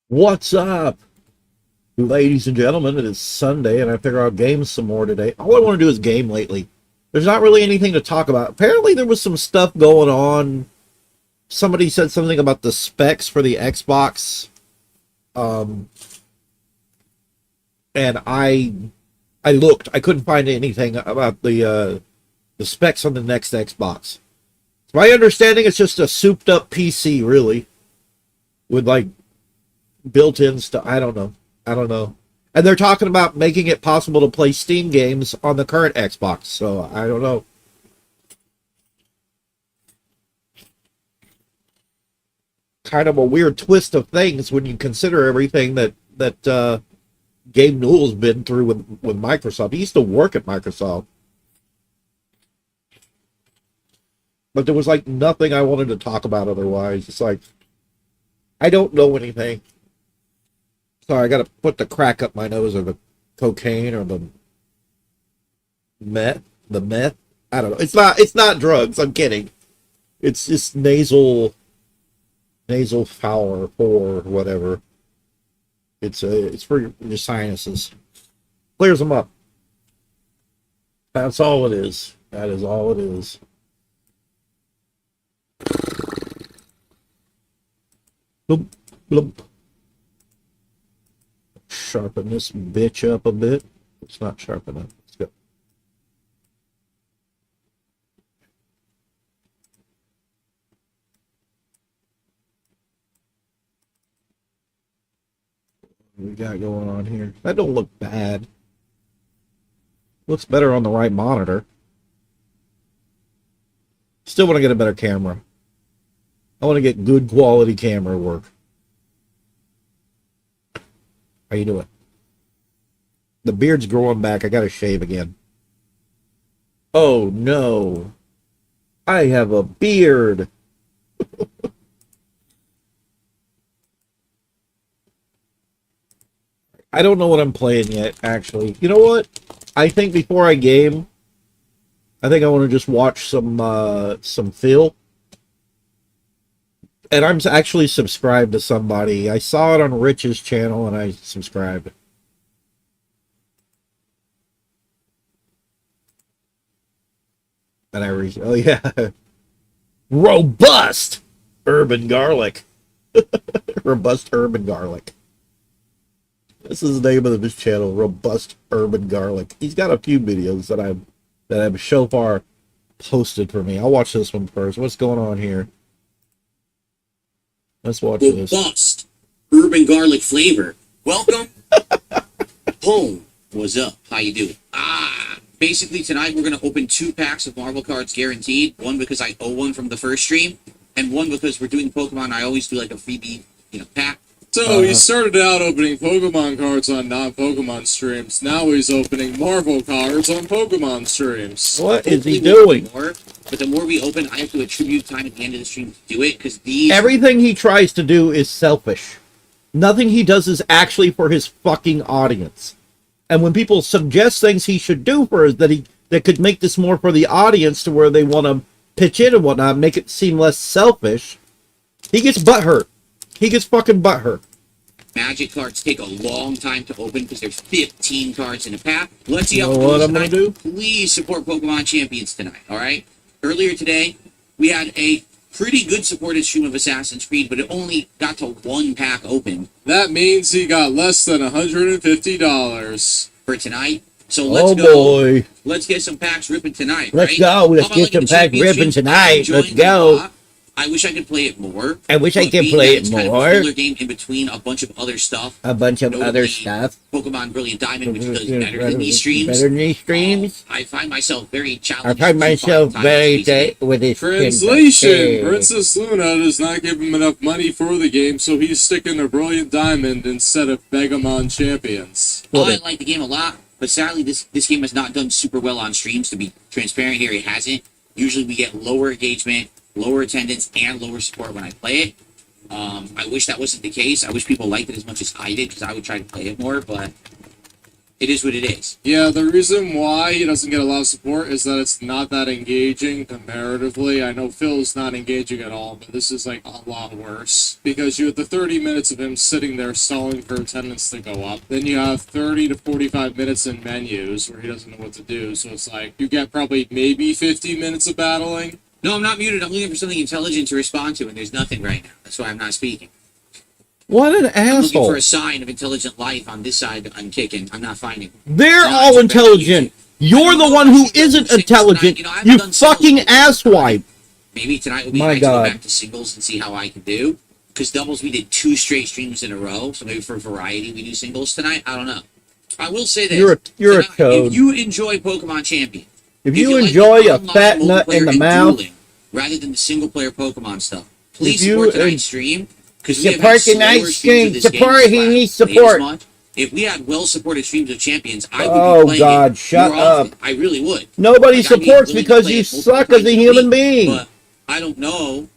What's up, ladies and gentlemen? It is Sunday, and I figure I'll game some more today. All I want to do is game lately. There's not really anything to talk about. Apparently, there was some stuff going on. Somebody said something about the specs for the Xbox, and I looked. I couldn't find anything about the specs on the next Xbox. To my understanding, it's just a souped-up PC, really, with like built-in stuff. I don't know. And they're talking about making it possible to play Steam games on the current Xbox. So I don't know. Kind of a weird twist of things when you consider everything that Gabe Newell's been through with Microsoft. He used to work at Microsoft, but there was like nothing I wanted to talk about otherwise. It's like I don't know anything. Sorry, I got to put the crack up my nose, or the cocaine, or the meth. The meth. I don't know. It's not drugs. I'm kidding. It's just nasal foul or whatever. It's for your sinuses. Clears them up. That's all it is. That is all it is. Bloop, bloop. Sharpen this bitch up a bit. It's not sharp enough. Let's go. What we got going on here? That don't look bad. Looks better on the right monitor. Still want to get a better camera. I want to get good quality camera work. How you doing? The beard's growing back. I gotta shave again. Oh no. I have a beard. I don't know what I'm playing yet, actually. You know what? I think before I game, I think I want to just watch some Phil. And I'm actually subscribed to somebody. I saw it on Rich's channel, and I subscribed. And oh yeah. Robust urban garlic. Robust urban garlic. This is the name of his channel, Robust Urban Garlic. He's got a few videos that I've so far posted for me. I'll watch this one first. What's going on here? Let's watch this. Robust urban garlic flavor. Welcome home. What's up? How you doing? Basically tonight we're gonna open 2 packs of Marvel cards guaranteed. One because I owe one from the first stream, and one because we're doing Pokemon. I always do like a freebie, pack. So he started out opening Pokemon cards on non-Pokemon streams. Now he's opening Marvel cards on Pokemon streams. What is he Hopefully doing? more, but the more we open, I have to attribute time at the end of the stream to do it, because these... Everything he tries to do is selfish. Nothing he does is actually for his fucking audience. And when people suggest things he should do for that could make this more for the audience, to where they want to pitch in and whatnot, make it seem less selfish, he gets butthurt. He gets fucking butthurt. Magic cards take a long time to open because there's 15 cards in a pack. Let's see how it what goes I'm gonna tonight. do? Please support Pokemon Champions tonight, alright? Earlier today, we had a pretty good supported stream of Assassin's Creed, but it only got to 1 pack open. That means he got less than $150. For tonight. So let's go. Boy. Let's get some packs ripping tonight, Let's right? go. Let's How about get some the packs ripping championships? I'm tonight. enjoying Let's it a go. lot. I wish I could play it more. I wish I but could being play that it it's kind of more. a filler game in between a bunch of other stuff. A bunch of other Notably, stuff. Pokemon Brilliant Diamond, which does better than these streams. Better than these streams. I find myself very challenged. I find myself very with this. Translation: Princess Luna does not give him enough money for the game, so he's sticking to Brilliant Diamond instead of Megamon Champions. I like the game a lot, but sadly this game has not done super well on streams. To be transparent here, it hasn't. Usually we get lower engagement, lower attendance, and lower support when I play it. I wish that wasn't the case. I wish people liked it as much as I did, because I would try to play it more, but It is what it is. Yeah, the reason why he doesn't get a lot of support is that it's not that engaging comparatively. I know Phil's not engaging at all, but this is like a lot worse. Because you have the 30 minutes of him sitting there stalling for attendance to go up. Then you have 30 to 45 minutes in menus where he doesn't know what to do. So it's like you get probably maybe 50 minutes of battling. No, I'm not muted. I'm looking for something intelligent to respond to, and there's nothing right now. That's why I'm not speaking. What an I'm looking asshole. for a sign of intelligent life on this side that I'm kicking. I'm not finding it. They're No, all intelligent. You're the one who isn't intelligent. You know, I haven't You done singles fucking yet. asswipe. Maybe tonight will be My nice to God. go back to singles and see how I can do. Because doubles, we did 2 straight streams in a row. So maybe for variety, we do singles tonight. I don't know. I will say this. You're a Tonight, toad. If you enjoy Pokemon Champion, If you like enjoy the a online fat nut in multiplayer the and mouth, dueling, rather than the single-player Pokemon stuff, please If you support tonight's stream. Because we have support had slower tonight's streams of stream. this Support, game he this needs last- support. much. If we had well-supported streams of Champions, I would Oh, be playing God, it shut more often. up. I really would. nobody Like, I'd be supports willing to because play you it multiple suck as times a a human week, being. But I don't know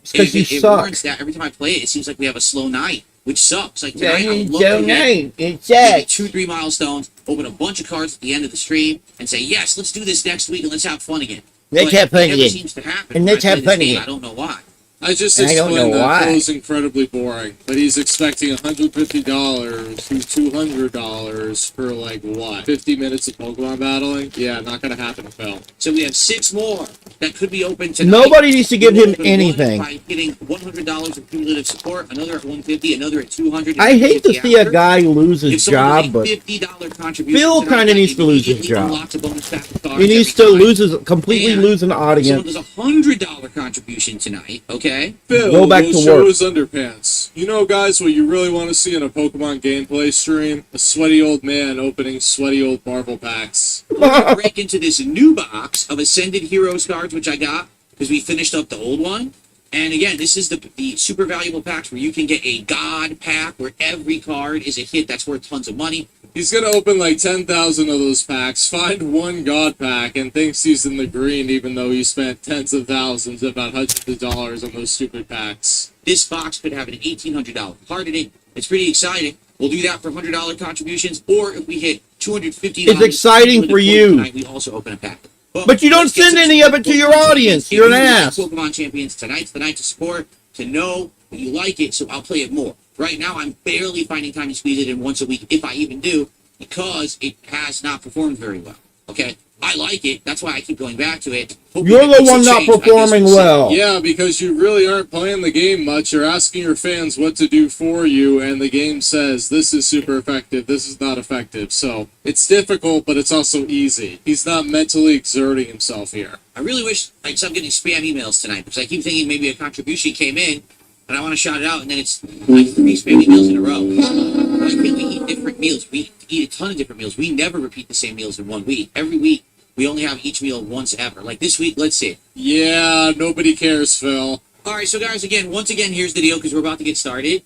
It's because you it suck. warrants that. Every time I play it, it seems like we have a slow night, which sucks. Like Yeah, tonight, I would it's love so to get nice. It's maybe sucks. 2-3 milestones, open a bunch of cards at the end of the stream, and say, yes, let's do this next week and let's have fun again. Let's But have fun it never again. seems to happen. And when let's I play have this fun game. again. I don't know why. I just I don't explained know that why. Phil's incredibly boring, but he's expecting $150 to $200 for like what? 50 minutes of Pokemon battling? Yeah, not gonna happen to Phil. So we have 6 more that could be open tonight. Nobody needs to give We'll him open one anything. By getting $100 of cumulative support, another at $150, another at $200. I hate to see a after. guy lose If his someone job, does a but $50 contribution Phil tonight, kinda needs that to lose his immediately job. unlocks a bonus pack of cards he needs every to time. lose his completely And lose an If someone audience. does a $100 contribution tonight, okay? Phil Go back will to show work. his underpants. You know, guys, what you really want to see in a Pokemon gameplay stream? A sweaty old man opening sweaty old Marvel packs. We're gonna break into this new box of Ascended Heroes cards, which I got because we finished up the old one. And again, this is the super valuable packs where you can get a God pack where every card is a hit that's worth tons of money. He's gonna open like 10,000 of those packs, find one God pack, and thinks he's in the green even though he spent tens of thousands, if not hundreds of dollars on those stupid packs. This box could have an $1,800 card in it. It's pretty exciting. We'll do that for $100 contributions, or if we hit $250. It's exciting for you. Tonight, we also open a pack. But you don't let's get send to any of it to your Pokemon audience. Champions. You're an If you like ass. Pokemon Champions, tonight's the night to support, to know that you like it, so I'll play it more. Right now, I'm barely finding time to squeeze it in once a week, if I even do, because it has not performed very well. Okay? I like it. That's why I keep going back to it. Hoping You're that the things will one not change. I guess performing we'll see. well. Yeah, because you really aren't playing the game much. You're asking your fans what to do for you, and the game says, this is super effective, this is not effective. So, it's difficult, but it's also easy. He's not mentally exerting himself here. I really wish I'd stop getting spam emails tonight, because I keep thinking maybe a contribution came in, and I want to shout it out, and then it's like 3 spam emails in a row. Why can't we eat different meals? We eat a ton of different meals. We never repeat the same meals in one week. Every week, we only have each meal once ever. Like this week, let's see. Yeah, nobody cares, Phil. All right, so guys, once again, here's the deal, because we're about to get started.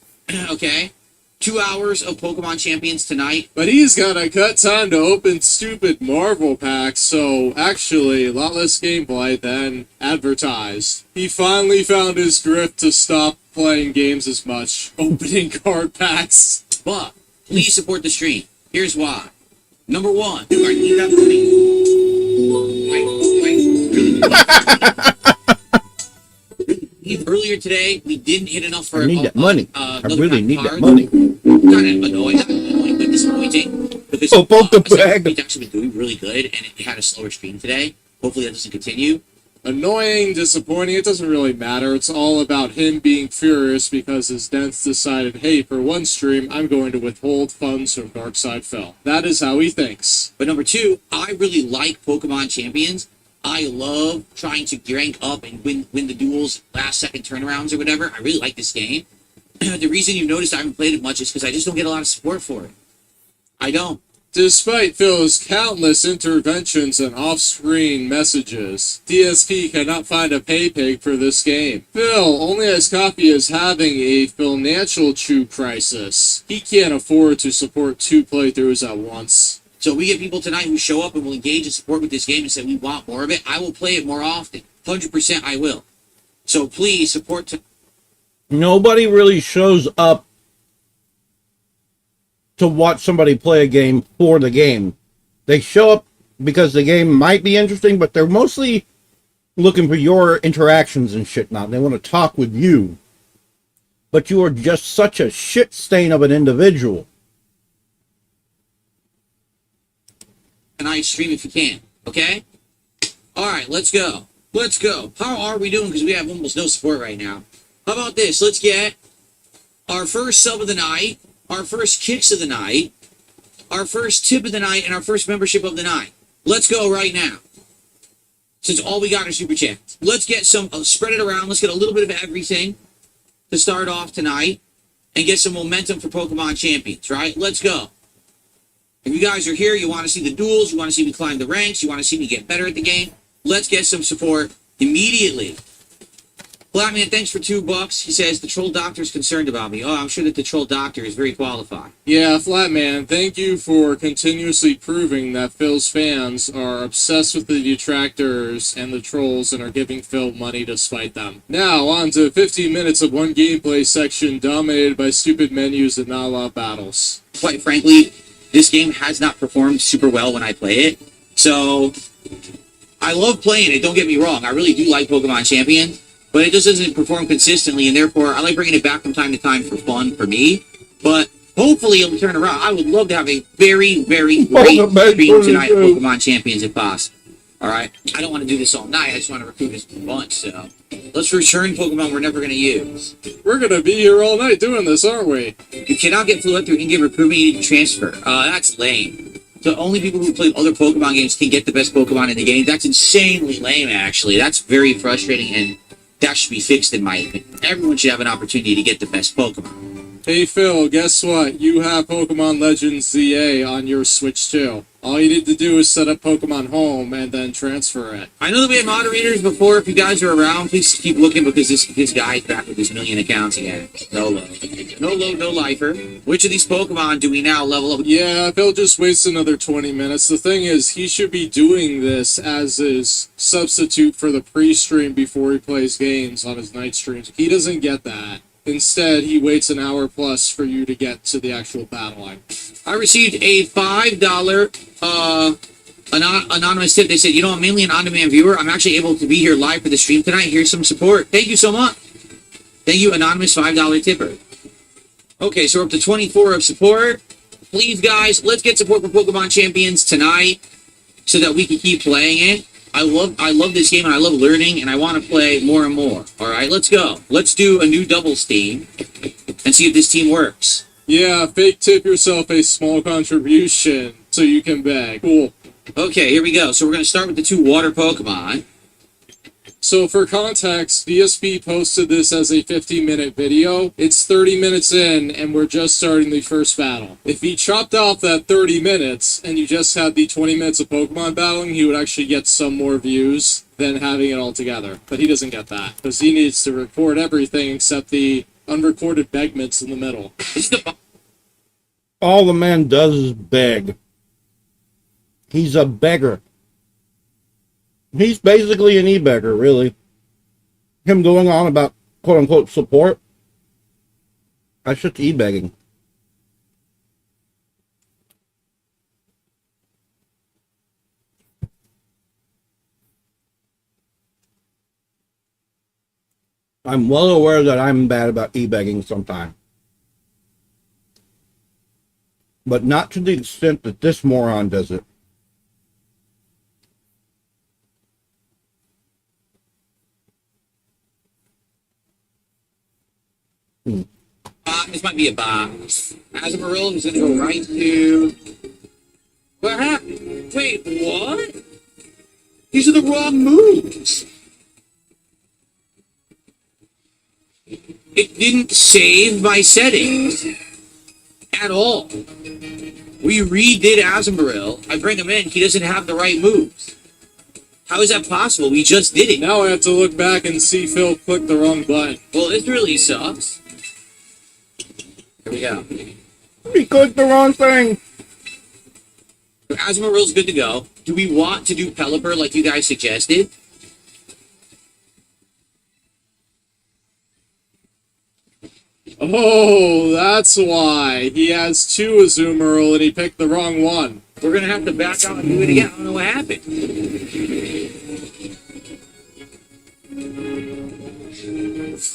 Okay? 2 hours of Pokemon Champions tonight. But he's gotta cut time to open stupid Marvel packs, so actually, a lot less gameplay than advertised. He finally found his grip to stop playing games as much, opening card packs. But please support the stream. Here's why. Number 1, do I need that money? Earlier today, we didn't hit enough for I need that money. I really need that card. money. Kind of annoying, but disappointing. Because Oh, both the Ascended bag. Heroes actually been doing really good, and it had a slower stream today. Hopefully that doesn't continue. Annoying, disappointing, it doesn't really matter. It's all about him being furious because his dents decided, hey, for one stream, I'm going to withhold funds from Darkside Phil. That is how he thinks. But number 2, I really like Pokemon Champions. I love trying to rank up and win the duels, last second turnarounds or whatever. I really like this game. The reason you've noticed I haven't played it much is because I just don't get a lot of support for it. I don't. Despite Phil's countless interventions and off-screen messages, DSP cannot find a pay pig for this game. Phil, only as Coffee is having a financial chew crisis. He can't afford to support 2 playthroughs at once. So we get people tonight who show up and will engage and support with this game and say we want more of it. I will play it more often. 100% I will. So please support. Nobody really shows up to watch somebody play a game for the game. They show up because the game might be interesting, but they're mostly looking for your interactions and shit now. They want to talk with you. But you are just such a shit stain of an individual. Tonight stream if you can, okay? All right, let's go. Let's go. How are we doing? Because we have almost no support right now. How about this? Let's get our first sub of the night, our first kicks of the night, our first tip of the night, and our first membership of the night. Let's go right now. Since all we got are super chats. Let's get some, spread it around. Let's get a little bit of everything to start off tonight and get some momentum for Pokemon Champions, right? Let's go. If you guys are here, you want to see the duels, you want to see me climb the ranks, you want to see me get better at the game, let's get some support immediately. Flatman, thanks for $2. He says, the troll doctor is concerned about me. Oh, I'm sure that the troll doctor is very qualified. Yeah, Flatman, thank you for continuously proving that Phil's fans are obsessed with the detractors and the trolls and are giving Phil money to spite them. Now, on to 15 minutes of one gameplay section dominated by stupid menus and not a lot of battles. Quite frankly, this game has not performed super well when I play it. So, I love playing it, don't get me wrong. I really do like Pokemon Champion. But it just doesn't perform consistently, and therefore I like bringing it back from time to time for fun for me. But hopefully it'll turn around. I would love to have a very, very great stream tonight of Pokemon Champions if possible. Alright? I don't want to do this all night. I just want to recruit this bunch, so. Let's return Pokemon we're never going to use. We're going to be here all night doing this, aren't we? You cannot get fluent through in-game recruitment. You need to transfer. That's lame. So only people who play other Pokemon games can get the best Pokemon in the game. That's insanely lame, actually. That's very frustrating, and that should be fixed in my opinion. Everyone should have an opportunity to get the best Pokemon. Hey Phil, guess what? You have Pokemon Legends ZA on your Switch too. All you need to do is set up Pokemon Home and then transfer it. I know that we had moderators before. If you guys are around, please keep looking because this guy's back with his million accounts again. No lifer. Which of these Pokemon do we now level up? Yeah, Phil just wastes another 20 minutes. The thing is, he should be doing this as his substitute for the pre-stream before he plays games on his night streams. He doesn't get that. Instead, he waits an hour plus for you to get to the actual battle line. I received a $5 anonymous tip. They said, you know, I'm mainly an on-demand viewer. I'm actually able to be here live for the stream tonight. Here's some support. Thank you so much. Thank you, anonymous $5 tipper. Okay, so we're up to 24 of support. Please, guys, let's get support for Pokemon Champions tonight so that we can keep playing it. I love this game, and I love learning, and I want to play more and more. All right, let's go. Let's do a new doubles team and see if this team works. Yeah, fake tip yourself a small contribution so you can beg. Cool. Okay, here we go. So we're going to start with the two water Pokemon. So for context, VSB posted this as a 50-minute video. It's 30 minutes in, and we're just starting the first battle. If he chopped off that 30 minutes, and you just had the 20 minutes of Pokemon battling, he would actually get some more views than having it all together. But he doesn't get that, because he needs to record everything except the unrecorded begments in the middle. All the man does is beg. He's a beggar. He's basically an e-beggar, really. Him going on about quote-unquote support. That's just e-begging. I'm well aware that I'm bad about e-begging sometimes. But not to the extent that this moron does it. This might be a box. Azumarill is going to go right to... What happened? Wait, what? These are the wrong moves. It didn't save my settings at all. We redid Azumarill. I bring him in. He doesn't have the right moves. How is that possible? We just did it. Now I have to look back and see Phil click the wrong button. Well, this really sucks. Here we go. He clicked the wrong thing. Azumarill's good to go. Do we want to do Pelipper like you guys suggested? Oh, that's why. He has two Azumarill and he picked the wrong one. We're going to have to back out and do it again. I don't know what happened.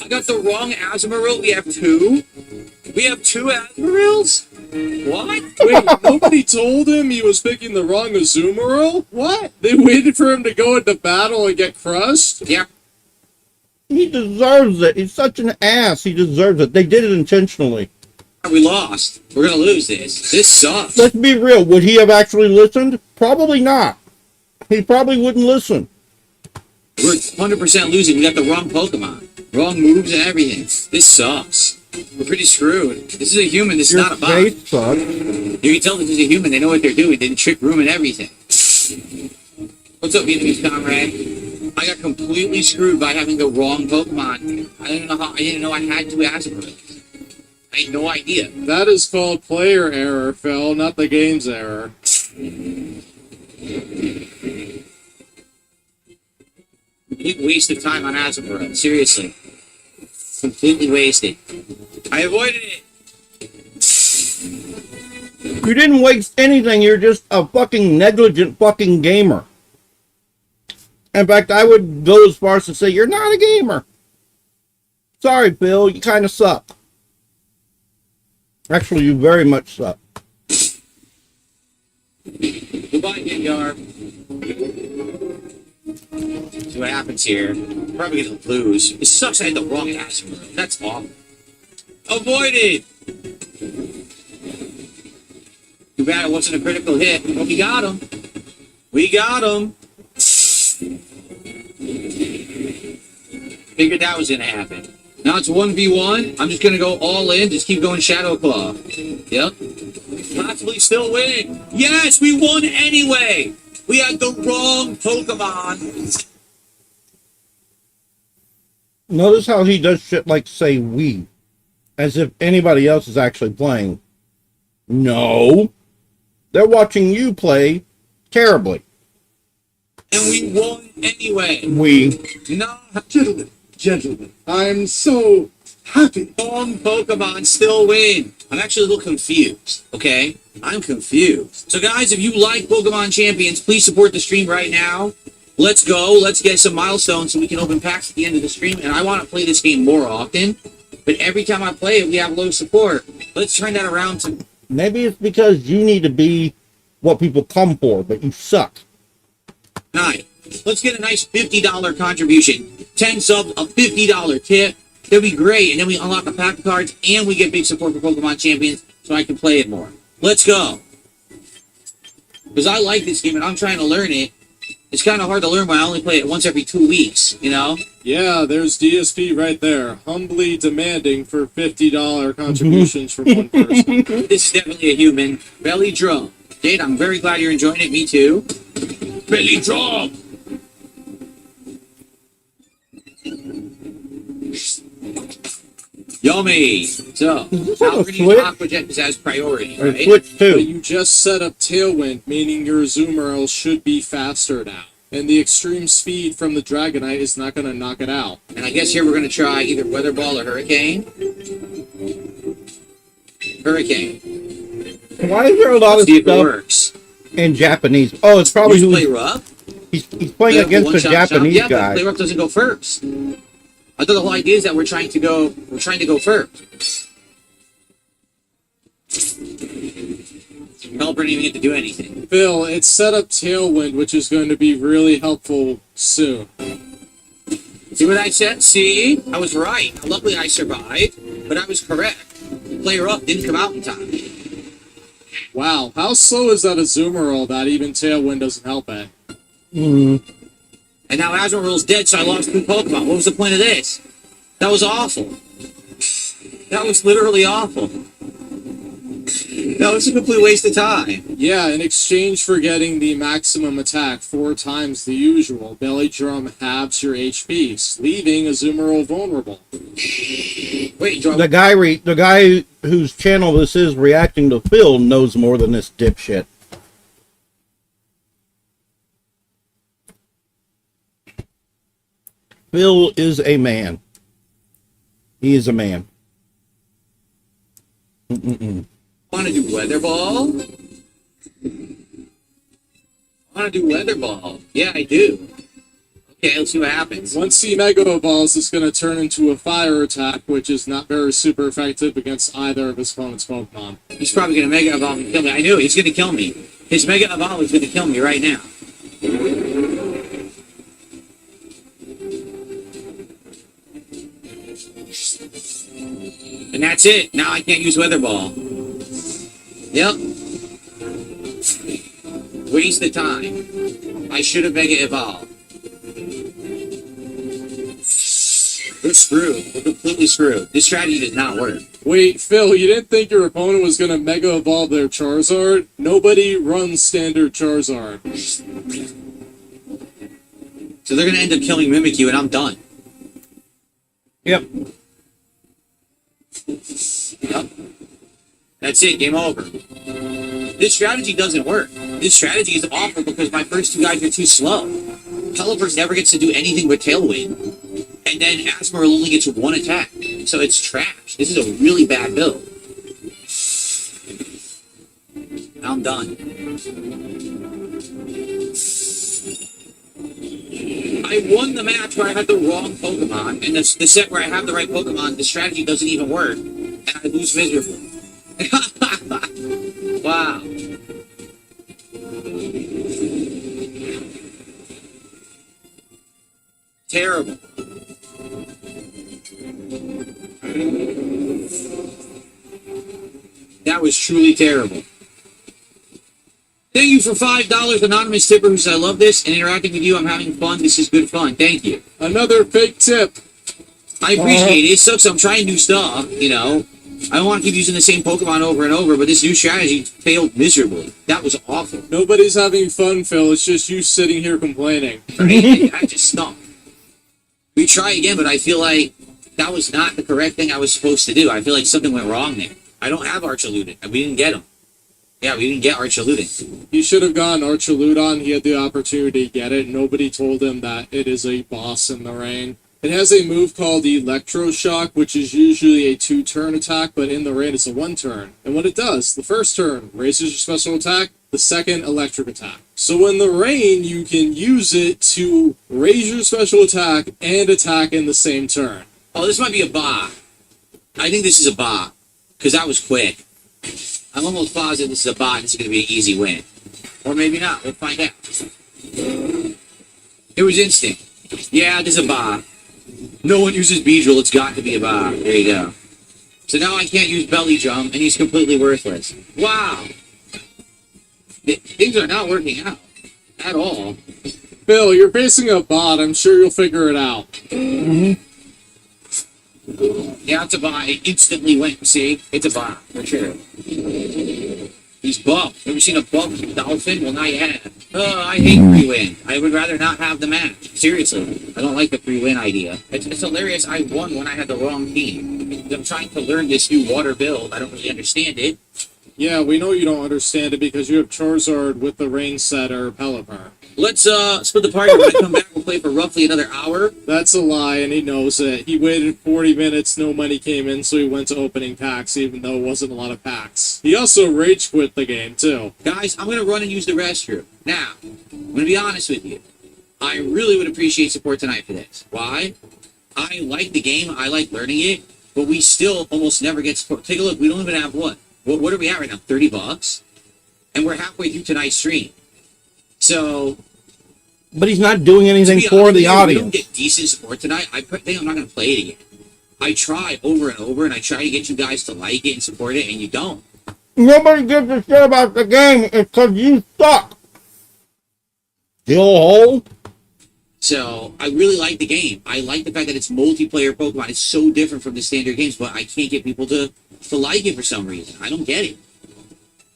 I got the wrong Azumarill. We have two? We have two Azumarills? What? Wait, nobody told him he was picking the wrong Azumarill? What? They waited for him to go into battle and get crushed? Yeah. He deserves it. He's such an ass. He deserves it. They did it intentionally. We lost. We're going to lose this. This sucks. Let's be real. Would he have actually listened? Probably not. He probably wouldn't listen. We're 100% losing. We got the wrong Pokemon. Wrong moves and everything. This sucks. We're pretty screwed. This is a human. This is Your not a bot. face sucks. You can tell this is a human. They know what they're doing. They didn't trick room and everything. What's up, Vietnamese comrade? I got completely screwed by having the wrong Pokemon. I didn't know I had two Azumarills. I had no idea. That is called player error, Phil, not the game's error. Complete waste of time on Azumarill. Seriously. Completely wasted. I avoided it. You didn't waste anything. You're just a fucking negligent fucking gamer. In fact, I would go as far as to say you're not a gamer. Sorry, Phil. You kind of suck. Actually, you very much suck. Goodbye, Gengar. See what happens here. Probably gonna lose. It sucks I had the wrong Azumarill. That's awful. Avoided! Too bad it wasn't a critical hit. But we got him. We got him. Figured that was gonna happen. Now it's 1v1. I'm just gonna go all in. Just keep going Shadow Claw. Yep. Possibly still win. Yes, we won anyway. We had the wrong Pokemon. Notice how he does shit like say we. As if anybody else is actually playing. No. They're watching you play terribly. And we won anyway. We. No. Gentlemen, I'm so happy. Wrong Pokemon still win. I'm actually a little confused, okay? I'm confused. So guys, if you like Pokemon Champions, please support the stream right now. Let's go. Let's get some milestones so we can open packs at the end of the stream. And I want to play this game more often. But every time I play it, we have low support. Let's turn that around to... Maybe it's because you need to be what people come for, but you suck. Alright, let's get a nice $50 contribution. 10 subs, a $50 tip. That'd be great. And then we unlock a pack of cards and we get big support for Pokemon Champions so I can play it more. Let's go. Because I like this game and I'm trying to learn it. It's kind of hard to learn when I only play it once every 2 weeks, you know? Yeah, there's DSP right there, humbly demanding for $50 contributions from one person. This is definitely a human. Belly Drum. Jade, I'm very glad you're enjoying it. Me too. Belly Drum! Yummy! So, this now on a we're going to use Switch? Aqua Jet because that's priority, Or right? Switch But 2. you just set up Tailwind, meaning your Azumarill should be faster now. And the extreme speed from the Dragonite is not going to knock it out. And I guess here we're going to try either Weather Ball or Hurricane. Hurricane. Why is there a lot Let's of see if it stuff works. in Japanese? Oh, it's probably You who play rough? he's playing against a One-shot Japanese shot. Yeah, but guy. play rough doesn't go first. I thought the whole idea is that we're trying to go first. Helper didn't even get to do anything. Phil, it's set up Tailwind, which is going to be really helpful soon. See what I said? See? I was right. Luckily I survived, but I was correct. Player up didn't come out in time. Wow, how slow is that Azumarill that even Tailwind doesn't help at? Mm. And now Azumarill's dead, so I lost 2 Pokemon. What was the point of this? That was awful. That was literally awful. That was a complete waste of time. Yeah, in exchange for getting the maximum attack 4 times the usual, Belly Drum halves your HP, leaving Azumarill vulnerable. Wait, do I... The guy whose channel this is reacting to Phil knows more than this dipshit. Phil is a man. He is a man. Want to do weather ball? Want to do weather ball? Yeah, I do. Okay, let's see what happens. Once he Mega Evolves, it's going to turn into a fire attack, which is not very super effective against either of his opponent's Pokemon. He's probably going to Mega Evolve and kill me. I knew it. He's going to kill me. His Mega Evolve is going to kill me right now. And that's it. Now I can't use Weather Ball. Yep. Waste of time. I should have Mega Evolved. We're screwed. We're completely screwed. This strategy does not work. Wait, Phil, you didn't think your opponent was going to Mega Evolve their Charizard? Nobody runs standard Charizard. So they're going to end up killing Mimikyu, and I'm done. Yep. Yep. That's it. Game over. This strategy doesn't work. This strategy is awful because my first two guys are too slow. Pelipper never gets to do anything but Tailwind. And then Asmodee only gets one attack. So it's trash. This is a really bad build. I'm done. I won the match where I had the wrong Pokemon, and the set where I have the right Pokemon, the strategy doesn't even work, and I lose miserably. Wow. Terrible. That was truly terrible. Thank you for $5, anonymous tipper who says, I love this and interacting with you. I'm having fun. This is good fun. Thank you. Another fake tip. I appreciate it. It sucks. I'm trying new stuff, you know. I don't want to keep using the same Pokemon over and over, but this new strategy failed miserably. That was awful. Nobody's having fun, Phil. It's just you sitting here complaining. Right? I just stunk. We try again, but I feel like that was not the correct thing I was supposed to do. I feel like something went wrong there. I don't have Archaludon. We didn't get him. Yeah, we didn't get Archaludon. He should have gone Archaludon. He had the opportunity to get it. Nobody told him that it is a boss in the rain. It has a move called Electroshock, which is usually a 2-turn attack, but in the rain it's a 1-turn. And what it does, the first turn raises your special attack, the second electric attack. So in the rain, you can use it to raise your special attack and attack in the same turn. Oh, this might be a bot. I think this is a bot, because that was quick. I'm almost positive this is a bot and it's going to be an easy win. Or maybe not. We'll find out. It was instinct. Yeah, this is a bot. No one uses Beedrill. It's got to be a bot. There you go. So now I can't use Belly Jump, and he's completely worthless. Wow. Things are not working out. At all. Phil, you're facing a bot. I'm sure you'll figure it out. Yeah, it's a bot. It instantly went. See? It's a bot. For sure. He's buffed. Ever seen a buffed dolphin? Well, now you have. I hate free win. I would rather not have the match. Seriously. I don't like the free win idea. It's hilarious. I won when I had the wrong team. I'm trying to learn this new water build. I don't really understand it. Yeah, we know you don't understand it because you have Charizard with the Rain Setter Pelipper. Let's split the party. When I come back, we'll play for roughly another hour. That's a lie, and he knows it. He waited 40 minutes, no money came in, so he went to opening packs, even though it wasn't a lot of packs. He also rage quit the game, too. Guys, I'm going to run and use the restroom. Now, I'm going to be honest with you. I really would appreciate support tonight for this. Why? I like the game. I like learning it, but we still almost never get support. Take a look. We don't even have what? What are we at right now? $30? And we're halfway through tonight's stream. So... But he's not doing anything for the audience. We don't get decent support tonight. I think I'm not going to play it again. I try over and over, and I try to get you guys to like it and support it, and you don't. Nobody gives a shit about the game. It's because you suck. Still hole. So, I really like the game. I like the fact that it's multiplayer Pokemon. It's so different from the standard games, but I can't get people to like it for some reason. I don't get it.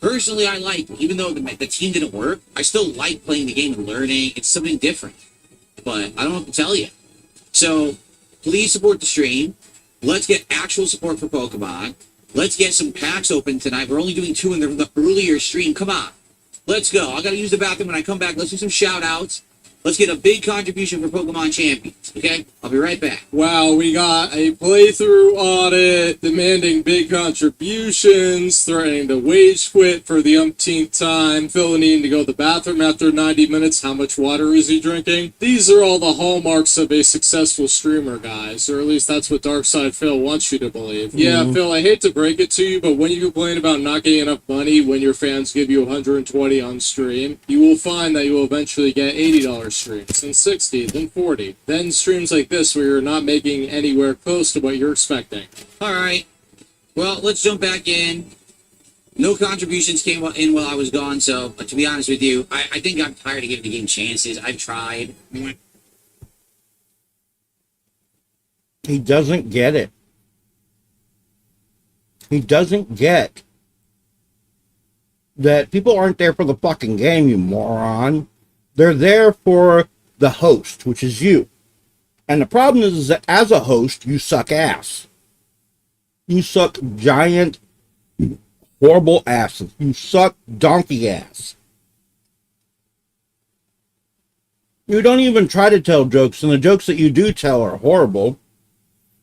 Personally, I like, even though the team didn't work, I still like playing the game and learning. It's something different. But I don't know what to tell you. So, please support the stream. Let's get actual support for Pokemon. Let's get some packs open tonight. We're only doing 2 in the earlier stream. Come on. Let's go. I got to use the bathroom when I come back. Let's do some shout-outs. Let's get a big contribution for Pokemon Champions. Okay, I'll be right back. Wow, we got a playthrough audit demanding big contributions, threatening to wage quit for the umpteenth time, Phil needing to go to the bathroom after 90 minutes. How much water is he drinking? These are all the hallmarks of a successful streamer, guys, or at least that's what Darkside Phil wants you to believe. Yeah, Phil, I hate to break it to you, but when you complain about not getting enough money when your fans give you 120 on stream, you will find that you will eventually get $80 streams, then 60, then 40, then streams like this where you're not making anywhere close to what you're expecting. All right. Well, let's jump back in. No contributions came in while I was gone, so to be honest with you, I think I'm tired of giving the game chances. I've tried. He doesn't get it. He doesn't get that people aren't there for the fucking game, you moron. They're there for the host, which is you. And the problem is that as a host, you suck ass. You suck giant, horrible asses. You suck donkey ass. You don't even try to tell jokes, and the jokes that you do tell are horrible.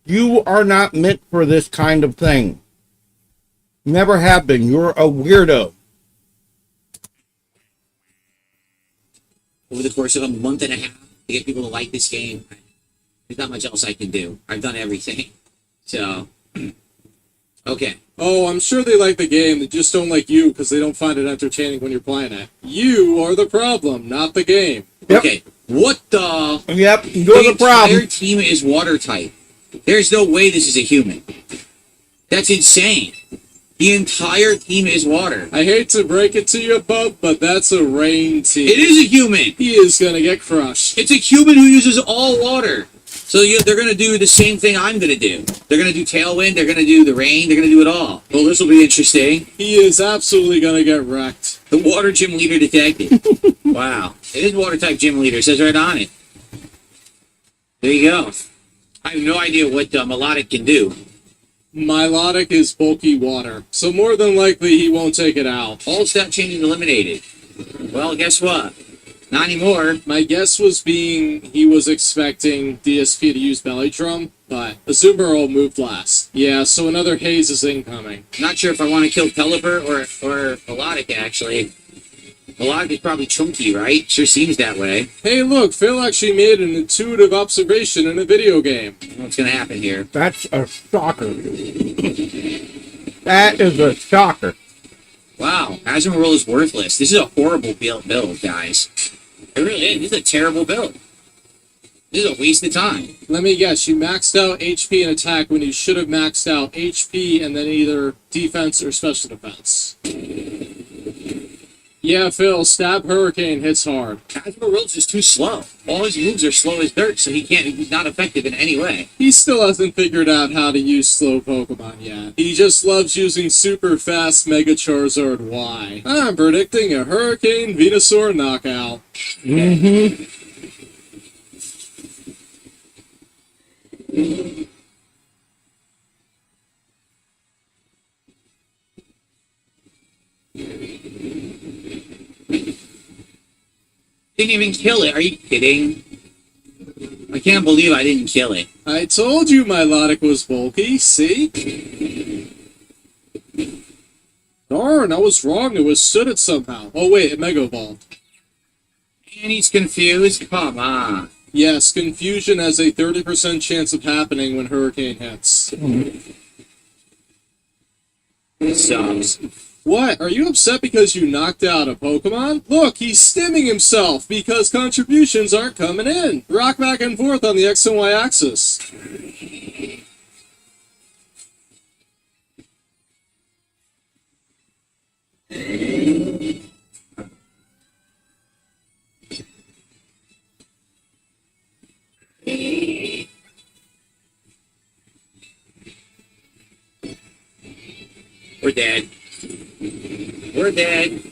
You are not meant for this kind of thing. Never have been. You're a weirdo. Over the course of a month and a half to get people to like this game, there's not much else I can do. I've done everything. So, okay. Oh, I'm sure they like the game. They just don't like you because they don't find it entertaining when you're playing it. You are the problem, not the game. Yep. Okay. What the? Yep, you're the problem. The entire team is water type. There's no way this is a human. That's insane. The entire team is water. I hate to break it to you, Bub, but that's a rain team. It is a human. He is going to get crushed. It's a human who uses all water. So they're going to do the same thing I'm going to do. They're going to do Tailwind. They're going to do the rain. They're going to do it all. Well, this will be interesting. He is absolutely going to get wrecked. The water gym leader detected. Wow. It is water type gym leader. It says right on it. There you go. I have no idea what Melodic can do. Milotic is bulky water, so more than likely he won't take it out. All stat changes eliminated. Well, guess what? Not anymore. My guess was he was expecting DSP to use Belly Drum, but Azumarill moved last. Yeah, so another Haze is incoming. Not sure if I want to kill Pelipper or Melodic, actually. Melodic is probably chunky, right? Sure seems that way. Hey, look, Phil actually made an intuitive observation in a video game. What's going to happen here? That's a shocker. That is a shocker. Wow, Azumarill is worthless. This is a horrible build, guys. It really is. This is a terrible build. This is a waste of time. Let me guess, you maxed out HP and attack when you should have maxed out HP and then either defense or special defense. Yeah, Phil, Stab Hurricane hits hard. Azumarill's just too slow. All his moves are slow as dirt, so he's not effective in any way. He still hasn't figured out how to use slow Pokemon yet. He just loves using super fast Mega Charizard Y. I'm predicting a Hurricane Venusaur knockout. Mm-hmm. Didn't even kill it. Are you kidding? I can't believe I didn't kill it. I told you Milotic was bulky, see? Darn, I was wrong. It withstood it somehow. Oh wait, it Mega Evolved. And he's confused? Come on. Yes, confusion has a 30% chance of happening when Hurricane hits. This sucks. What? Are you upset because you knocked out a Pokemon? Look, he's stimming himself because contributions aren't coming in. Rock back and forth on the X and Y axis. We're dead. We're dead.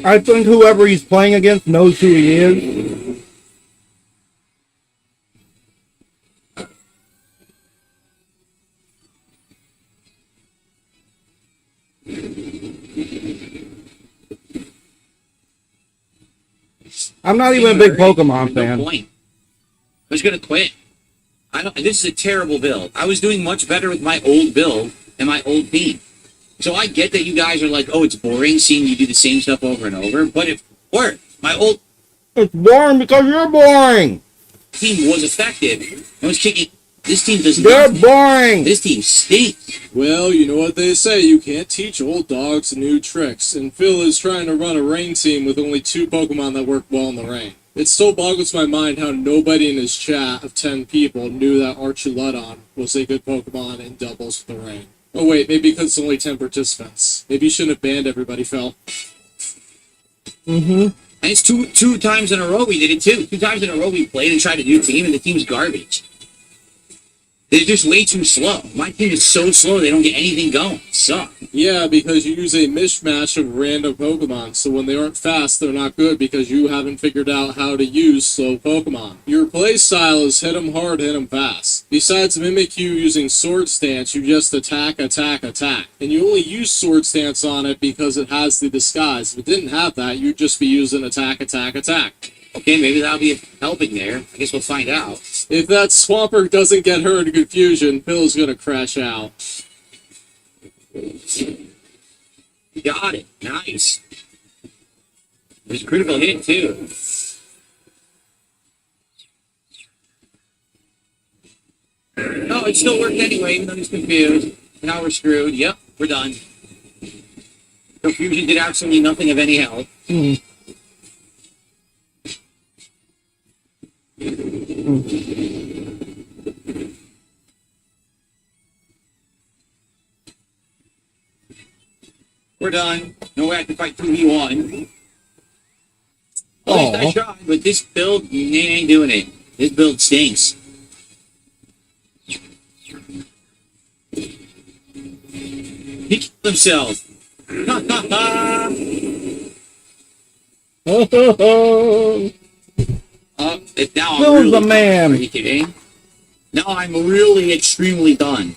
I think whoever he's playing against knows who he is. I'm not even a big Pokemon No fan. point. I was gonna quit. I don't. This is a terrible build. I was doing much better with my old build and my old team. So I get that you guys are like, oh, it's boring seeing you do the same stuff over and over, but it worked. My old It's boring because you're boring. team was effective. I was kicking. This team does You're not. boring. This team stinks. Well, you know what they say, you can't teach old dogs new tricks, and Phil is trying to run a rain team with only 2 Pokemon that work well in the rain. It still boggles my mind how nobody in his chat of 10 people knew that Archuludon was a good Pokemon in doubles with the rain. Oh wait, maybe because it's only 10 participants. Maybe you shouldn't have banned everybody, Phil. Mm-hmm. And it's two times in a row we did it too. 2 times in a row we played and tried to do team, and the team's garbage. They're just way too slow. My team is so slow they don't get anything going. It sucks. Yeah, because you use a mishmash of random Pokemon, so when they aren't fast, they're not good because you haven't figured out how to use slow Pokemon. Your play style is hit 'em hard, hit 'em fast. Besides Mimikyu using Sword Stance, you just attack, attack, attack. And you only use Sword Stance on it because it has the disguise. If it didn't have that, you'd just be using attack, attack, attack. Okay, maybe that'll be helping there. I guess we'll find out. If that Swampert doesn't get her into confusion, Phil's gonna crash out. Got it. Nice. There's a critical hit too. No, it still worked anyway, even though he's confused. Now we're screwed. Yep, we're done. Confusion did absolutely nothing of any help. We're done. No way I can fight 2v1. At least I tried, but this build ain't doing it. This build stinks. He killed himself. Now I'm Phil's really the man. Are you kidding? Now I'm really extremely done.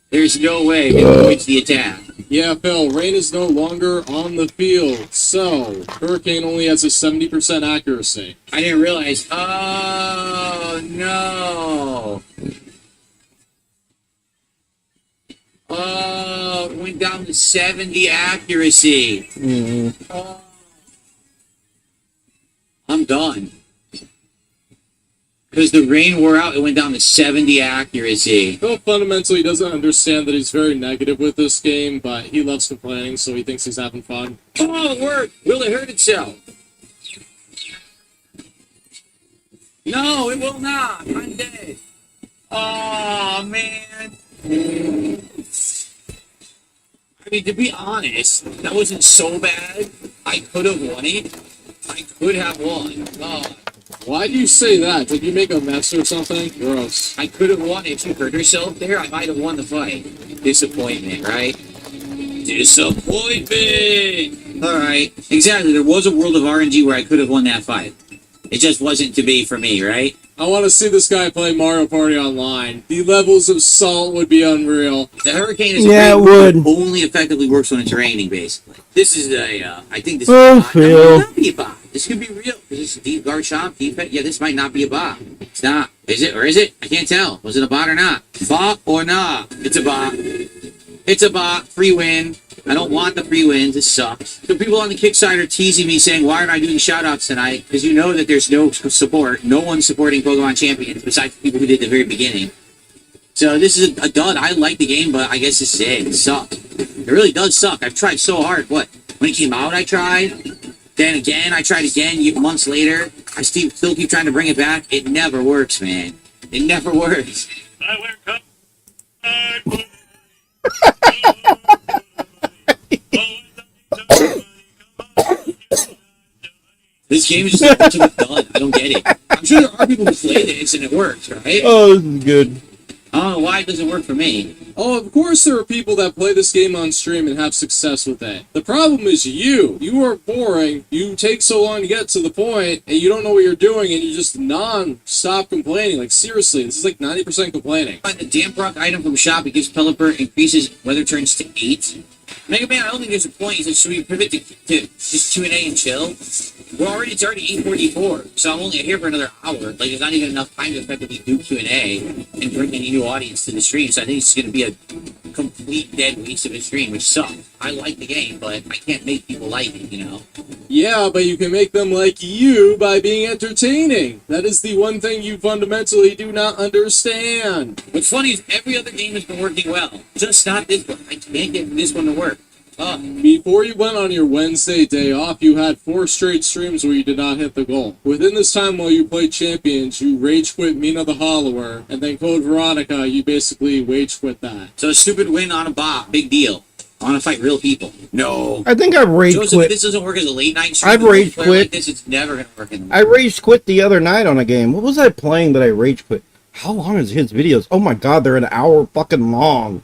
There's no way they can reach the attack. Yeah, Phil, Rain is no longer on the field, so Hurricane only has a 70% accuracy. I didn't realize. Oh, no. Oh, it went down to 70 accuracy. Oh. I'm done. Because the rain wore out, it went down to 70 accuracy. Phil fundamentally doesn't understand that he's very negative with this game, but he loves complaining, so he thinks he's having fun. Oh, it worked. Will it hurt itself? No, it will not. I'm dead. Oh, man. I mean, to be honest, that wasn't so bad. I could have won it. I could have won. Oh. Why do you say that? Did you make a mess or something? Gross. I could have won. If she hurt herself there, I might have won the fight. Disappointment, right? Disappointment! Alright. Exactly. There was a world of RNG where I could have won that fight. It just wasn't to be for me, right? I want to see this guy play Mario Party online. The levels of salt would be unreal. The hurricane is Yeah, a it rain would. that only effectively works when it's raining, basically. This is a, I think this Oh, is a bot. Phil. No, it might not be a bot. This could be real. This is deep guard shop, defense. Yeah, this might not be a bot. It's not. Is it, or is it? I can't tell. Was it a bot or not? Bot or not? It's a bot. It's a bot. Free win. I don't want the free wins. This sucks. So people on the kick side are teasing me saying, why aren't I doing shoutouts tonight? Because you know that there's no support. No one's supporting Pokemon Champions besides the people who did the very beginning. So this is a dud. I like the game, but I guess this is it. It sucks. It really does suck. I've tried so hard. What? When it came out, I tried. Then again, I tried again months later. I still keep trying to bring it back. It never works, man. It never works. This game is just ultimate done. I don't get it. I'm sure there are people who play this and it works, right? Oh, this is good. I don't know why it doesn't work for me. Oh, of course there are people that play this game on stream and have success with it. The problem is you. You are boring, you take so long to get to the point, and you don't know what you're doing, and you just non-stop complaining. Like, seriously, this is like 90% complaining. Find the Damprock item from shop. It gives Pelipper increases weather turns to 8. Mega Man, I don't think there's a point. He said, should we pivot to just Q&A and chill? It's already 8:44, so I'm only here for another hour. Like, there's not even enough time to effectively do Q&A and bring any new audience to the stream. So I think it's going to be a complete dead waste of a stream, which sucks. I like the game, but I can't make people like it, you know? Yeah, but you can make them like you by being entertaining. That is the one thing you fundamentally do not understand. What's funny is every other game has been working well, just not this one. I can't get this one to work. Before you went on your Wednesday day off, you had 4 straight streams where you did not hit the goal. Within this time while you played Champions, you rage quit Mina the Hollower, and then Code Veronica, you basically rage quit that. So a stupid win on a bot, big deal. I want to fight real people. No. I think I rage Joseph, quit. if this doesn't work as a late night stream, I've rage quit. Like this, it's never going to work. I rage quit the other night on a game. What was I playing that I rage quit? How long is his videos? Oh my god, they're an hour fucking long.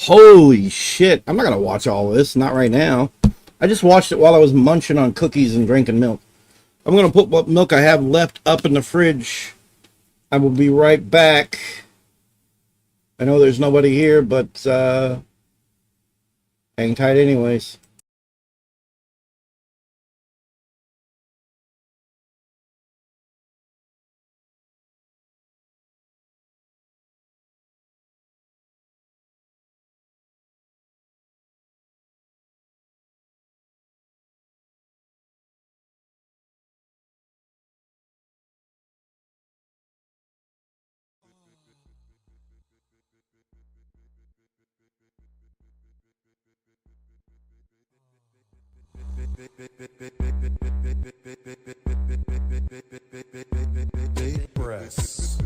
Holy shit. I'm not going to watch all this. Not right now. I just watched it while I was munching on cookies and drinking milk. I'm going to put what milk I have left up in the fridge. I will be right back. I know there's nobody here, but hang tight anyways. Big breasts.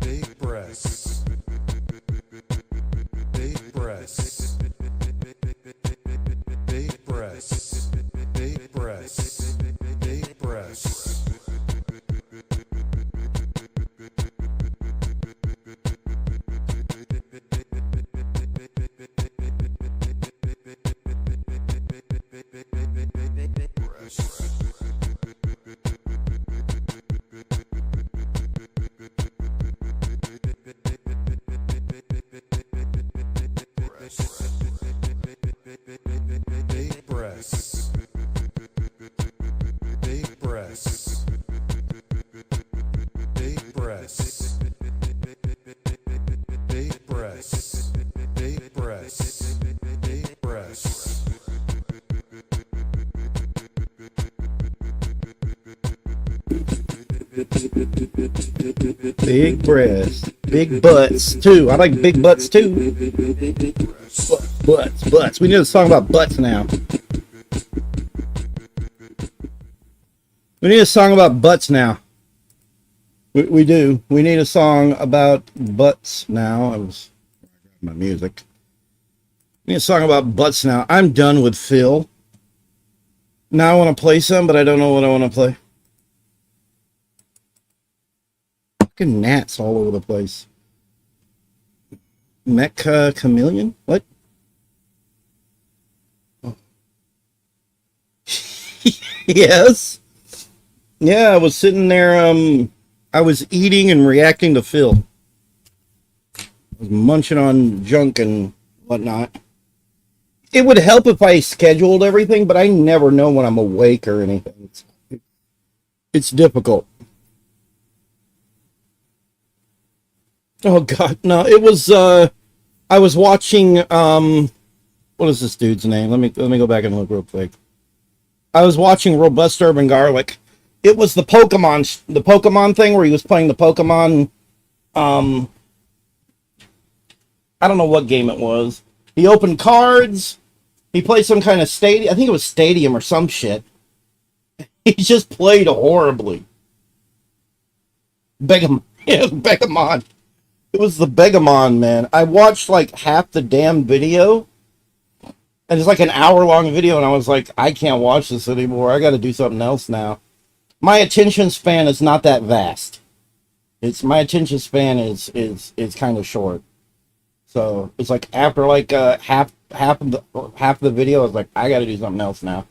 Big breasts. Big breasts. Big breasts. Big breasts. Big breasts. Big breasts. Big breasts. Big breasts. Big breasts. Big breasts. Big breasts. Big breasts. Big butts, too. I like big butts, too. Butts. We need a song about butts now. We need a song about butts now. We do. We need a song about butts now. I was my music. We need a song about butts now. I'm done with Phil. Now I want to play some, but I don't know what I want to play. Fucking gnats all over the place. Mecha Chameleon? What? Oh. Yes. Yeah, I was sitting there, I was eating and reacting to Phil. I was munching on junk and whatnot. It would help if I scheduled everything, but I never know when I'm awake or anything. It's difficult. Oh god, no, it was I was watching what is this dude's name? Let me go back and look real quick. I was watching Robust Urban Garlic. It was the Pokemon thing where he was playing the Pokemon I don't know what game it was. He opened cards. He played some kind of stadium. I think it was Stadium or some shit. He just played horribly. Begamon. Yeah, Begamon. It was the Begamon, man. I watched like half the damn video. And it's like an hour-long video, and I was like, I can't watch this anymore. I got to do something else now. My attention span is not that vast. My attention span is kind of short. So it's like after like half of the video, I was like, I got to do something else now.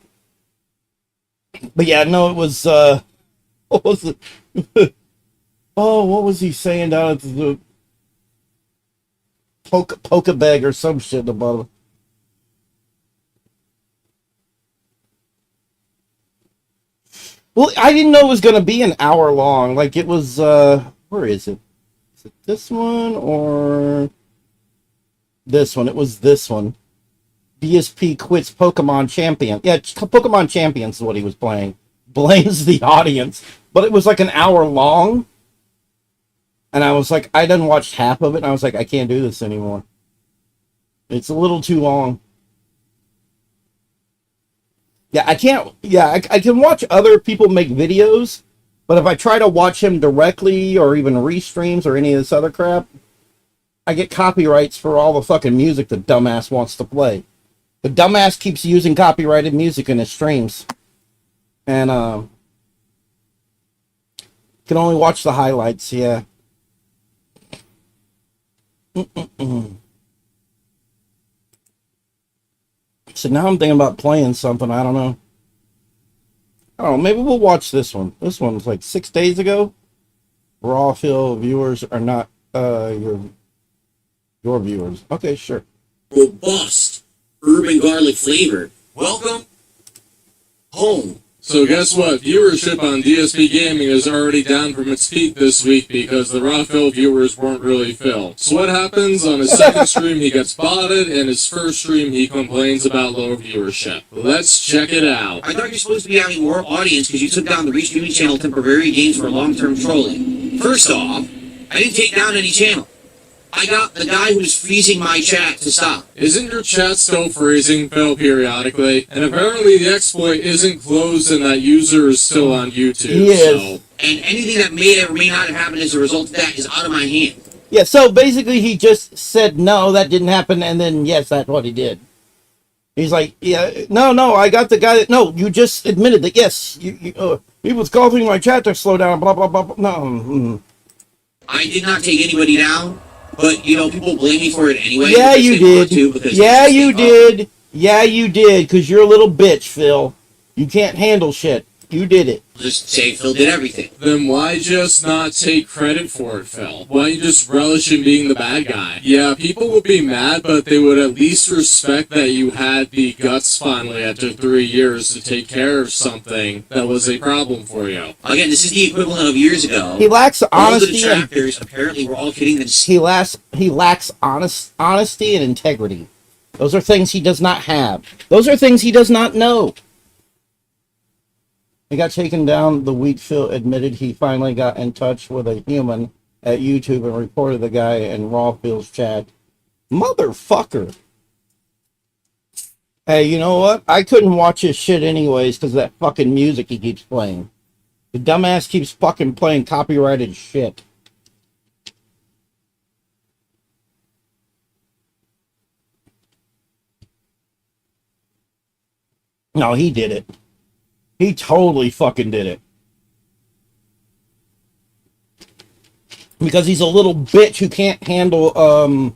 But yeah, no, it was what was it? Oh, what was he saying down at the poke a bag or some shit above. Well, I didn't know it was going to be an hour long. Like, it was, where is it? Is it this one or this one? It was this one. DSP quits Pokemon Champion. Yeah, Pokemon Champions is what he was playing. Blames the audience. But it was like an hour long. And I was like, I done watched half of it, and I was like, I can't do this anymore. It's a little too long. Yeah, I can't. Yeah, I can watch other people make videos, but if I try to watch him directly or even restreams or any of this other crap, I get copyrights for all the fucking music the dumbass wants to play. The dumbass keeps using copyrighted music in his streams, and can only watch the highlights. Yeah. So now I'm thinking about playing something. I don't know. Maybe we'll watch this one. This one's like 6 days ago. Raw Phil viewers are not your viewers. Okay, sure. Robust urban garlic flavor. Welcome home. So guess what? Viewership on DSP Gaming is already down from its peak this week because the Raw Phil viewers weren't really Phil. So what happens? On his second stream he gets botted, and his first stream he complains about low viewership. Let's check it out. I thought you were supposed to be having more audience because you took down the Restreaming channel temporary gains for long-term trolling. First off, I didn't take down any channel. I got the guy who's freezing my chat to stop. Isn't your chat still freezing, Phil, periodically? And apparently the exploit isn't closed and that user is still on YouTube. Yes. So. And anything that may or may not have happened as a result of that is out of my hand. Yeah, so basically he just said, no, that didn't happen, and then, yes, that's what he did. He's like, yeah, no, I got the guy that, no, you just admitted that, yes, he was causing my chat to slow down, blah, blah, blah, blah. No. I did not take anybody down, but, people blame me for it anyway. Yeah, you did. Yeah, you did. Yeah, you did, because you're a little bitch, Phil. You can't handle shit. You did it. Just say Phil did everything. Then why just not take credit for it, Phil? Why don't you just relish in being the bad guy? Yeah, people would be mad, but they would at least respect that you had the guts finally after 3 years to take care of something that was a problem for you. Again, this is the equivalent of years ago. He lacks All the honesty. detractors apparently were all kidding themselves. He lacks honesty and integrity. Those are things he does not have. Those are things he does not know. He got taken down the week Phil admitted he finally got in touch with a human at YouTube and reported the guy in Raw Phil's chat. Motherfucker. Hey, you know what? I couldn't watch his shit anyways because of that fucking music he keeps playing. The dumbass keeps fucking playing copyrighted shit. No, he did it. He totally fucking did it. Because he's a little bitch who can't handle,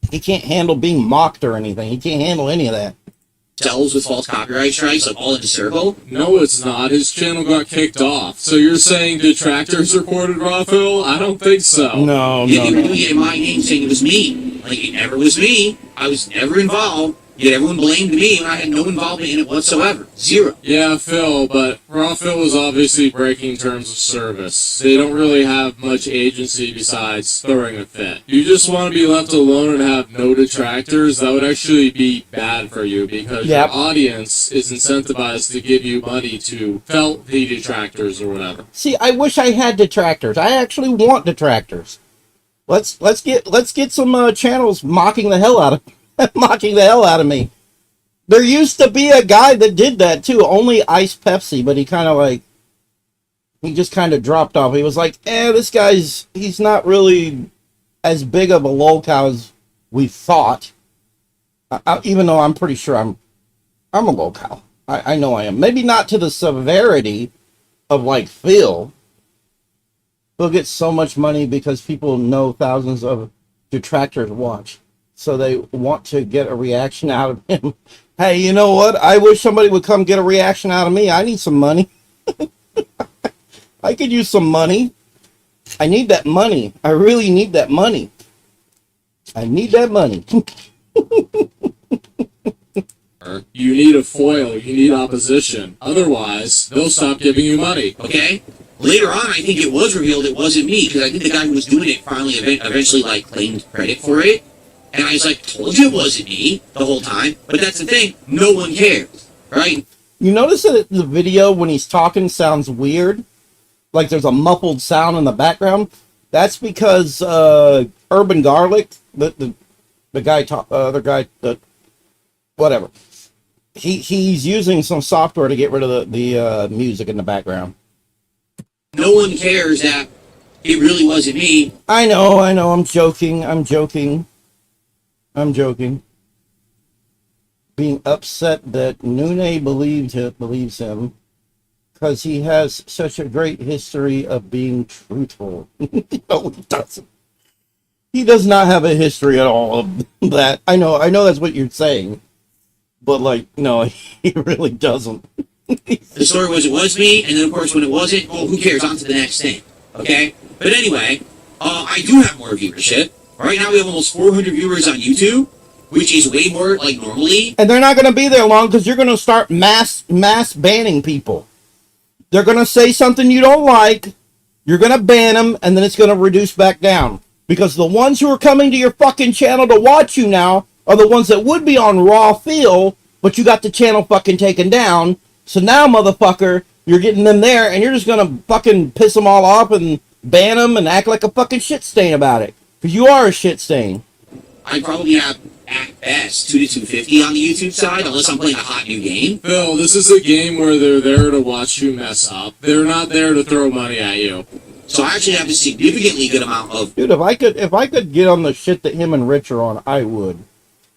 he can't handle being mocked or anything. He can't handle any of that. With false copyright strikes, like all in a circle. No, it's not. His channel got kicked off. So you're saying detractors reported Raw Phil? I don't think so. No. They were doing it in my name, saying it was me. Like, it never was me. I was never involved. Yet everyone blamed me, and I had no involvement in it whatsoever. Zero. Yeah, Phil, but Raw Phil was obviously breaking terms of service. They don't really have much agency besides throwing a fit. You just want to be left alone and have no detractors? That would actually be bad for you because your audience is incentivized to give you money to felt the detractors or whatever. See, I wish I had detractors. I actually want detractors. Let's get some channels mocking the hell out of me. There used to be a guy that did that too, only Ice Pepsi, but he just kind of dropped off. He was like, this guy's, he's not really as big of a lolcow as we thought. Even though I'm pretty sure I'm a lolcow. I know I am. Maybe not to the severity of like Phil. He'll get so much money because people know thousands of detractors watch. So they want to get a reaction out of him. Hey, you know what? I wish somebody would come get a reaction out of me. I need some money. I could use some money. I need that money. I really need that money. I need that money. You need a foil. You need opposition. Otherwise, they'll stop giving you money. Okay? Later on, I think it was revealed it wasn't me, because I think the guy who was doing it finally eventually, like, claimed credit for it. And I was like, told you it wasn't me the whole time. But that's the thing, no one cares, right? You notice that the video when he's talking sounds weird? Like there's a muffled sound in the background? That's because Urban Garlic, the guy, other guy, whatever. He's using some software to get rid of the music in the background. No one cares that it really wasn't me. I know, I'm joking. Being upset that Nune believes him because he has such a great history of being truthful. No, he doesn't. He does not have a history at all of that. I know that's what you're saying. But, like, no, he really doesn't. The story was it was me, and then of course when it wasn't, oh, who cares? On to the next thing. Okay? But anyway, I do have more viewership. Right now we have almost 400 viewers on YouTube, which is way more like normally. And they're not going to be there long because you're going to start mass banning people. They're going to say something you don't like, you're going to ban them, and then it's going to reduce back down. Because the ones who are coming to your fucking channel to watch you now are the ones that would be on Raw Feel, but you got the channel fucking taken down. So now, motherfucker, you're getting them there, and you're just going to fucking piss them all off and ban them and act like a fucking shit stain about it. Because you are a shit stain. I probably have, at best, 2 to 250 on the YouTube side, unless I'm playing a hot new game. Phil, this is a game where they're there to watch you mess up. They're not there to throw money at you. So I actually have a significantly good amount of... Dude, if I could get on the shit that him and Rich are on, I would.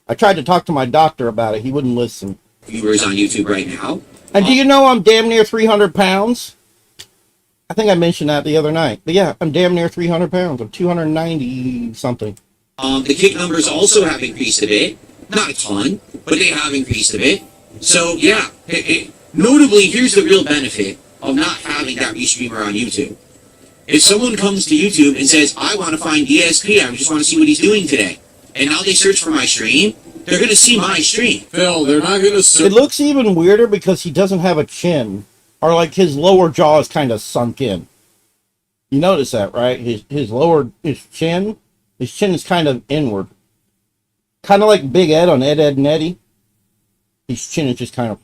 I tried to talk to my doctor about it. He wouldn't listen. Viewers on YouTube right now. And do you know I'm damn near 300 pounds? I think I mentioned that the other night. But yeah, I'm damn near 300 pounds. I'm 290 something. The kick numbers also have increased a bit. Not a ton, but they have increased a bit. So yeah, notably, here's the real benefit of not having that restreamer on YouTube. If someone comes to YouTube and says, I want to find ESP, I just want to see what he's doing today, and now they search for my stream, they're going to see my stream. Phil, they're not going to It search. looks even weirder because he doesn't have a chin. Or like his lower jaw is kind of sunk in. You notice that, right? His chin is kind of inward. Kind of like Big Ed on Ed, Ed, and Eddie. His chin is just kind of...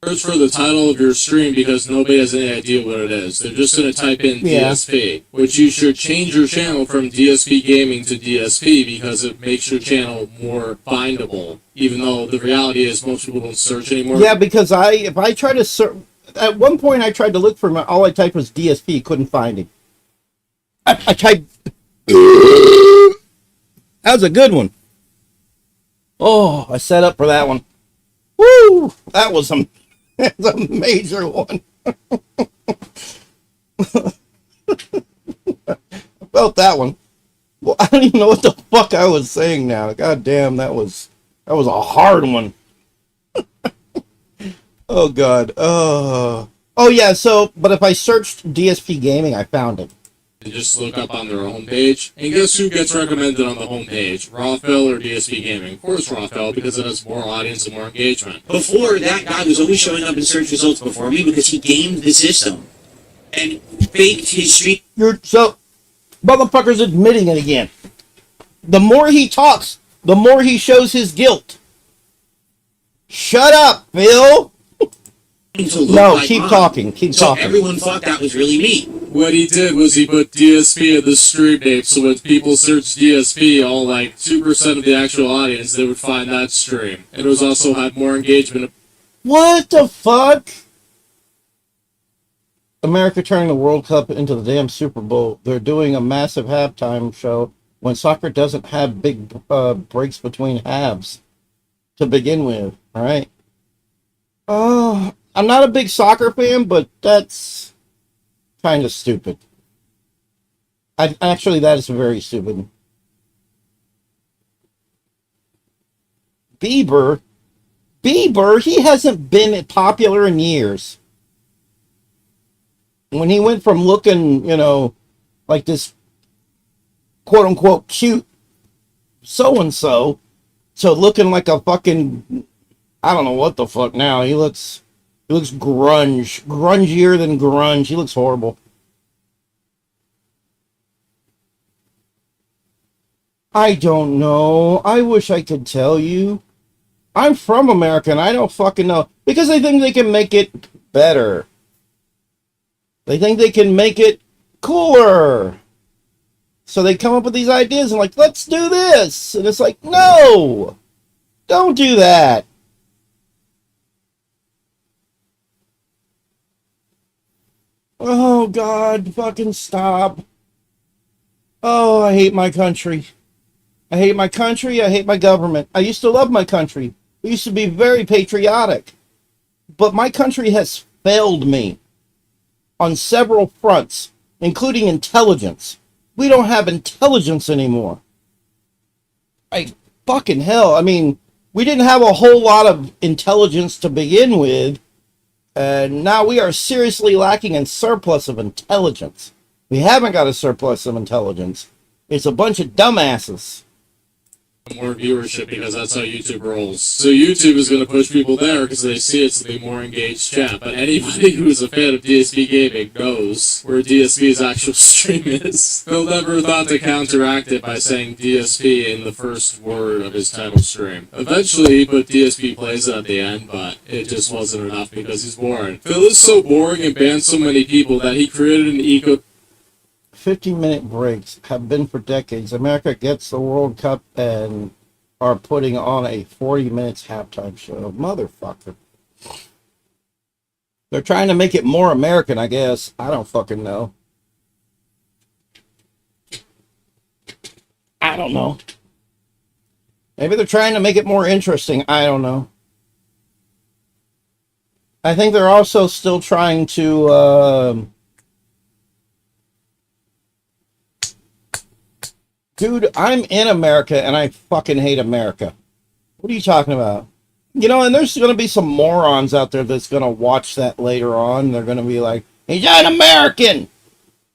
Search for the title of your stream because nobody has any idea what it is. They're just going to type in Yeah. DSP, which you should change your channel from DSP Gaming to DSP because it makes your channel more findable. Even though the reality is most people don't search anymore. Yeah, because if I try to search... At one point I tried to look for him, all I typed was DSP, couldn't find him. I typed... That was a good one. Oh, I set up for that one. Woo! That was that's a major one. I felt that one. Well, I don't even know what the fuck I was saying now. God damn, that was a hard one. Oh god. Oh yeah. So, but if I searched DSP Gaming, I found it. And just look up on their homepage. And guess who gets recommended on the homepage? Rawfell or DSP Gaming? Of course Rawfell, because it has more audience and more engagement. Before, that guy was always showing up in search results before me because he gamed the system and faked his stream. Motherfucker's admitting it again. The more he talks, the more he shows his guilt. Shut up, Phil. To look No, like keep mine. talking. Keep So talking. everyone thought that was really me. What he did was he put DSP at the stream name, so when people search DSP, all like 2% of the actual audience, they would find that stream. And it was also had more engagement. What the fuck? America turning the World Cup into the damn Super Bowl. They're doing a massive halftime show when soccer doesn't have big breaks between halves to begin with. All right. I'm not a big soccer fan, but that's kind of stupid. Actually, that is very stupid. Bieber, he hasn't been popular in years. When he went from looking, like this quote unquote cute so and so to looking like a fucking, I don't know what the fuck now. He looks grungier than grunge. He looks horrible. I don't know. I wish I could tell you. I'm from America and I don't fucking know. Because they think they can make it better. They think they can make it cooler. So they come up with these ideas and like, let's do this. And it's like, no, don't do that. Oh, God, fucking stop. Oh, I hate my country. I hate my country. I hate my government. I used to love my country. I used to be very patriotic. But my country has failed me on several fronts, including intelligence. We don't have intelligence anymore. Fucking hell. I mean, we didn't have a whole lot of intelligence to begin with. And now we are seriously lacking in surplus of intelligence. We haven't got a surplus of intelligence. It's a bunch of dumbasses. More viewership because that's how YouTube rolls. So YouTube is going to push people there because they see it's the more engaged chat. But anybody who is a fan of DSP gaming knows where DSP's actual stream is. They'll never thought to counteract it by saying DSP in the first word of his title stream. Eventually he put DSP plays at the end, but it just wasn't enough because he's boring. Phil is so boring and banned so many people that he created an 15-minute breaks have been for decades. America gets the World Cup and are putting on a 40 minutes halftime show. Motherfucker. They're trying to make it more American, I guess. I don't fucking know. I don't know. Maybe they're trying to make it more interesting. I don't know. I think they're also still trying to... Dude, I'm in America and I fucking hate America. What are you talking about? You know, and there's going to be some morons out there that's going to watch that later on. They're going to be like, he's un-American.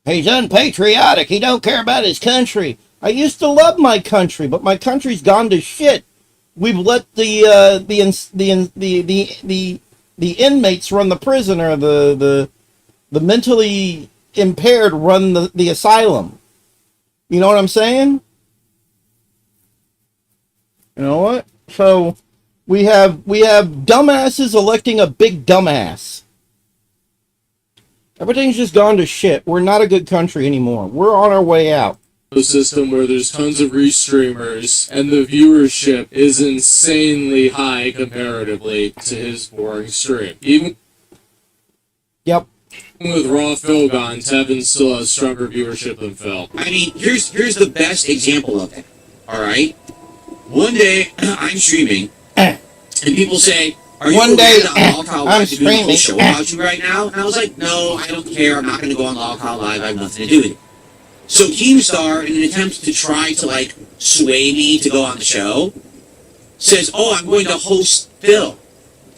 He's unpatriotic. He don't care about his country. I used to love my country, but my country's gone to shit. We've let the inmates run the prison, or the mentally impaired run the asylum. You know what I'm saying? You know what? So we have dumbasses electing a big dumbass. Everything's just gone to shit. We're not a good country anymore. We're on our way out. System where there's tons of restreamers and the viewership is insanely high comparatively to his boring stream. Even Yep. with Raw Phil gone, Tevin still has stronger viewership than Phil. I mean, here's the best example of it. All right. One day I'm streaming, and people say, "Are you One day, on Log Call I'm Live to do a whole streaming. show about you right now?" And I was like, "No, I don't care. I'm not going to go on Log Call Live. I have nothing to do with it." So Keemstar, in an attempt to try to like sway me to go on the show, says, "Oh, I'm going to host Phil."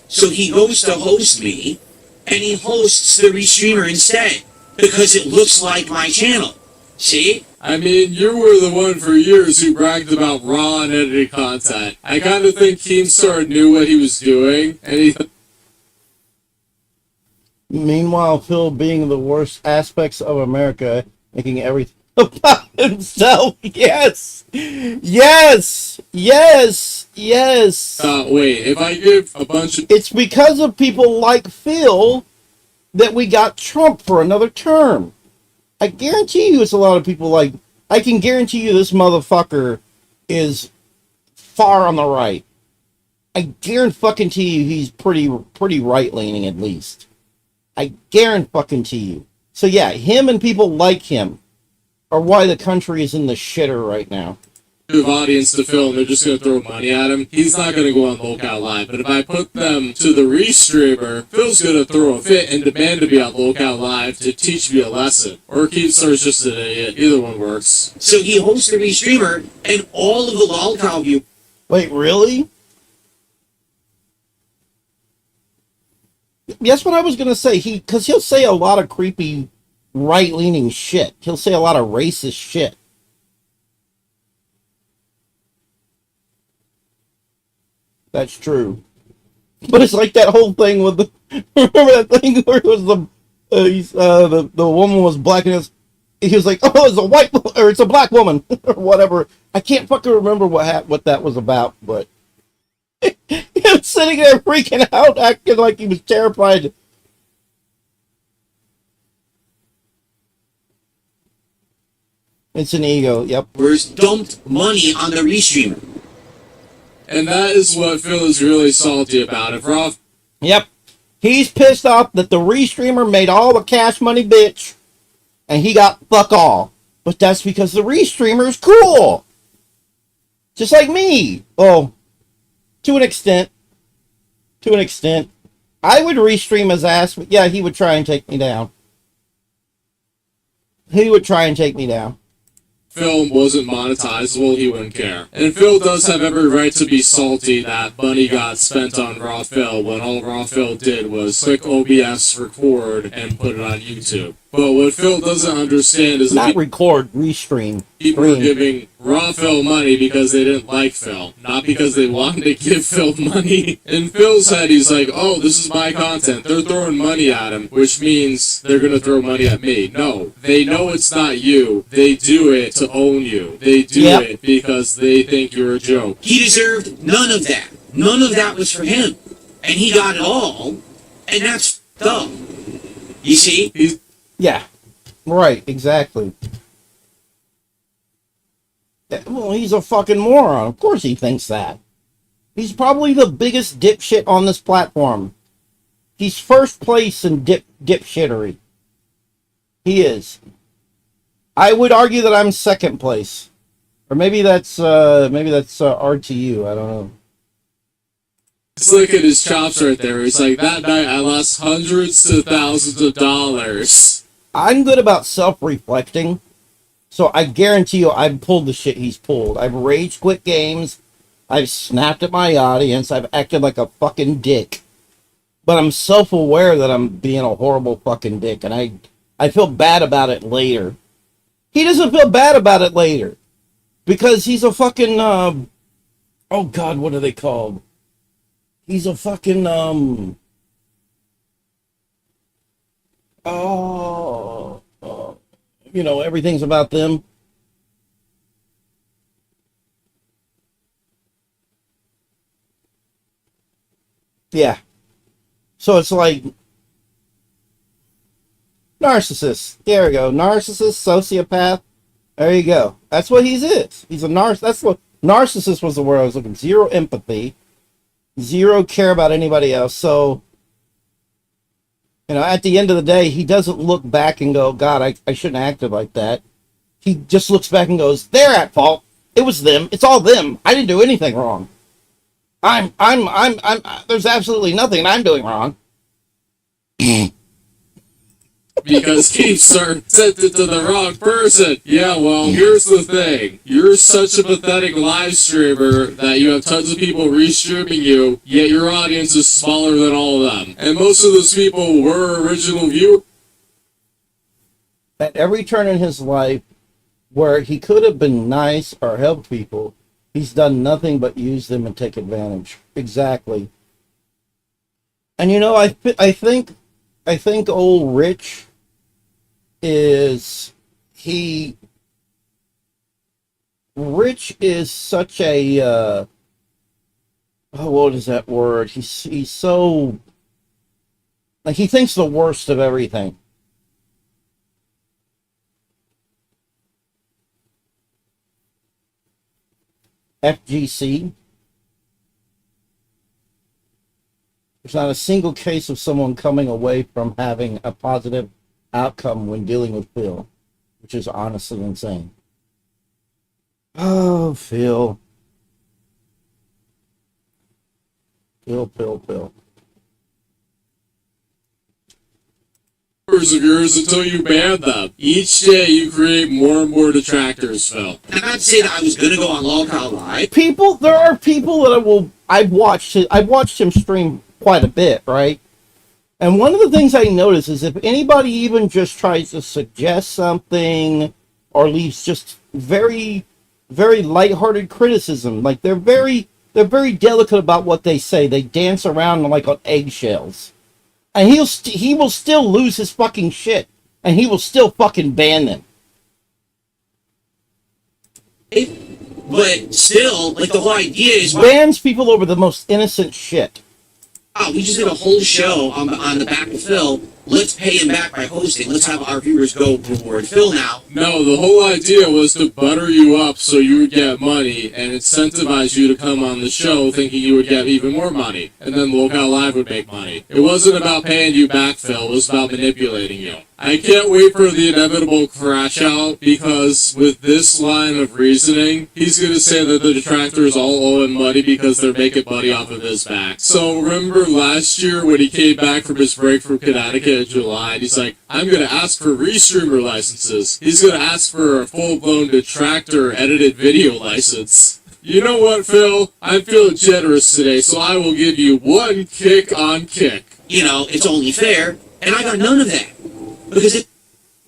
So he goes to host me, and he hosts the restreamer instead because it looks like my channel. See? I mean, you were the one for years who bragged about raw and edited content. I kind of think Keemstar knew what he was doing, and he... Meanwhile, Phil being the worst aspects of America, making everything about himself. Yes. Yes. Yes. Yes. wait, if I give a bunch of... It's because of people like Phil that we got Trump for another term. I guarantee you it's a lot of people like... I can guarantee you this motherfucker is far on the right. I guarantee you he's pretty right-leaning at least. I guarantee you. So yeah, him and people like him are why the country is in the shitter right now. audience to Phil and they're just going to throw money at him, he's not going to go on Lookout Live. But if I put them to the restreamer, Phil's going to throw a fit and demand to be on Lookout Live to teach me a lesson. Or Keemstar's just an idiot. Either one works. So he hosts the restreamer, and all of the lolcow view. Wait, really? That's what I was going to say. Because he'll say a lot of creepy right-leaning shit. He'll say a lot of racist shit. That's true. But it's like that whole thing with the remember that thing where it was the woman was black and he was like, oh, it's a white or it's a black woman or whatever. I can't fucking remember what that was about, but he was sitting there freaking out, acting like he was terrified. It's an ego. Yep. Dumped money on the restreamer. And that is what Phil is really salty about. If Raw, Yep. He's pissed off that the restreamer made all the cash money, bitch, and he got fuck all. But that's because the restreamer is cool. Just like me. Well, to an extent. To an extent. I would restream his ass, but yeah, he would try and take me down. He would try and take me down. Phil wasn't monetizable, he wouldn't care. And Phil does have every right to be salty that money got spent on Raw Phil when all Raw Phil did was click OBS, record, and put it on YouTube. But what Phil doesn't understand is Not record, restream. people were giving Raw Phil money because they didn't like Phil, not because they wanted to give Phil money. In Phil's head, he's like, oh, this is my content. They're throwing money at him, which means they're going to throw money at me. No, they know it's not you. They do it to own you. They do it because they think you're a joke. He deserved none of that. None of that was for him. And he got it all, and that's dumb. You see? Yeah. Right, exactly. Well, he's a fucking moron. Of course he thinks that. He's probably the biggest dipshit on this platform. He's first place in dipshittery. He is. I would argue that I'm second place. Or maybe that's RTU, I don't know. It's like at his chops right there. It's like, that night I lost hundreds to thousands of dollars. I'm good about self-reflecting. So I guarantee you I've pulled the shit he's pulled. I've rage quit games. I've snapped at my audience. I've acted like a fucking dick. But I'm self-aware that I'm being a horrible fucking dick. And I feel bad about it later. He doesn't feel bad about it later. Because he's a fucking, oh God, what are they called? He's a fucking, you know, everything's about them. Yeah. So it's like narcissist. There we go. Narcissist, sociopath. There you go. That's what he is. He's a that's what narcissist was the word I was looking. Zero empathy. Zero care about anybody else. So, you know, at the end of the day, he doesn't look back and go, God, I shouldn't have acted like that. He just looks back and goes, they're at fault. It was them. It's all them. I didn't do anything wrong. There's absolutely nothing I'm doing wrong. Because Keith sent it to the wrong person. Yeah, well, here's the thing. You're such a pathetic live streamer that you have tons of people restreaming you, yet your audience is smaller than all of them. And most of those people were original viewers. At every turn in his life where he could have been nice or helped people, he's done nothing but use them and take advantage. Exactly. And you know, I think old Rich is such a what is that word? He's so, like, he thinks the worst of everything. FGC. There's not a single case of someone coming away from having a positive outcome when dealing with Phil, which is honestly insane. Oh, Phil. Phil. Of yours until you ban them. Each day you create more and more detractors, Phil. I'm not to say that I was gonna go on Lolcow Live. There are people that I've watched him stream quite a bit, right? And one of the things I notice is if anybody even just tries to suggest something or leaves just very, very lighthearted criticism, like they're very They're very delicate about what they say. They dance around like on eggshells. And he will still lose his fucking shit. And he will still fucking ban them. But still, like, the whole idea is, Bans people over the most innocent shit. wow, we just did a whole show on the back of Phil. Let's pay him back by hosting. Let's have our viewers go reward Phil now. No, the whole idea was to butter you up so you would get money and incentivize you to come on the show thinking you would get even more money. And then Locale Live would make money. It wasn't about paying you back, Phil. It was about manipulating you. I can't wait for the inevitable crash out because with this line of reasoning, he's going to say that the detractors all owe him money because they're making money off of his back. So remember last year when he came back from his break from Connecticut in July, and he's like, I'm going to ask for restreamer licenses. He's going to ask for a full-blown detractor edited video license. You know what, Phil? I'm feeling generous today, so I will give you one kick on kick. You know, it's only fair, and I got none of that. Because it's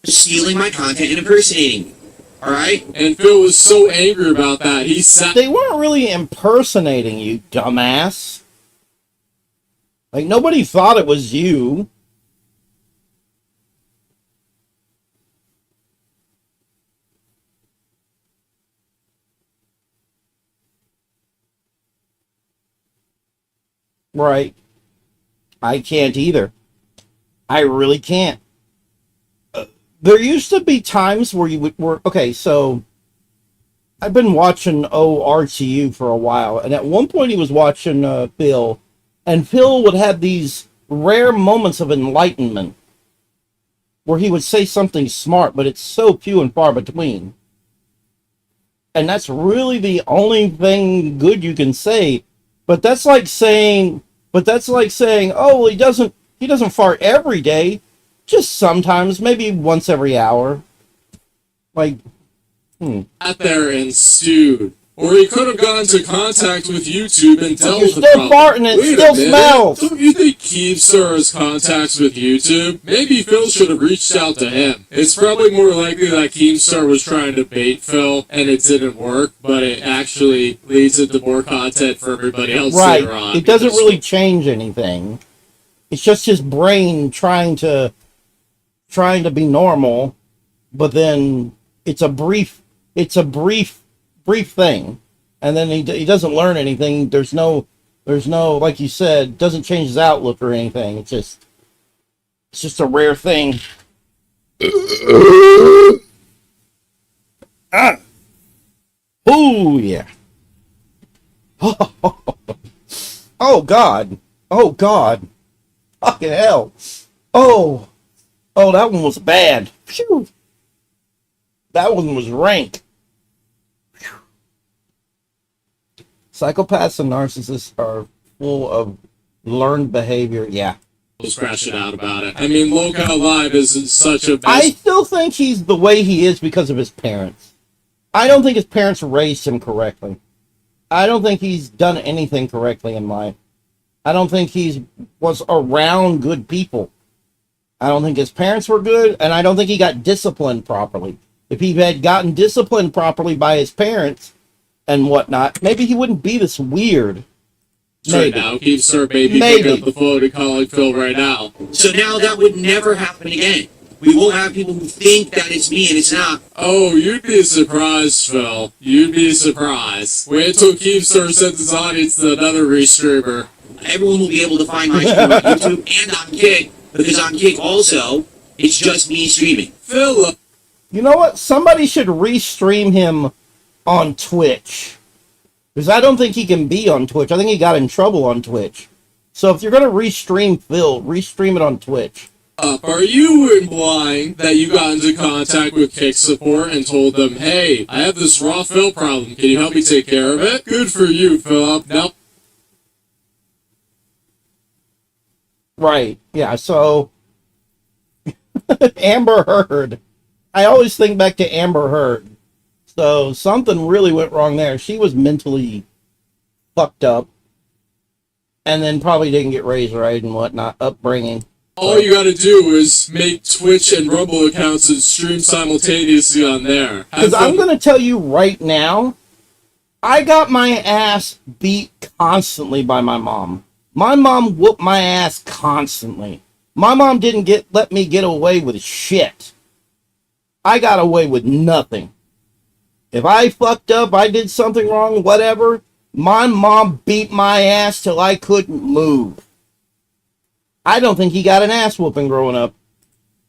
stealing my content and impersonating me. Alright? And Phil was so angry about that, he sat... They weren't really impersonating you, dumbass. Like, nobody thought it was you. Right. I can't either. I really can't. There used to be times where you would okay, so I've been watching RTU for a while, and at one point he was watching Phil, and Phil would have these rare moments of enlightenment where he would say something smart, but it's so few and far between. And that's really the only thing good you can say. But that's like saying, oh, well, he doesn't fart every day, just sometimes, maybe once every hour. Like, Sat there and stewed. Or he could have gone into contact with YouTube and dealt you're with the still problem. farting, it Wait a still minute. smells. Don't you think Keemstar has contacts with YouTube? Maybe Phil should have reached out to him. It's probably more likely that Keemstar was trying to bait Phil and it didn't work, but it actually leads into more content for everybody else later on. Right. It doesn't really change anything. It's just his brain trying to be normal, but then it's a brief thing, and then he doesn't learn anything. There's no, like you said, doesn't change his outlook or anything. It's just a rare thing. Ah. Oh yeah. Oh God. Oh God. Fucking hell. Oh, that one was bad. Phew. That one was rank. Psychopaths and narcissists are full of learned behavior. Yeah. Scratch it out about it. I mean, Locale Live is such a I still think he's the way he is because of his parents. I don't think his parents raised him correctly. I don't think he's done anything correctly in life. I don't think he was around good people. I don't think his parents were good, and I don't think he got disciplined properly. If he had gotten disciplined properly by his parents and whatnot, maybe he wouldn't be this weird. Right now, Keemstar baby pick up the phone and calling Phil right now. So now that would never happen again. We won't have people who think that it's me and it's not. Oh, you'd be surprised, Phil. You'd be surprised. Wait till Keemstar sends his audience to another restreamer. Everyone will be able to find my stream on YouTube and on Kick, because on Kick also, it's just me streaming. Phil, You know what? Somebody should restream him on Twitch. Because I don't think he can be on Twitch. I think he got in trouble on Twitch. So if you're going to restream Phil, restream it on Twitch. are you implying that you got into contact with Kick support and told them, hey, I have this raw Phil problem. Can you help me take care of it? Good for you, Philip. Nope. Right. Yeah, so Amber Heard. I always think back to Amber Heard. So something really went wrong there. She was mentally fucked up. And then probably didn't get raised right and whatnot. Upbringing. All you gotta do is make Twitch and Rumble accounts and stream simultaneously on there. Because I'm going to tell you right now, I got my ass beat constantly by my mom. My mom whooped my ass constantly. My mom didn't let me get away with shit. I got away with nothing. If I fucked up, I did something wrong, whatever, my mom beat my ass till I couldn't move. I don't think he got an ass whooping growing up.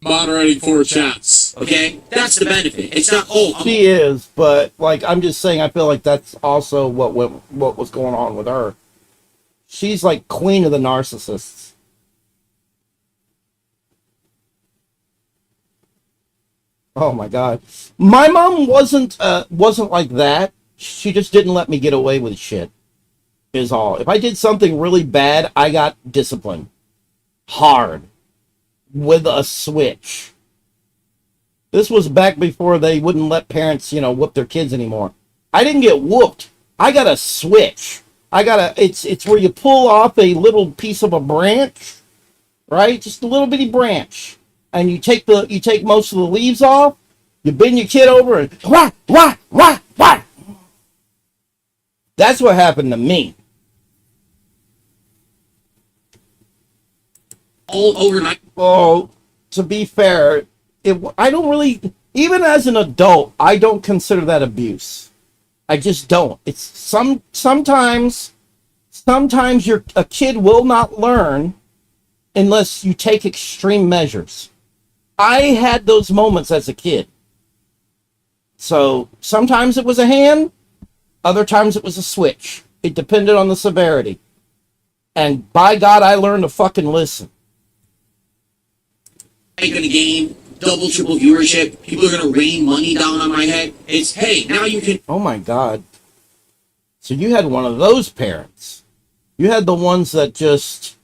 Moderating four chats. Okay? That's the benefit. It's not, oh, She is, but like I'm just saying, I feel like that's also what was going on with her. She's like queen of the narcissists. Oh my god, my mom wasn't like that. She just didn't let me get away with shit. Is all. If I did something really bad, I got disciplined hard with a switch. This was back before they wouldn't let parents, whoop their kids anymore. I didn't get whooped. I got a switch. It's where you pull off a little piece of a branch, right? Just a little bitty branch. And you take most of the leaves off, you bend your kid over and wah, wah, wah, wah. That's what happened to me. all overnight. Oh, to be fair, I don't really, even as an adult, I don't consider that abuse. I just don't. It's sometimes a kid will not learn unless you take extreme measures. I had those moments as a kid. So sometimes it was a hand, other times it was a switch. It depended on the severity. And by God, I learned to fucking listen. Making a game, double, triple viewership. People are going to rain money down on my head. It's, hey, now you can. Oh my God. So you had one of those parents. You had the ones that just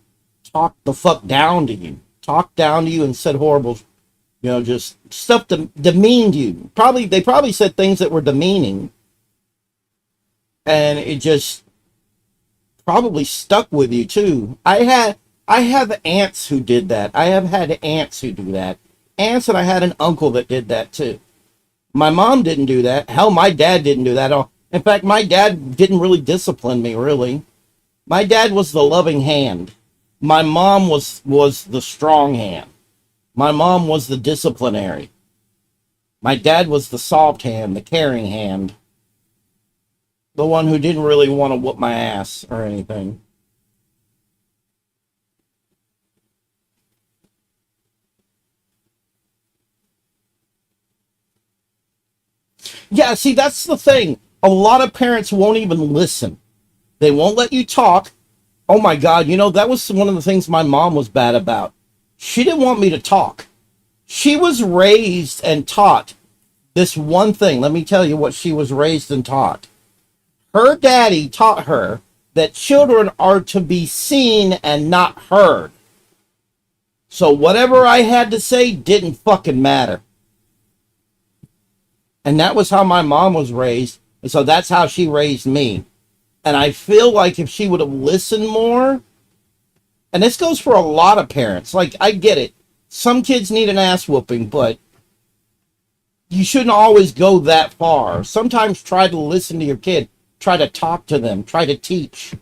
talked the fuck down to you. Talked down to you and said horrible, just stuff that demeaned you. They probably said things that were demeaning. And it just probably stuck with you too. I have aunts who did that. I have had aunts who do that. Aunts, and I had an uncle that did that too. My mom didn't do that. Hell, my dad didn't do that. In fact, my dad didn't really discipline me, really. My dad was the loving hand. My mom was the strong hand. My mom was the disciplinary. My dad was the soft hand, the caring hand. The one who didn't really want to whoop my ass or anything. Yeah, see, that's the thing. A lot of parents won't even listen. They won't let you talk. Oh my God, that was one of the things my mom was bad about. She didn't want me to talk. She was raised and taught this one thing. Let me tell you what she was raised and taught. Her daddy taught her that children are to be seen and not heard. So whatever I had to say didn't fucking matter. And that was how my mom was raised. And so that's how she raised me. And I feel like if she would have listened more, and this goes for a lot of parents. Like, I get it. Some kids need an ass whooping, but you shouldn't always go that far. Sometimes try to listen to your kid. Try to talk to them. Try to teach.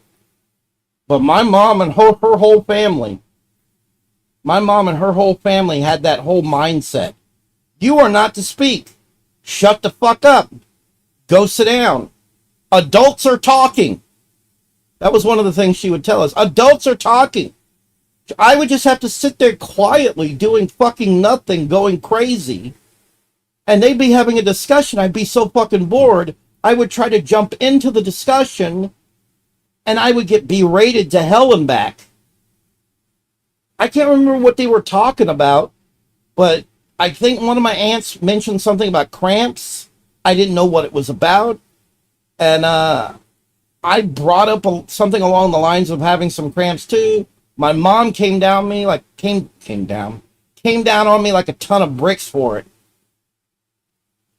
But my mom and her whole family, had that whole mindset. You are not to speak. Shut the fuck up. Go sit down. Adults are talking. That was one of the things she would tell us. Adults are talking. I would just have to sit there quietly doing fucking nothing, going crazy. And they'd be having a discussion. I'd be so fucking bored. I would try to jump into the discussion and I would get berated to hell and back. I can't remember what they were talking about, but I think one of my aunts mentioned something about cramps. I didn't know what it was about. And I brought up something along the lines of having some cramps too. My mom came down on me like a ton of bricks for it.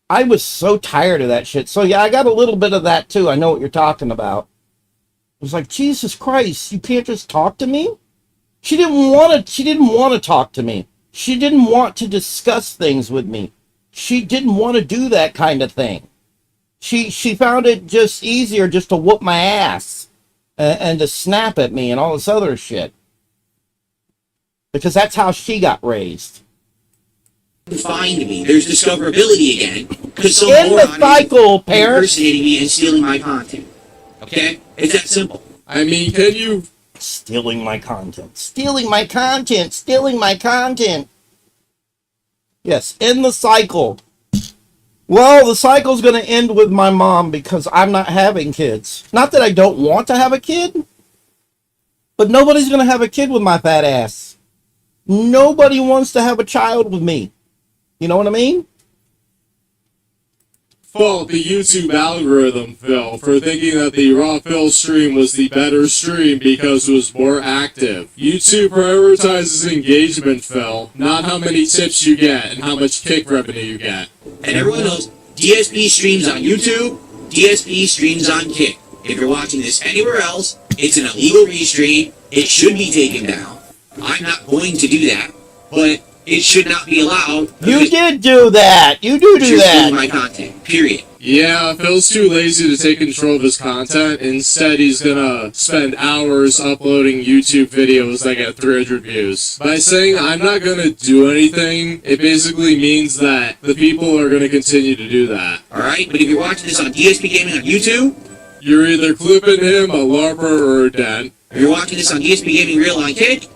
I was so tired of that shit. So yeah, I got a little bit of that too. I know what you're talking about. I was like, Jesus Christ, you can't just talk to me? She didn't want to talk to me. She didn't want to discuss things with me. She didn't want to do that kind of thing. She found it just easier just to whoop my ass and to snap at me and all this other shit. Because that's how she got raised. Find me. There's discoverability again. Because some In the moron is cycle, parents. impersonating me and stealing my content. Okay? It's that simple. I mean, can you? Stealing my content. Stealing my content. Stealing my content. Yes, in the cycle. Well, the cycle's going to end with my mom because I'm not having kids. Not that I don't want to have a kid, but nobody's going to have a kid with my fat ass. Nobody wants to have a child with me. You know what I mean? Fault the YouTube algorithm, Phil, for thinking that the Raw Phil stream was the better stream because it was more active. YouTube prioritizes engagement, Phil, not how many tips you get and how much kick revenue you get. And everyone knows DSP streams on YouTube, DSP streams on Kick. If you're watching this anywhere else, it's an illegal restream. It should be taken down. I'm not going to do that, but it should not be allowed. You did do that. You do Stealing that. my content. Period. Yeah, Phil's too lazy to take control of his content. Instead, he's gonna spend hours uploading YouTube videos that get 300 views. By saying, I'm not gonna do anything, it basically means that the people are gonna continue to do that. Alright? But if you're watching this on DSP Gaming on YouTube, You're either clipping him, a LARPer, or a dent. if you're watching this on DSP Gaming Real on Kick,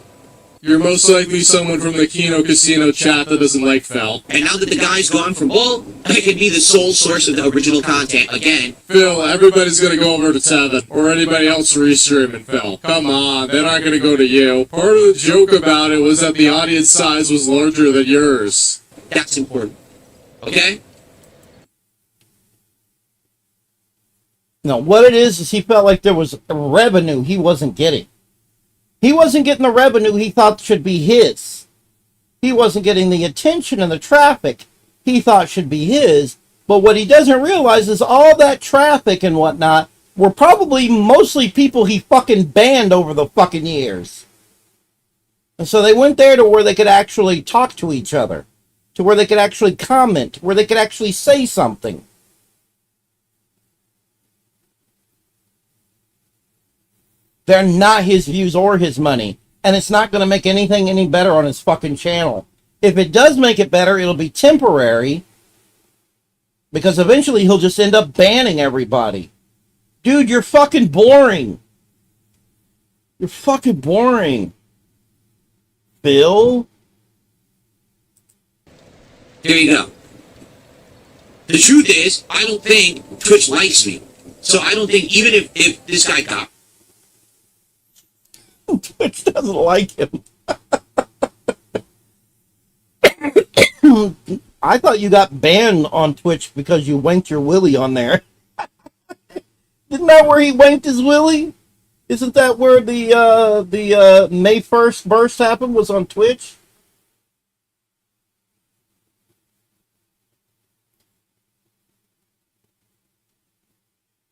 You're most likely someone from the Kino Casino chat that doesn't like Phil. and now that the guy's gone from Bull, I can be the sole source of the original content again. Phil, everybody's gonna go over to Tevin, or anybody else restreaming Phil. Come on, they're not gonna go to you. Part of the joke about it was that the audience size was larger than yours. That's important. Okay? No, what it is he felt like there was revenue he wasn't getting. He wasn't getting the revenue he thought should be his. He wasn't getting the attention and the traffic he thought should be his. But what he doesn't realize is all that traffic and whatnot were probably mostly people he fucking banned over the fucking years. And so they went there to where they could actually talk to each other, to where they could actually comment, where they could actually say something. They're not his views or his money. And it's not going to make anything any better on his fucking channel. If it does make it better, it'll be temporary. Because eventually he'll just end up banning everybody. Dude, you're fucking boring. You're fucking boring. Phil? There you go. The truth is, I don't think Twitch likes me. So I don't think, even if this guy got Twitch doesn't like him. I thought you got banned on Twitch because you wanked your willy on there. Isn't that where he wanked his willy? Isn't that where the May 1st burst happened, was on Twitch?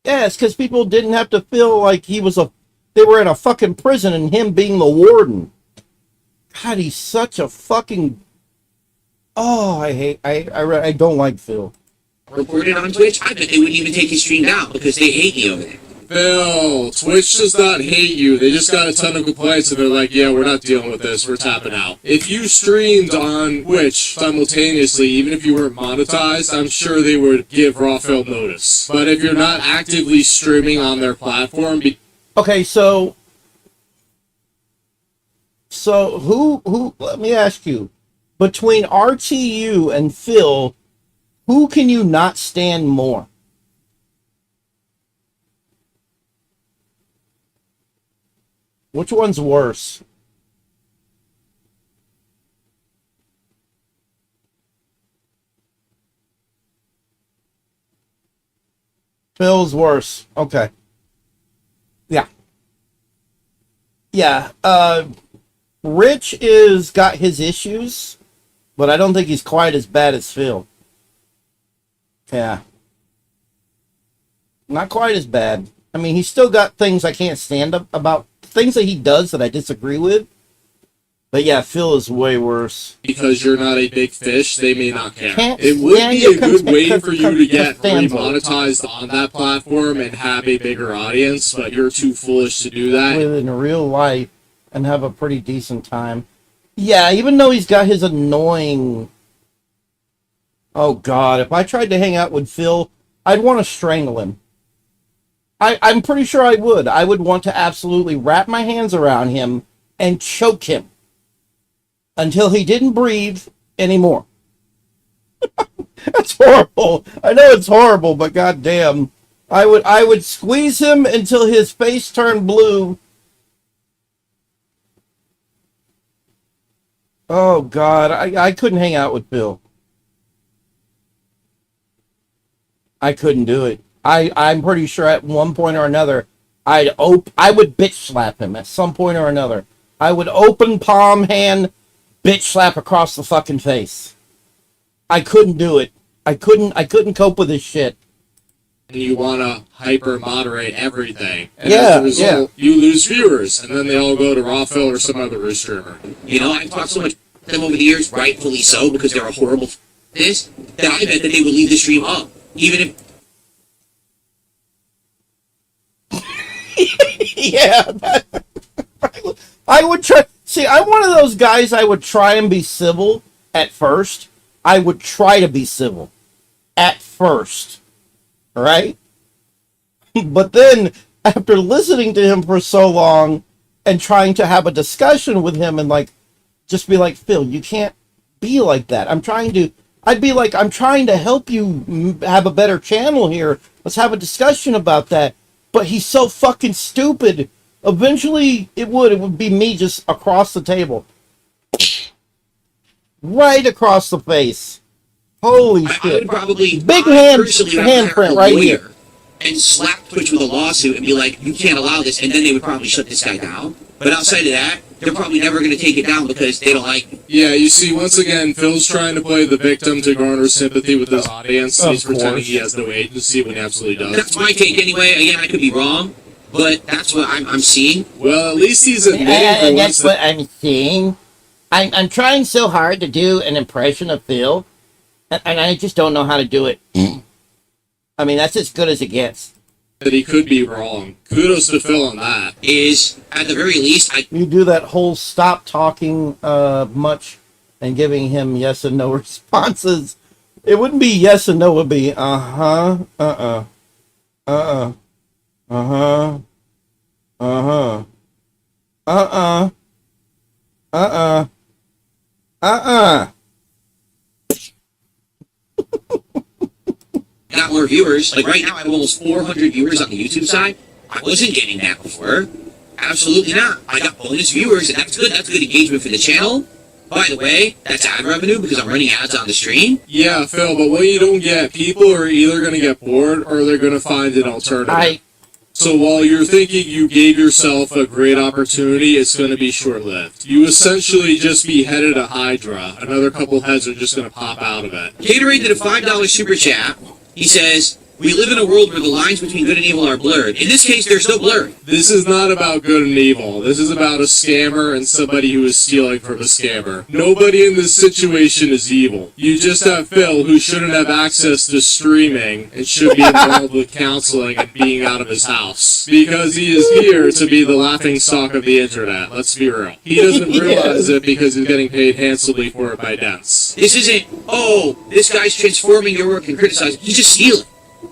Yeah, it's because people didn't have to feel like they were in a fucking prison and him being the warden. God, he's such a fucking... Oh, I don't like Phil. reported on Twitch, I bet they wouldn't even take his stream down because they hate me over there. Phil, Twitch does not hate you. They just got a ton of complaints and they're like, yeah, we're not dealing with this. We're tapping out. If you streamed on Twitch simultaneously, even if you weren't monetized, I'm sure they would give Raw Phil notice. But if you're not actively streaming on their platform... Okay, so who, let me ask you, between RTU and Phil, who can you not stand more? Which one's worse? Phil's worse. Okay. Yeah. Yeah. Rich is got his issues, but I don't think he's quite as bad as Phil. Yeah. Not quite as bad. I mean, he's still got things I can't stand up about, things that he does that I disagree with. But yeah, Phil is way worse. Because you're not a big fish, they may not care. Can't It would stand be your a good way for you to get Costanza. monetized on that platform and have a bigger audience, but you're too foolish to do that. With in real life and have a pretty decent time. Yeah, even though he's got his annoying. Oh God, if I tried to hang out with Phil, I'd want to strangle him. I'm pretty sure I would. I would want to absolutely wrap my hands around him and choke him until he didn't breathe anymore. That's horrible. I know it's horrible, but goddamn, I would squeeze him until his face turned blue. Oh God, I couldn't hang out with Bill. I couldn't do it. I'm pretty sure at one point or another, I would bitch slap him at some point or another. I would open palm hand, bitch slap across the fucking face. I couldn't do it. I couldn't cope with this shit. And you want to hyper moderate everything. And Yeah, as a result, you lose viewers, and then they all go to Rawphil or some other roost streamer. You know, I've talked so much about them over the years, rightfully so, because they're a horrible this, that I bet that they would leave the stream up. Even if Yeah. I would try. See, I'm one of those guys, I would try and be civil at first. I would try to be civil at first. Right? But then, after listening to him for so long and trying to have a discussion with him and like, just be like, Phil, you can't be like that. I'd be like, I'm trying to help you have a better channel here. Let's have a discussion about that. But he's so fucking stupid. Eventually, it would be me just across the table. Right across the face. Holy I shit. would probably Big personally would have to hire handprint a right lawyer here. and slap Twitch with a lawsuit and be like, you can't allow this, and then they would probably shut this guy down. But outside of that, they're probably never going to take it down because they don't like it. Yeah, you see, once again, Phil's trying to play the victim to garner sympathy with his audience. Of He's pretending course. he has no agency when he absolutely does. That's my take anyway. Again, I could be wrong, but that's what I'm seeing. Well, at least he's admitting for once That's that what I'm seeing. I'm trying so hard to do an impression of Phil, and I just don't know how to do it. I mean, that's as good as it gets. he could be wrong. Kudos to Phil on that. Is at the very least, You do that whole stop talking much and giving him yes and no responses. It wouldn't be yes and no. It would be uh-huh, uh-uh, uh-uh, uh-huh, uh-huh, uh-uh, uh-uh, uh-uh. got more viewers. Like right now, I have almost 400 viewers on the YouTube side. I wasn't getting that before. Absolutely not. I got bonus viewers, and that's good. That's good engagement for the channel. By the way, that's ad revenue because I'm running ads on the stream. Yeah, Phil, but what you don't get, people are either going to get bored or they're going to find an alternative. So while you're thinking you gave yourself a great opportunity, it's going to be short-lived. You essentially just beheaded a hydra. Another couple heads are just going to pop out of it. Gatorade did a $5 super chat. He says, we live in a world where the lines between good and evil are blurred. In this case, there's no blurring. This is not about good and evil. This is about a scammer and somebody who is stealing from a scammer. Nobody in this situation is evil. You just have Phil, who shouldn't have access to streaming and should be involved with counseling and being out of his house. Because he is here to be the laughing stock of the internet. Let's be real. He doesn't realize it because he's getting paid handsomely for it by Dents. This isn't, oh, this guy's transforming your work and criticizing. He's just stealing.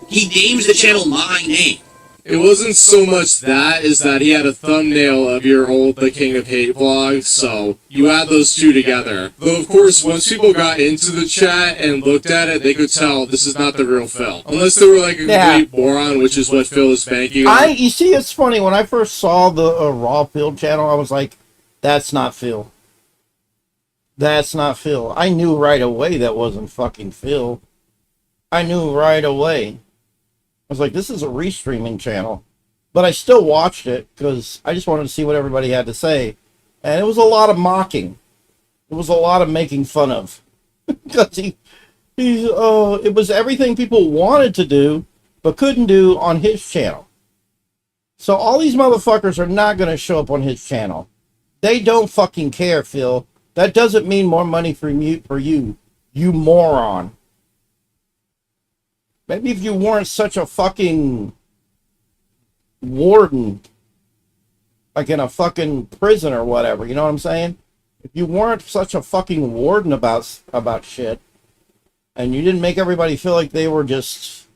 He names the channel my name. It wasn't so much that, is that he had a thumbnail of your old The King of Hate vlog, so you add those two together. Though, of course, once people got into the chat and looked at it, they could tell this is not the real Phil. Unless they were like a complete moron, which is what Phil is banking on. You see, it's funny, when I first saw the Raw Phil channel, I was like, that's not Phil. That's not Phil. I knew right away that wasn't fucking Phil. I knew right away. I was like, this is a restreaming channel. But I still watched it because I just wanted to see what everybody had to say. And it was a lot of mocking. It was a lot of making fun of. Because it was everything people wanted to do but couldn't do on his channel. So all these motherfuckers are not going to show up on his channel. They don't fucking care, Phil. That doesn't mean more money you moron. Maybe if you weren't such a fucking warden, like in a fucking prison or whatever, you know what I'm saying? If you weren't such a fucking warden about shit, and you didn't make everybody feel like they were just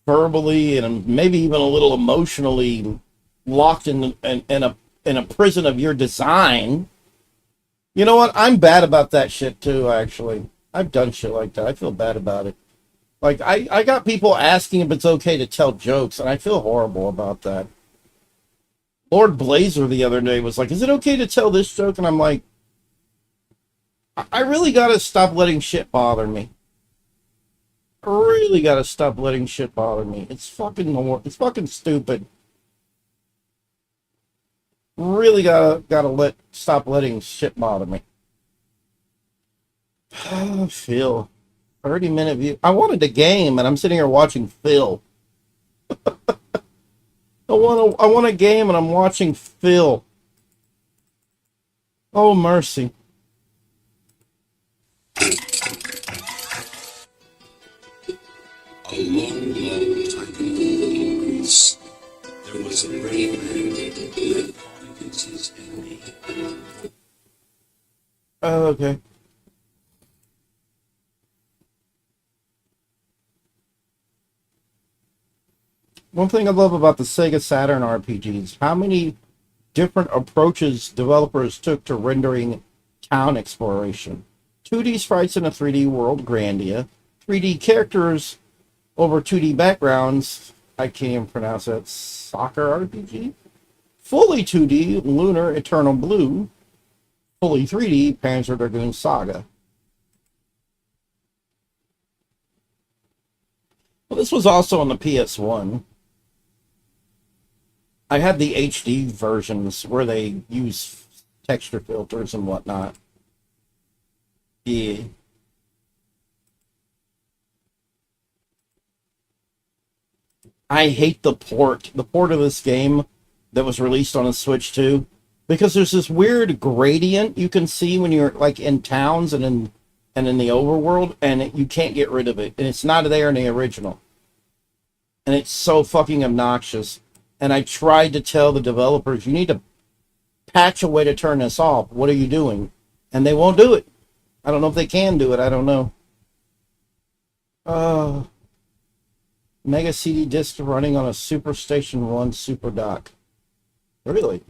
verbally and maybe even a little emotionally locked in a prison of your design. You know what? I'm bad about that shit too, actually. I've done shit like that. I feel bad about it. Like, I got people asking if it's okay to tell jokes, and I feel horrible about that. Lord Blazer the other day was like, is it okay to tell this joke? And I'm like, I really gotta stop letting shit bother me. I really gotta stop letting shit bother me. It's fucking stupid. Really gotta stop letting shit bother me. Phil. 30-minute view. I wanted a game, and I'm sitting here watching Phil. I want a game, and I'm watching Phil. Oh, mercy. A long, long time ago in Greece, there was a brave man who had fought against his enemy. Oh, okay. One thing I love about the Sega Saturn RPGs, how many different approaches developers took to rendering town exploration. 2D sprites in a 3D world, Grandia. 3D characters over 2D backgrounds, I can't even pronounce that, Soccer RPG? Fully 2D, Lunar Eternal Blue. Fully 3D, Panzer Dragoon Saga. Well, this was also on the PS1. I had the HD versions where they use texture filters and whatnot. Yeah. I hate the port of this game that was released on a Switch 2, because there's this weird gradient you can see when you're like in towns and in the overworld, and you can't get rid of it, and it's not there in the original. And it's so fucking obnoxious. And I tried to tell the developers, you need to patch a way to turn this off. What are you doing? And they won't do it. I don't know if they can do it. I don't know. Mega CD disc running on a Superstation 1 Super Dock. Really?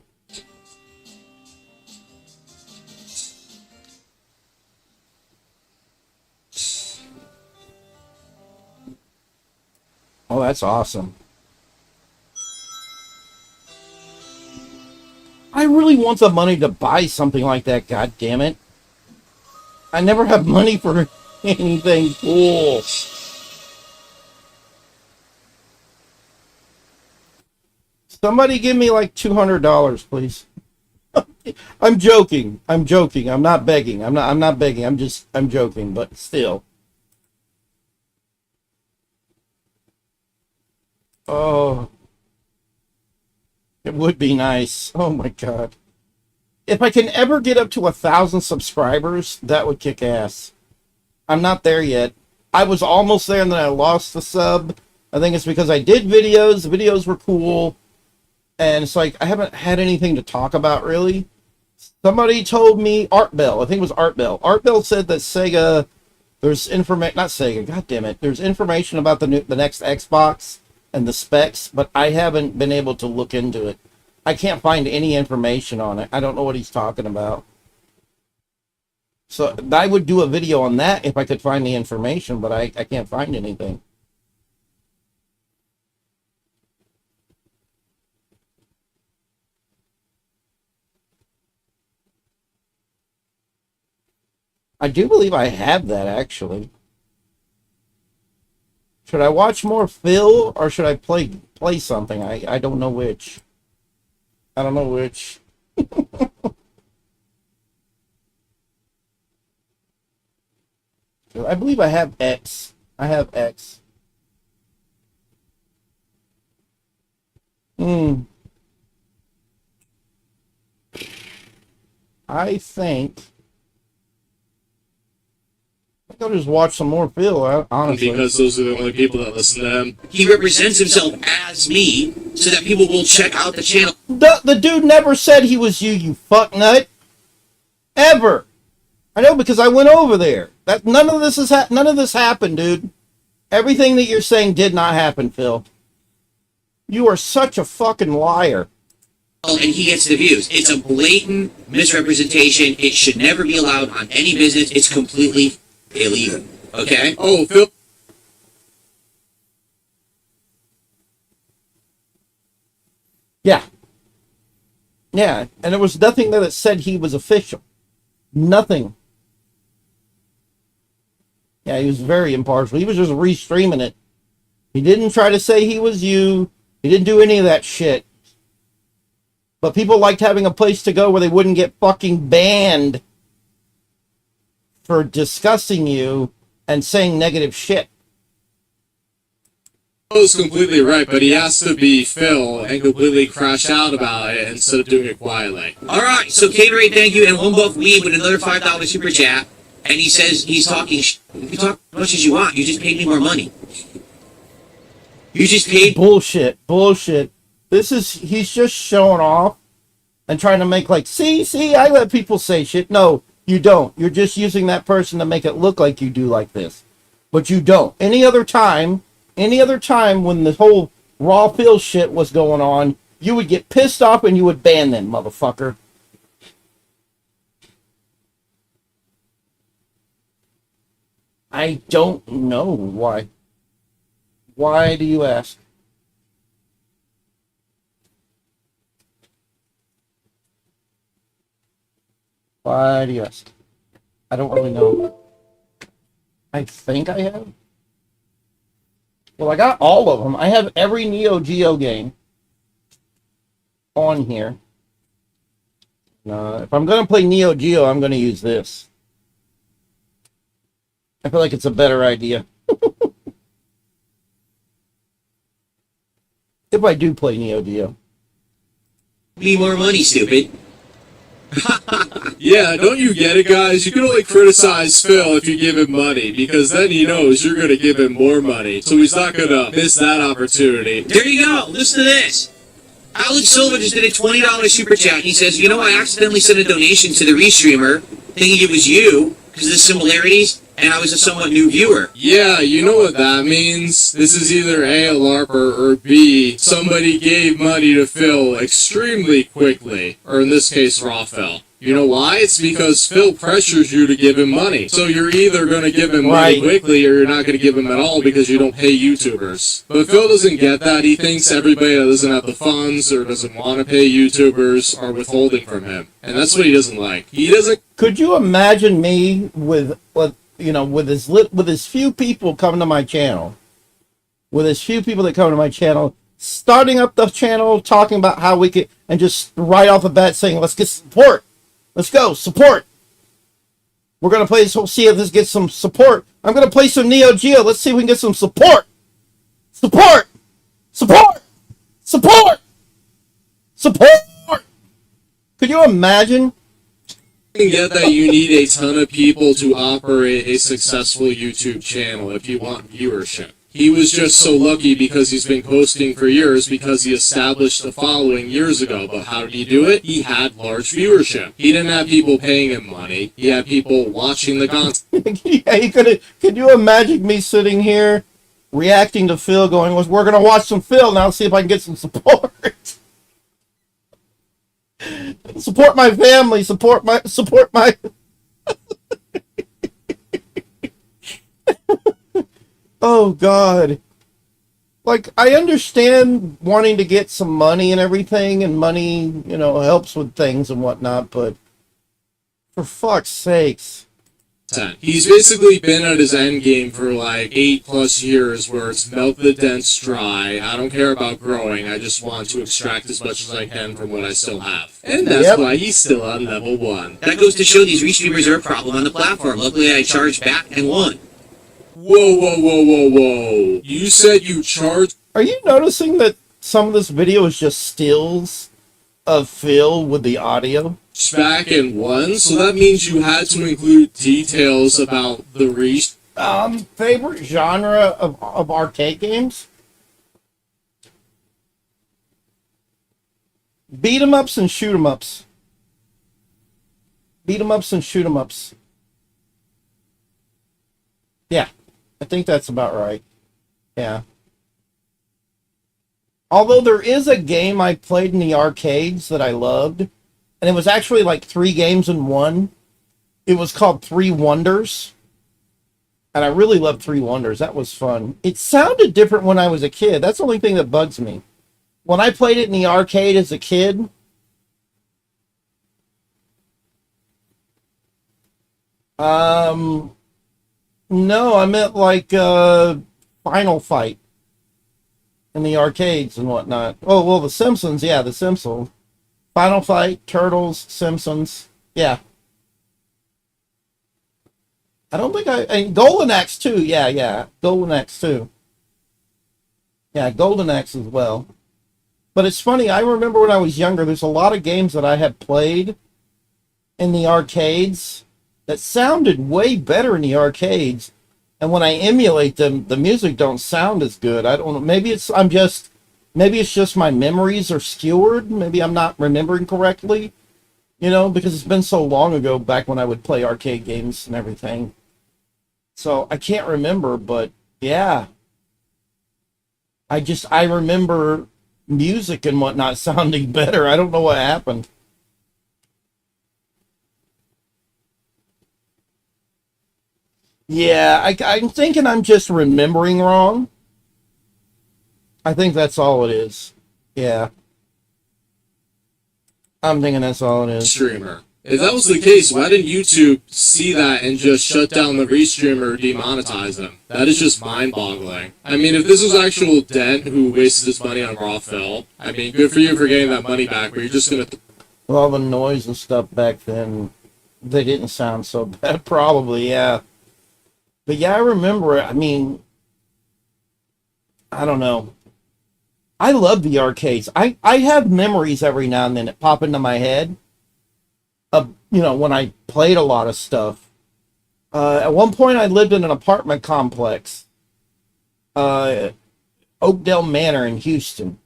Oh, that's awesome. I really want the money to buy something like that, god damn it. I never have money for anything cool. Somebody give me like $200, please. I'm joking. I'm not begging. I'm not begging. I'm joking, but still. Oh. It would be nice. Oh my god. If I can ever get up to 1,000 subscribers, that would kick ass. I'm not there yet. I was almost there and then I lost the sub. I think it's because I did videos. The videos were cool. And it's like, I haven't had anything to talk about really. Somebody told me, Art Bell, I think it was Art Bell. Art Bell said that Sega, there's information, not Sega, god damn it. There's information about the next Xbox and the specs, but I haven't been able to look into it. I can't find any information on it. I don't know what he's talking about. So I would do a video on that if I could find the information, but I can't find anything. I do believe I have that, actually. Should I watch more Phil, or should I play something? I don't know which. I don't know which. I believe I have X. I have X. I think I'll just watch some more Phil, honestly. Because those are the only people that listen to him. He represents himself as me so that people will check out the channel. The dude never said he was you, you fuck nut. Ever. I know because I went over there. That none of this happened, dude. Everything that you're saying did not happen, Phil. You are such a fucking liar. And he gets the views. It's a blatant misrepresentation. It should never be allowed on any business. It's completely illegal. Okay? Oh, Phil. Yeah. Yeah, and there was nothing there that said he was official. Nothing. Yeah, he was very impartial. He was just restreaming it. He didn't try to say he was you. He didn't do any of that shit. But people liked having a place to go where they wouldn't get fucking banned for discussing you and saying negative shit. Phil's completely right, but he has to be Phil and completely crash out about it instead of doing it quietly. All right, so Caterade, thank you, and One Buff Weed with another $5 super chat. And he says he's talking. You can talk as much as you want. You just paid me more money. You just paid. Bullshit. He's just showing off and trying to make like, see, I let people say shit. No, you don't. You're just using that person to make it look like you do like this. But you don't. Any other time when the whole Raw Phil shit was going on, you would get pissed off and you would ban them, motherfucker. I don't know why. Why do you ask? Why do you ask? I don't really know. I think I have. Well, I got all of them. I have every Neo Geo game on here. If I'm going to play Neo Geo, I'm going to use this. I feel like it's a better idea. If I do play Neo Geo. Me more money, stupid. Yeah, don't you get it, guys? You can only criticize Phil if you give him money, because then he knows you're going to give him more money, so he's not going to miss that opportunity. There you go. Listen to this. Alex Silva just did a $20 super chat. He says, I accidentally sent a donation to the restreamer, thinking it was you, because of the similarities, and I was a somewhat new viewer. Yeah, you know what that means. This is either A, a LARPer, or B, somebody gave money to Phil extremely quickly, or in this case, Raw Phil. You know why? It's because Phil pressures you to give him money. So you're either going to give him money quickly or you're not going to give him at all because you don't pay YouTubers. But Phil doesn't get that. He thinks everybody that doesn't have the funds or doesn't want to pay YouTubers are withholding from him. And that's what he doesn't like. He doesn't... Could you imagine with his few people coming to my channel, starting up the channel, talking about how we could, and just right off the bat saying, let's get support. Let's go, support. We're going to play this, see if this gets some support. I'm going to play some Neo Geo. Let's see if we can get some support. Support. Could you imagine? Get that you need a ton of people to operate a successful YouTube channel if you want viewership. He was just so lucky because he's been posting for years because he established the following years ago. But how did he do it? He had large viewership. He didn't have people paying him money. He had people watching the content. Yeah, could you imagine me sitting here reacting to Phil going, we're going to watch some Phil now, see if I can get some support. Support my family, support my Oh God. Like, I understand wanting to get some money and everything, and money, helps with things and whatnot, but for fuck's sakes. He's basically been at his end game for like 8+ years where it's milk the dents dry. I don't care about growing. I just want to extract as much as I can from what I still have. And that's why he's still on level 1. That goes to show these restreamers are a problem on the platform. Luckily, I charged back and won. Whoa. You said you charged? Are you noticing that some of this video is just stills of Phil with the audio? back in one, so that means you had to include details about the Favorite genre of arcade games? Beat 'em ups and shoot 'em ups. Beat 'em ups and shoot 'em ups. Yeah, I think that's about right. Yeah. Although there is a game I played in the arcades that I loved, and it was actually like 3 games in one. It was called Three Wonders. And I really loved Three Wonders. That was fun. It sounded different when I was a kid. That's the only thing that bugs me. When I played it in the arcade as a kid, no, I meant like Final Fight in the arcades and whatnot. Oh, well, The Simpsons, yeah, The Simpsons. Final Fight, Turtles, Simpsons, yeah. I don't think and Golden Axe too, yeah. Golden Axe too. Yeah, Golden Axe as well. But it's funny, I remember when I was younger, there's a lot of games that I had played in the arcades that sounded way better in the arcades. And when I emulate them, the music don't sound as good. I don't know. Maybe it's just my memories are skewered. Maybe I'm not remembering correctly. Because it's been so long ago back when I would play arcade games and everything. So I can't remember, but yeah. I remember music and whatnot sounding better. I don't know what happened. Yeah, I'm thinking I'm just remembering wrong. I think that's all it is. Yeah. I'm thinking that's all it is. streamer. If that was the case, why didn't YouTube see that and just shut down the restreamer or demonetize them? That is just mind-boggling. I mean, if this was actual Dent who wasted his money on raw fill, I mean, good for you for getting that money back, but you're just gonna... With all the noise and stuff back then, they didn't sound so bad, probably, yeah. But yeah, I remember it. I mean, I don't know. I love the arcades. I have memories every now and then that pop into my head of, when I played a lot of stuff. At one point, I lived in an apartment complex, Oakdale Manor in Houston.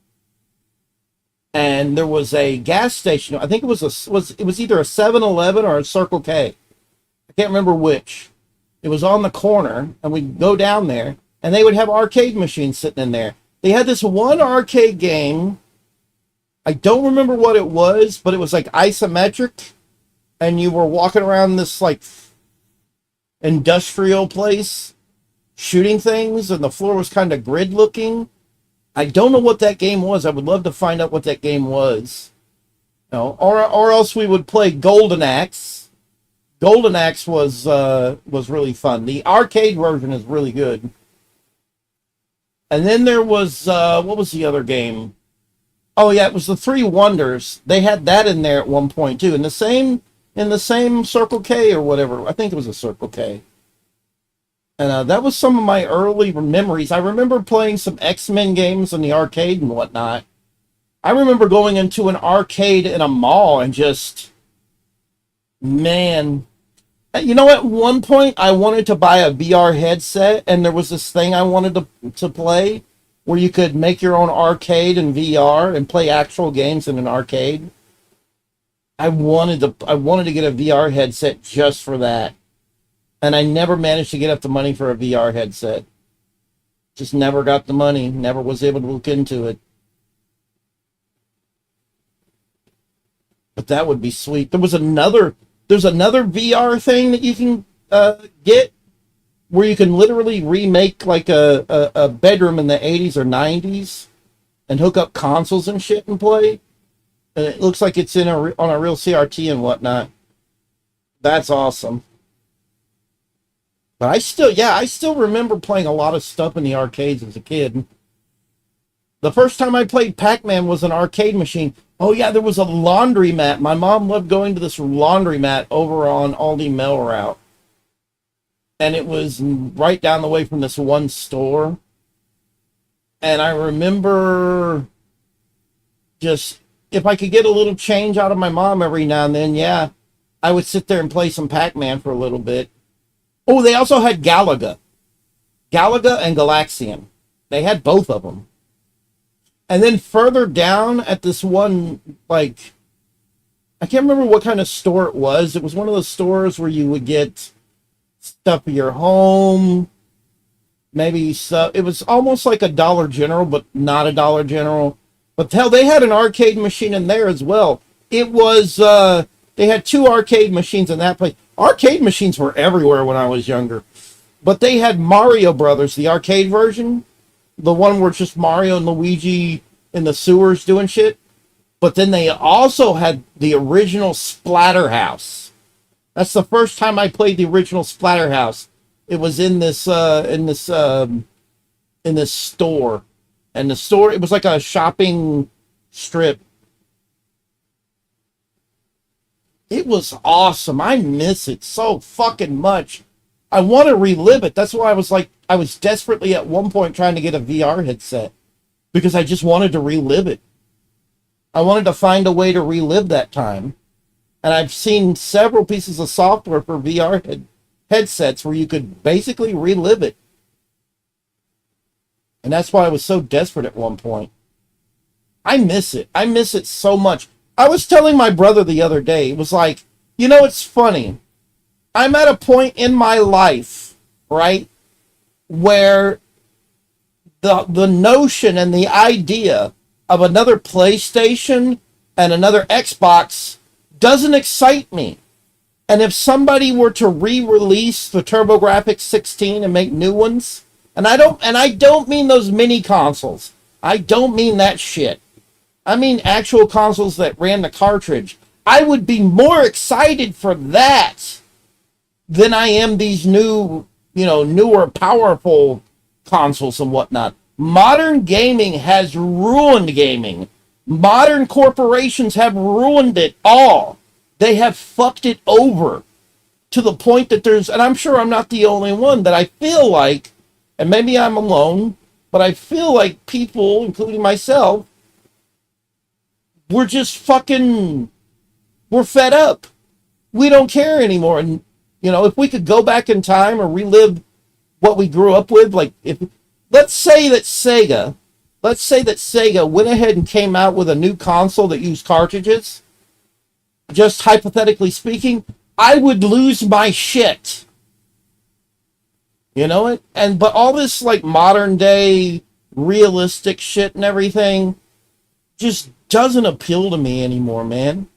And there was a gas station. I think it was either a 7-Eleven or a Circle K. I can't remember which. It was on the corner, and we'd go down there, and they would have arcade machines sitting in there. They had this one arcade game. I don't remember what it was, but it was like isometric, and you were walking around this like industrial place shooting things, and the floor was kind of grid looking. I don't know what that game was. I would love to find out what that game was. Or else we would play Golden Axe. Golden Axe was really fun. The arcade version is really good. And then there was what was the other game? Oh yeah, it was the Three Wonders. They had that in there at one point too. In the same Circle K or whatever. I think it was a Circle K. And that was some of my early memories. I remember playing some X-Men games in the arcade and whatnot. I remember going into an arcade in a mall and just, man. At one point I wanted to buy a VR headset, and there was this thing I wanted to play where you could make your own arcade in VR and play actual games in an arcade. I wanted to get a VR headset just for that. And I never managed to get up the money for a VR headset. Just never got the money. Never was able to look into it. But that would be sweet. There's another VR thing that you can get where you can literally remake like a bedroom in the 80s or 90s and hook up consoles and shit and play. And it looks like it's on a real CRT and whatnot. That's awesome. But I still remember playing a lot of stuff in the arcades as a kid. The first time I played Pac-Man was an arcade machine. Oh yeah, there was a laundromat. My mom loved going to this laundromat over on Aldi Mill Route. And it was right down the way from this one store. And I remember just if I could get a little change out of my mom every now and then, yeah, I would sit there and play some Pac-Man for a little bit. Oh, they also had Galaga. Galaga and Galaxian. They had both of them. And then further down at this one, like, I can't remember what kind of store it was. It was one of those stores where you would get stuff for your home. Maybe so. It was almost like a Dollar General, but not a Dollar General. But hell, they had an arcade machine in there as well. It was, they had 2 arcade machines in that place. Arcade machines were everywhere when I was younger. But they had Mario Brothers, the arcade version. The one where it's just Mario and Luigi in the sewers doing shit. But then they also had the original Splatterhouse. That's the first time I played the original Splatterhouse. It was in this store. And the store, it was like a shopping strip. It was awesome. I miss it so fucking much. I want to relive it. That's why I was desperately at one point trying to get a VR headset. Because I just wanted to relive it. I wanted to find a way to relive that time. And I've seen several pieces of software for VR headsets where you could basically relive it. And that's why I was so desperate at one point. I miss it. I miss it so much. I was telling my brother the other day, it was like, you know, it's funny. I'm at a point in my life, right, where the notion and the idea of another PlayStation and another Xbox doesn't excite me. And if somebody were to re-release the TurboGrafx 16 and make new ones, and I don't mean those mini consoles. I don't mean that shit. I mean actual consoles that ran the cartridge. I would be more excited for that than I am these new, newer, powerful consoles and whatnot. Modern gaming has ruined gaming. Modern corporations have ruined it all. They have fucked it over to the point that and I'm sure I'm not the only one, that I feel like, and maybe I'm alone, but I feel like people, including myself, we're fed up. We don't care anymore. And, if we could go back in time or relive what we grew up with, let's say that Sega went ahead and came out with a new console that used cartridges, just hypothetically speaking, I would lose my shit. You know it? But all this modern day realistic shit and everything just doesn't appeal to me anymore, man.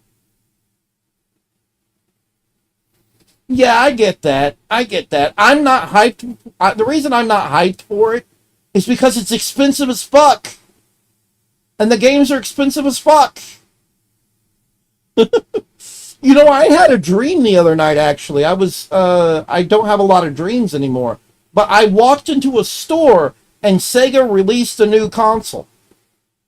Yeah, I get that. I'm not hyped. The reason I'm not hyped for it is because it's expensive as fuck. And the games are expensive as fuck. I had a dream the other night, actually. I don't have a lot of dreams anymore. But I walked into a store and Sega released a new console.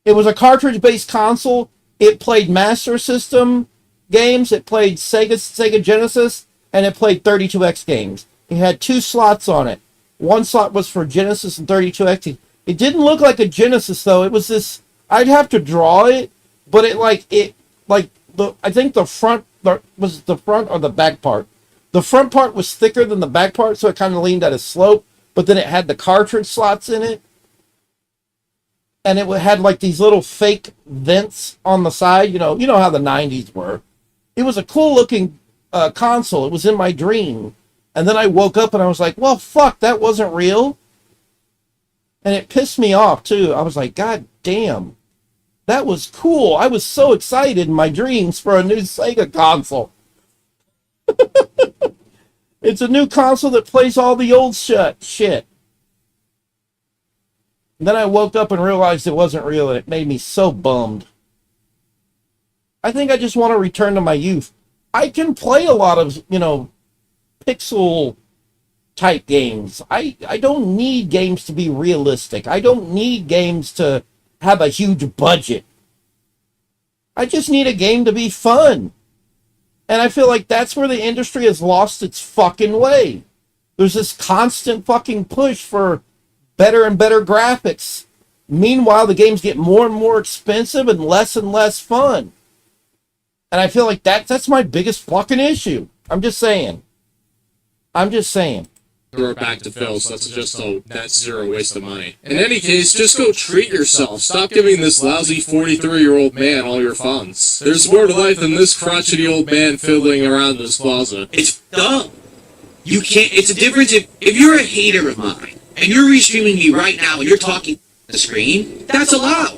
It was a cartridge-based console. It played Master System games. It played Sega Genesis. And it played 32X games. It had 2 slots on it. One slot was for Genesis and 32X. It didn't look like a Genesis, though. It was this... I'd have to draw it, but I think the front... Was the front or the back part? The front part was thicker than the back part, so it kind of leaned at a slope, but then it had the cartridge slots in it. And it had these little fake vents on the side. You know how the 90s were. It was a cool looking console. It was in my dream. And then I woke up and I was like, well, fuck, that wasn't real. And it pissed me off, too. I was like, God damn. That was cool. I was so excited in my dreams for a new Sega console. It's a new console that plays all the old shit. And then I woke up and realized it wasn't real, and it made me so bummed. I think I just want to return to my youth. I can play a lot of, pixel type games. I don't need games to be realistic. I don't need games to have a huge budget. I just need a game to be fun. And I feel like that's where the industry has lost its fucking way. There's this constant fucking push for better and better graphics Meanwhile, the games get more and more expensive and less fun. And I feel like that's my biggest fucking issue. I'm just saying. Throw it back to Phil, so that's just a net zero waste of money. In any case, just go treat yourself. Stop giving this lousy 43-year-old man all your funds. There's more to life than this crotchety old man fiddling around this plaza. It's dumb. You can't. It's a difference if you're a hater of mine and you're restreaming me right now and you're talking to the screen. That's allowed.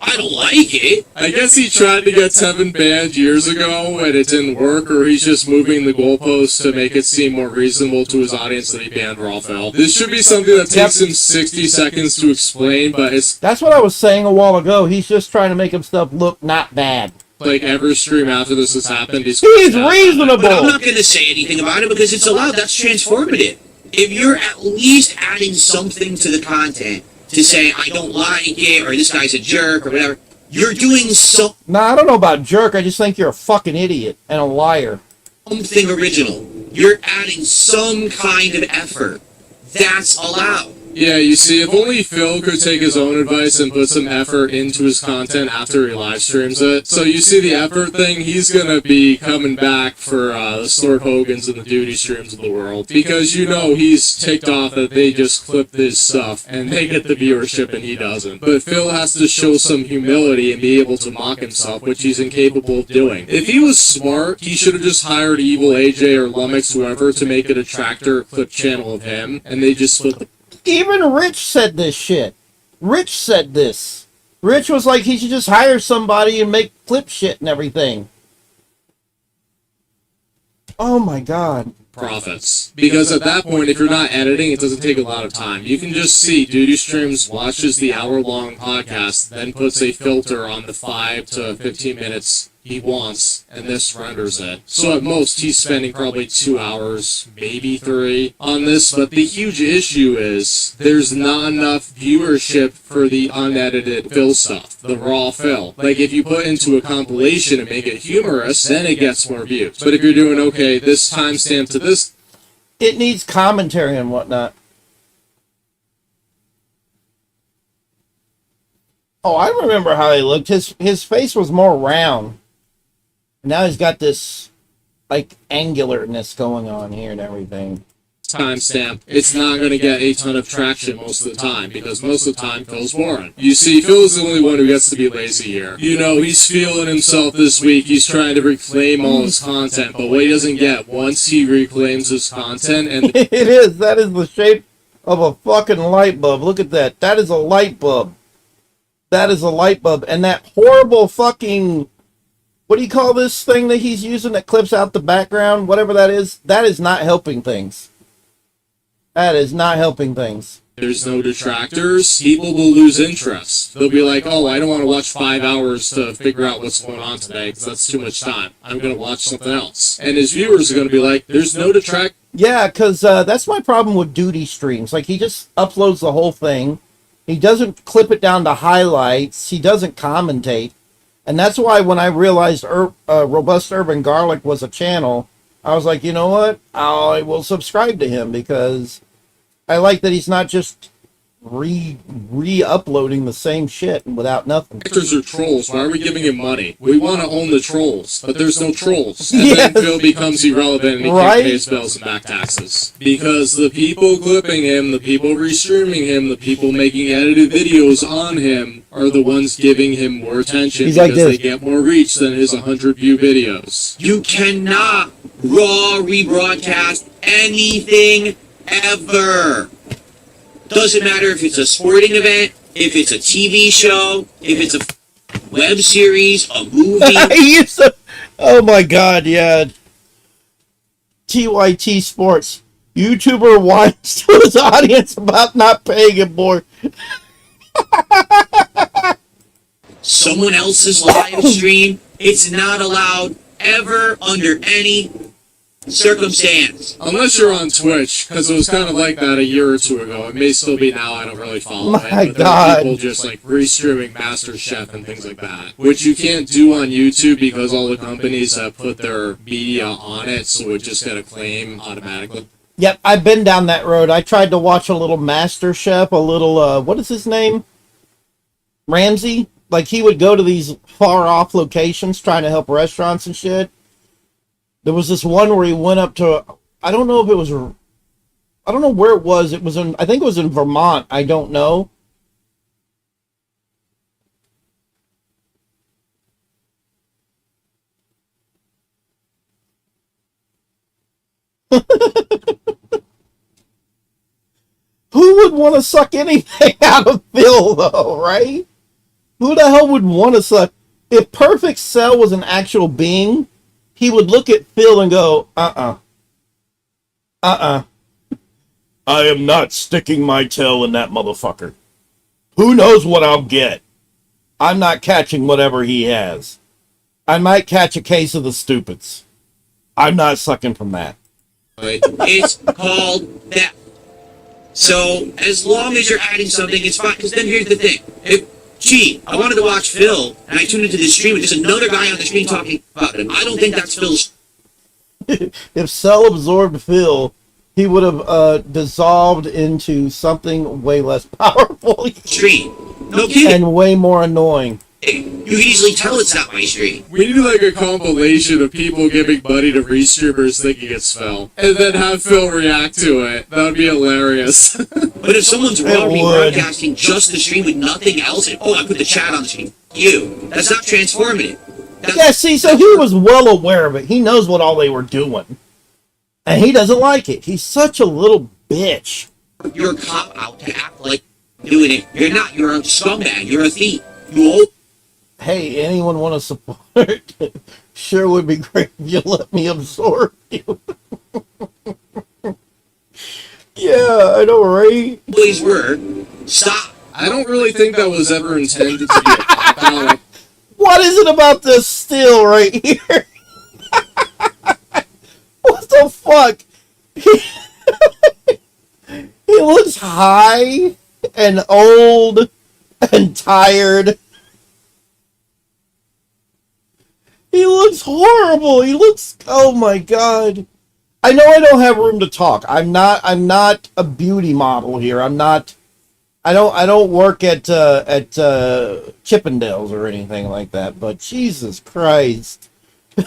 I don't like it. I guess he tried to get Tevin banned years ago and it didn't work, or he's just moving the goalposts to make it seem more reasonable to his audience that he banned Raw Phil. This should be something that takes him 60 seconds to explain, but it's That's what I was saying a while ago. He's just trying to make himself look not bad. like every stream after this has happened, he's reasonable. But I'm not going to say anything about it because it's allowed. That's transformative. If you're at least adding something to the content to say, I don't like it, or this guy's a jerk, or whatever, you're doing something Nah, I don't know about jerk. I just think you're a fucking idiot and a liar. original. You're adding some kind of effort. That's allowed. Yeah, you see, if only Phil could take his own advice and put some effort into his content after he live streams it. So you see the effort thing, he's gonna be coming back for the Sword Hogans and the duty streams of the world. Because you know he's ticked off that they just clip this stuff and they get the viewership and he doesn't. But Phil has to show some humility and be able to mock himself, which he's incapable of doing. If he was smart, he should have just hired Evil AJ or Lummox, whoever, to make it a tractor clip channel of him, and they just split the Even Rich said this shit. Rich said this. Rich was like, he should just hire somebody and make clip shit and everything. Oh my god. profits. Because at that point, if you're not editing, it doesn't take a lot of time. You can just see Duty Streams watches the hour-long podcast, then puts a filter on the 5 to 15 minutes he wants, and this renders it. So at most, he's spending probably 2 hours, maybe 3, on this, but the huge issue is there's not enough viewership for the unedited Phil stuff, the raw Phil. Like, if you put into a compilation and make it humorous, then it gets more views. But if you're doing, okay, this timestamp to this, It needs commentary and whatnot. Oh, I remember how he looked. His face was more round. Now he's got this, like, angularness going on here and everything. timestamp, it's not going to get a ton of traction most of the time, because most of the time Phil's boring. You see, Phil's the only one who gets to be lazy here. You know, he's feeling himself this week, he's trying to reclaim all his content, but what he doesn't get, once he reclaims his content, and It is. That is the shape of a fucking light bulb. Look at that. That is a light bulb. That is a light bulb. And that horrible fucking... What do you call this thing that he's using that clips out the background? Whatever that is not helping things. That is not helping things. there's no detractors, people will lose interest. They'll be like, oh, I don't want to watch 5 hours to figure out what's going on today, because that's too much time. I'm going to watch something else. And his viewers are going to be like, there's no detract. Yeah, because that's my problem with duty streams. Like, he just uploads the whole thing. He doesn't clip it down to highlights. He doesn't commentate. And that's why when I realized Robust Urban Garlic was a channel, I was like, you know what? I will subscribe to him, because I like that he's not just re-uploading the same shit without nothing. Actors are trolls. Why are we giving him money? We want to own the trolls, but there's no trolls. And Yes. then Phil becomes irrelevant and he Right? can't pay his bills and back taxes. Because the people clipping him, the people restreaming him, the people making edited videos on him are the ones giving him more attention, He's because like this. they get more reach than his 100-view videos. You cannot raw rebroadcast anything ever. Doesn't matter if it's a sporting event, if it's a TV show, if it's a web series, a movie. He used to, oh my god, yeah. TYT Sports. YouTuber whines to his audience about not paying him more. Someone else's live stream, it's not allowed ever under any circumstance. Unless you're on Twitch, because it was kind of like that a year or two ago. It may still be now, I don't really follow it. My But there God. are people just like restreaming MasterChef and things like that. Which you can't do on YouTube because all the companies have put their media on it, so it would just get a claim automatically. Yep, I've been down that road. I tried to watch a little Master Chef, a little, what is his name? Ramsay? Like, he would go to these far-off locations trying to help restaurants and shit. There was this one where he went up to, I don't know if it was, I don't know where it was. It was in, I think it was in Vermont. I don't know. Who would want to suck anything out of Phil, though, right? Who the hell would want to suck? If Perfect Cell was an actual being, he would look at Phil and go, I am not sticking my tail in that motherfucker. Who knows what I'll get? I'm not catching whatever he has. I might catch a case of the stupids. I'm not sucking from that. It's called theft. So as long as you're adding something, it's fine. Because then here's the thing: I wanted to watch Phil, and I tuned into this stream, and there's another guy on the screen talking about him. I don't think that's Phil's. If Cell absorbed Phil, he would have dissolved into something way less powerful Stream. No kidding. and way more annoying. You can easily tell it's not my stream. We need like a compilation of people giving money to restreamers thinking it's Phil, and then have Phil react to it. That would be hilarious. But if someone's already would. broadcasting just the stream with nothing else, and I put the chat on the stream, that's not transformative. Yeah, see, so he was well aware of it. He knows what all they were doing. And he doesn't like it. He's such a little bitch. You're a cop out to act like doing it. You're not. You're a scumbag. You're a thief. You Hey, anyone want to support? Sure would be great if you let me absorb you. Yeah, I know, right? always were. Stop. I don't really think that was ever intended to be a cop out. What is it about this still right here? What the fuck? He looks high and old and tired. He looks horrible. He looks, oh my god. I know I don't have room to talk. I'm not a beauty model here. I don't work at Chippendales or anything like that, but Jesus Christ. I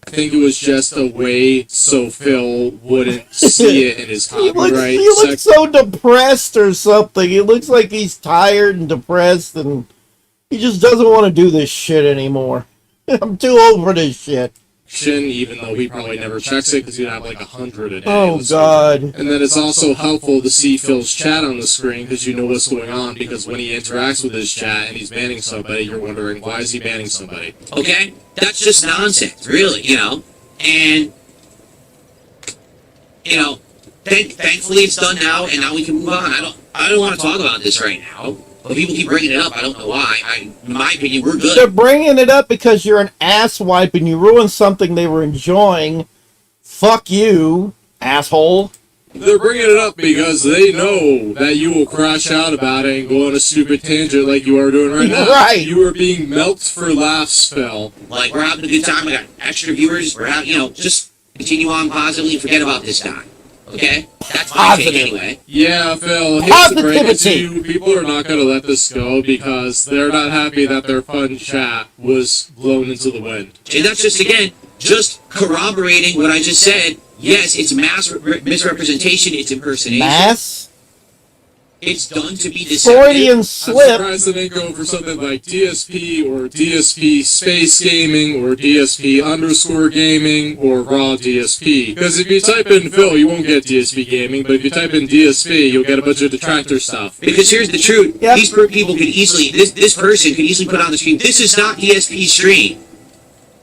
think it was just a way so Phil wouldn't see it in his copyright. He looks so depressed or something. He looks like he's tired and depressed and he just doesn't want to do this shit anymore. I'm too old for this shit. Even though he probably never checks it because he'd have like 100 a day. Oh god. And then it's also helpful to see Phil's chat on the screen because you know what's going on, because when he interacts with his chat and he's banning somebody, you're wondering, why is he banning somebody? Okay? That's just nonsense, really, And, thankfully it's done now, and now we can move on. I don't want to talk about this right now. But people keep bringing it up. I don't know why. In my opinion, we're good. They're bringing it up because you're an asswipe and you ruined something they were enjoying. Fuck you, asshole. They're bringing it up because they know that you will crash out about it and go on a stupid tangent like you are doing right now. Right. You are being milked for laughs, Phil. Like, we're having a good time. We got extra viewers. We're having, just continue on positively and forget about this guy. Okay? That's my take anyway. Yeah, Phil, here's the break it to you. People are not going to let this go because they're not happy that their fun chat was blown into the wind. And that's just corroborating what I just said. Yes, it's misrepresentation, it's impersonation. Mass? It's done to be deceptive. Freudian I'm slip. surprised they didn't go for something like DSP or DSP Space Gaming or DSP_gaming or Raw DSP. Because if you type in Phil, you won't get DSP Gaming, but if you type in DSP, you'll get a bunch of detractor stuff. Because here's the truth. Yep. These people could easily, this person could easily put on the stream, this is not DSP's stream.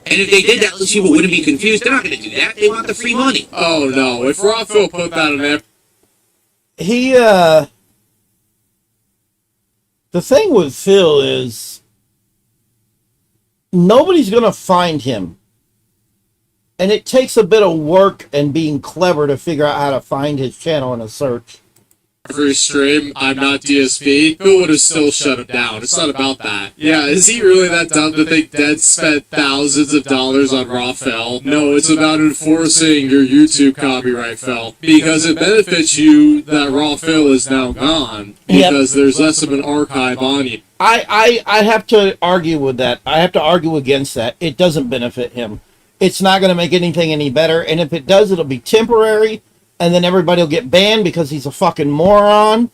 And if they did that, at least people wouldn't be confused. They're not going to do that. They want the free money. Oh no, if Raw Phil put that in there. The thing with Phil is nobody's going to find him. And it takes a bit of work and being clever to figure out how to find his channel in a search. every stream, I'm not DSP, Phil would have still shut him down. It's not about that. Yeah, is he really that dumb to think Dead spent thousands of dollars on Raw Phil? No, it's about enforcing your YouTube copyright, Phil. Because it benefits you that Raw Phil is now gone. Because there's less of an archive on you. I have to argue with that. I have to argue against that. It doesn't benefit him. It's not going to make anything any better. And if it does, it'll be temporary. And then everybody will get banned because he's a fucking moron.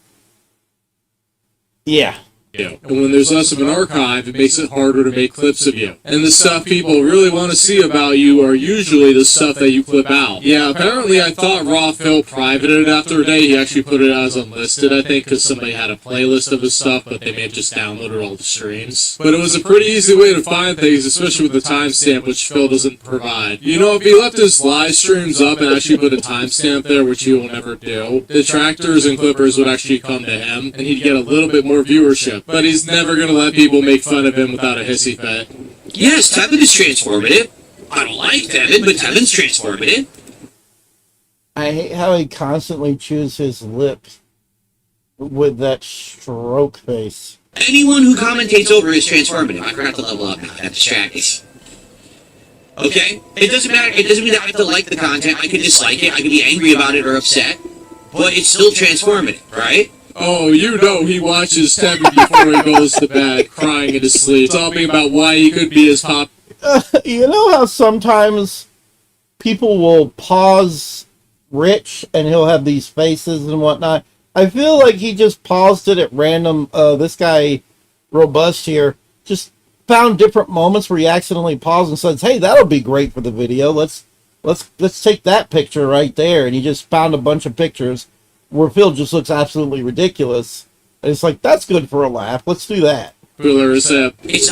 Yeah. And when there's less of an archive, it makes it harder to make clips of you. And the stuff people really want to see about you are usually the stuff that you clip out. Yeah, apparently I thought Raw Phil privated it after a day. He actually put it as unlisted, I think, because somebody had a playlist of his stuff, but they may have just downloaded all the streams. But it was a pretty easy way to find things, especially with the timestamp, which Phil doesn't provide. You know, if he left his live streams up and actually put a timestamp there, which he will never do, detractors and clippers would actually come to him, and he'd get a little bit more viewership. But he's never going to let people make fun of him without a hissy fit. Yes, Tevin is transformative. I don't like Tevin, but Tevin's transformative. I hate how he constantly chews his lips with that stroke face. Anyone who commentates over is transformative. I forgot to level up now. That distracted. Okay? It doesn't matter. It doesn't mean that I have to like the content. I can dislike it. I can be angry about it or upset. But it's still transformative, right? Oh, you know he watches Tevin before he goes to bed, crying in his sleep, talking about why he could be as pop. You know how sometimes people will pause Rich and he'll have these faces and whatnot? I feel like he just paused it at random. This guy, Robust here, just found different moments where he accidentally paused and says, "Hey, that'll be great for the video. Let's take that picture right there." And he just found a bunch of pictures where Phil just looks absolutely ridiculous. And it's like, that's good for a laugh. Let's do that. It's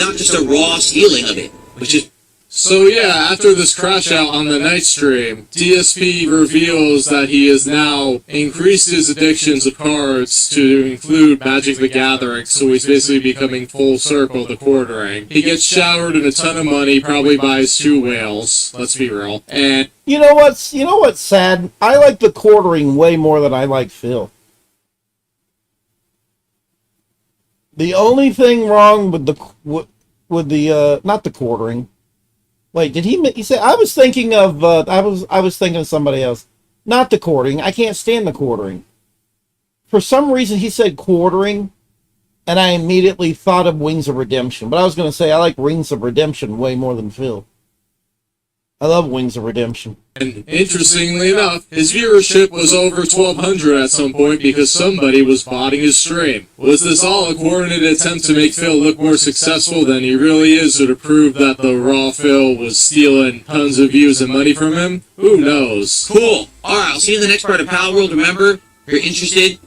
not just a raw stealing of it, which is... So yeah, after this crash out on the night stream, DSP reveals that he has now increased his addictions of cards to include Magic the Gathering, so he's basically becoming full circle the quartering. He gets showered in a ton of money, probably buys 2 whales, let's be real, and... You know what's sad? I like the quartering way more than I like Phil. The only thing wrong with the not the quartering. Wait, did he say? I was thinking of I was thinking of somebody else. Not the quartering. I can't stand the quartering. For some reason, he said quartering, and I immediately thought of Wings of Redemption. But I was going to say I like Wings of Redemption way more than Phil. I love Wings of Redemption. And interestingly enough, his viewership was over 1,200 at some point because somebody was botting his stream. Was this all a coordinated attempt to make Phil look more successful than he really is, or to prove that the raw Phil was stealing tons of views and money from him? Who knows? Cool. Alright, I'll see you in the next part of Pal World. Remember, if you're interested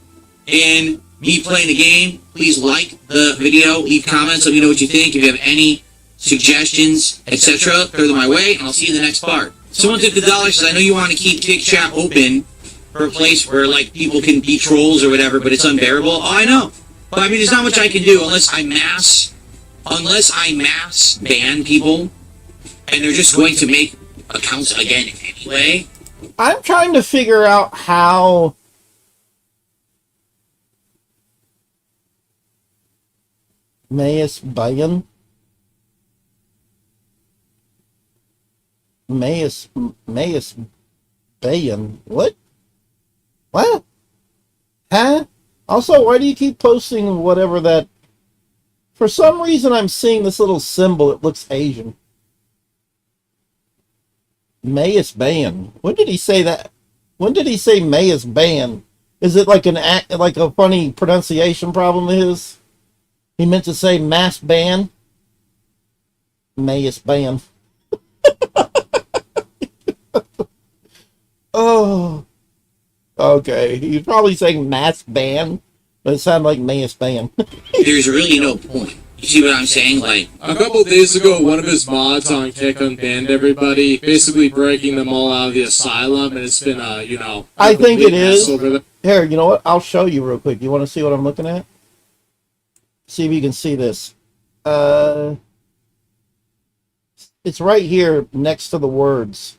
in me playing the game, please like the video, leave comments, let me know what you think. If you have any suggestions, etc., throw them my way, and I'll see you in the next part. Someone took the dollar, says, I know you want to keep Kick Chat open for a place where, like, people can be trolls or whatever, but it's unbearable. Oh, I know. But, I mean, there's not much I can do unless I mass ban people, and they're just going to make accounts again anyway. I'm trying to figure out how... Mayas Bayan? Mayas Bayan. What? What? Huh? Also, why do you keep posting whatever that... For some reason, I'm seeing this little symbol. It looks Asian. Mayas Bayan. When did he say that? When did he say Mayas Bayan? Is it like like a funny pronunciation problem of his? He meant to say mass ban? Mayas Bayan. Oh, okay. He's probably saying mass ban, but it sounded like mass ban. There's really no point. You see what I'm saying? Like, a couple days ago, one of his mods on Kick unbanned everybody, basically breaking them all out of the asylum, and it's been, I think it is. Here, you know what? I'll show you real quick. You want to see what I'm looking at? See if you can see this. It's right here next to the words.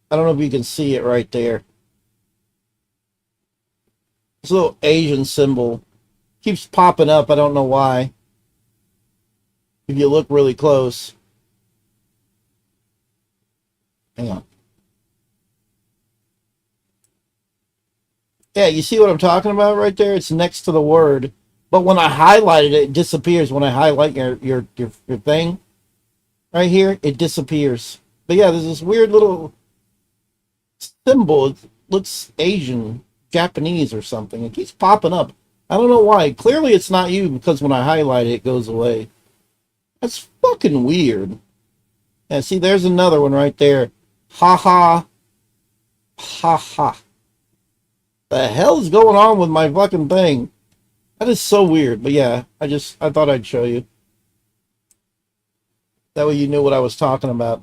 I don't know if you can see it right there. This little Asian symbol keeps popping up. I don't know why. If you look really close. Hang on. Yeah, you see what I'm talking about right there? It's next to the word. But when I highlighted it, it disappears. When I highlight your thing right here, it disappears. But yeah, there's this weird little symbol. It looks Asian, Japanese or something. It keeps popping up. I don't know why. Clearly it's not you, because when I highlight it, it goes away. That's fucking weird. And see, there's another one right there. Ha ha. Ha ha. The hell is going on with my fucking thing? That is so weird. But yeah, I thought I'd show you. That way you knew what I was talking about.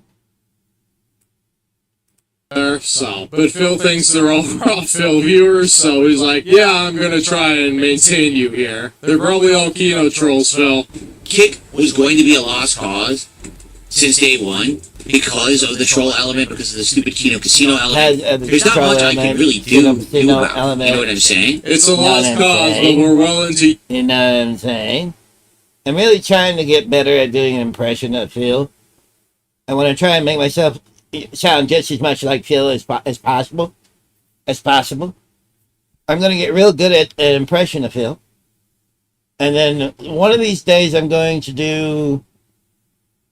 So, but Phil thinks they're all raw Phil viewers, so he's like, yeah, I'm gonna try and maintain you here. They're probably all Kino trolls, Phil. Kick was going to be a lost cause since day one because of the troll element, because of the stupid Kino Casino element. There's not much I can really do about it. You know what I'm saying? It's a lost cause, but we're well into... You know what I'm saying? I'm really trying to get better at doing an impression of Phil. I want to try and make myself sound just as much like Phil as possible. I'm going to get real good at an impression of Phil. And then one of these days I'm going to do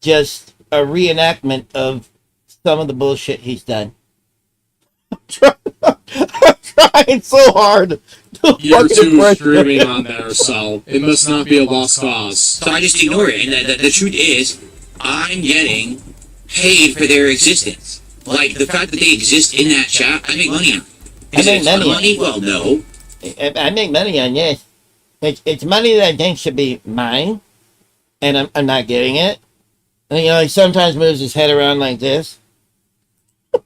just a reenactment of some of the bullshit he's done. I'm trying so hard to Year 2 fucking streaming on there, so it must not be a lost cause. So I just ignore it. And the truth is, I'm getting paid for their existence. Like, the fact that they exist in that chat, I make money on it. Is it a ton of money? Well, no. I make money on this. It's money that I think should be mine, and I'm not getting it. And, you know, he sometimes moves his head around like this.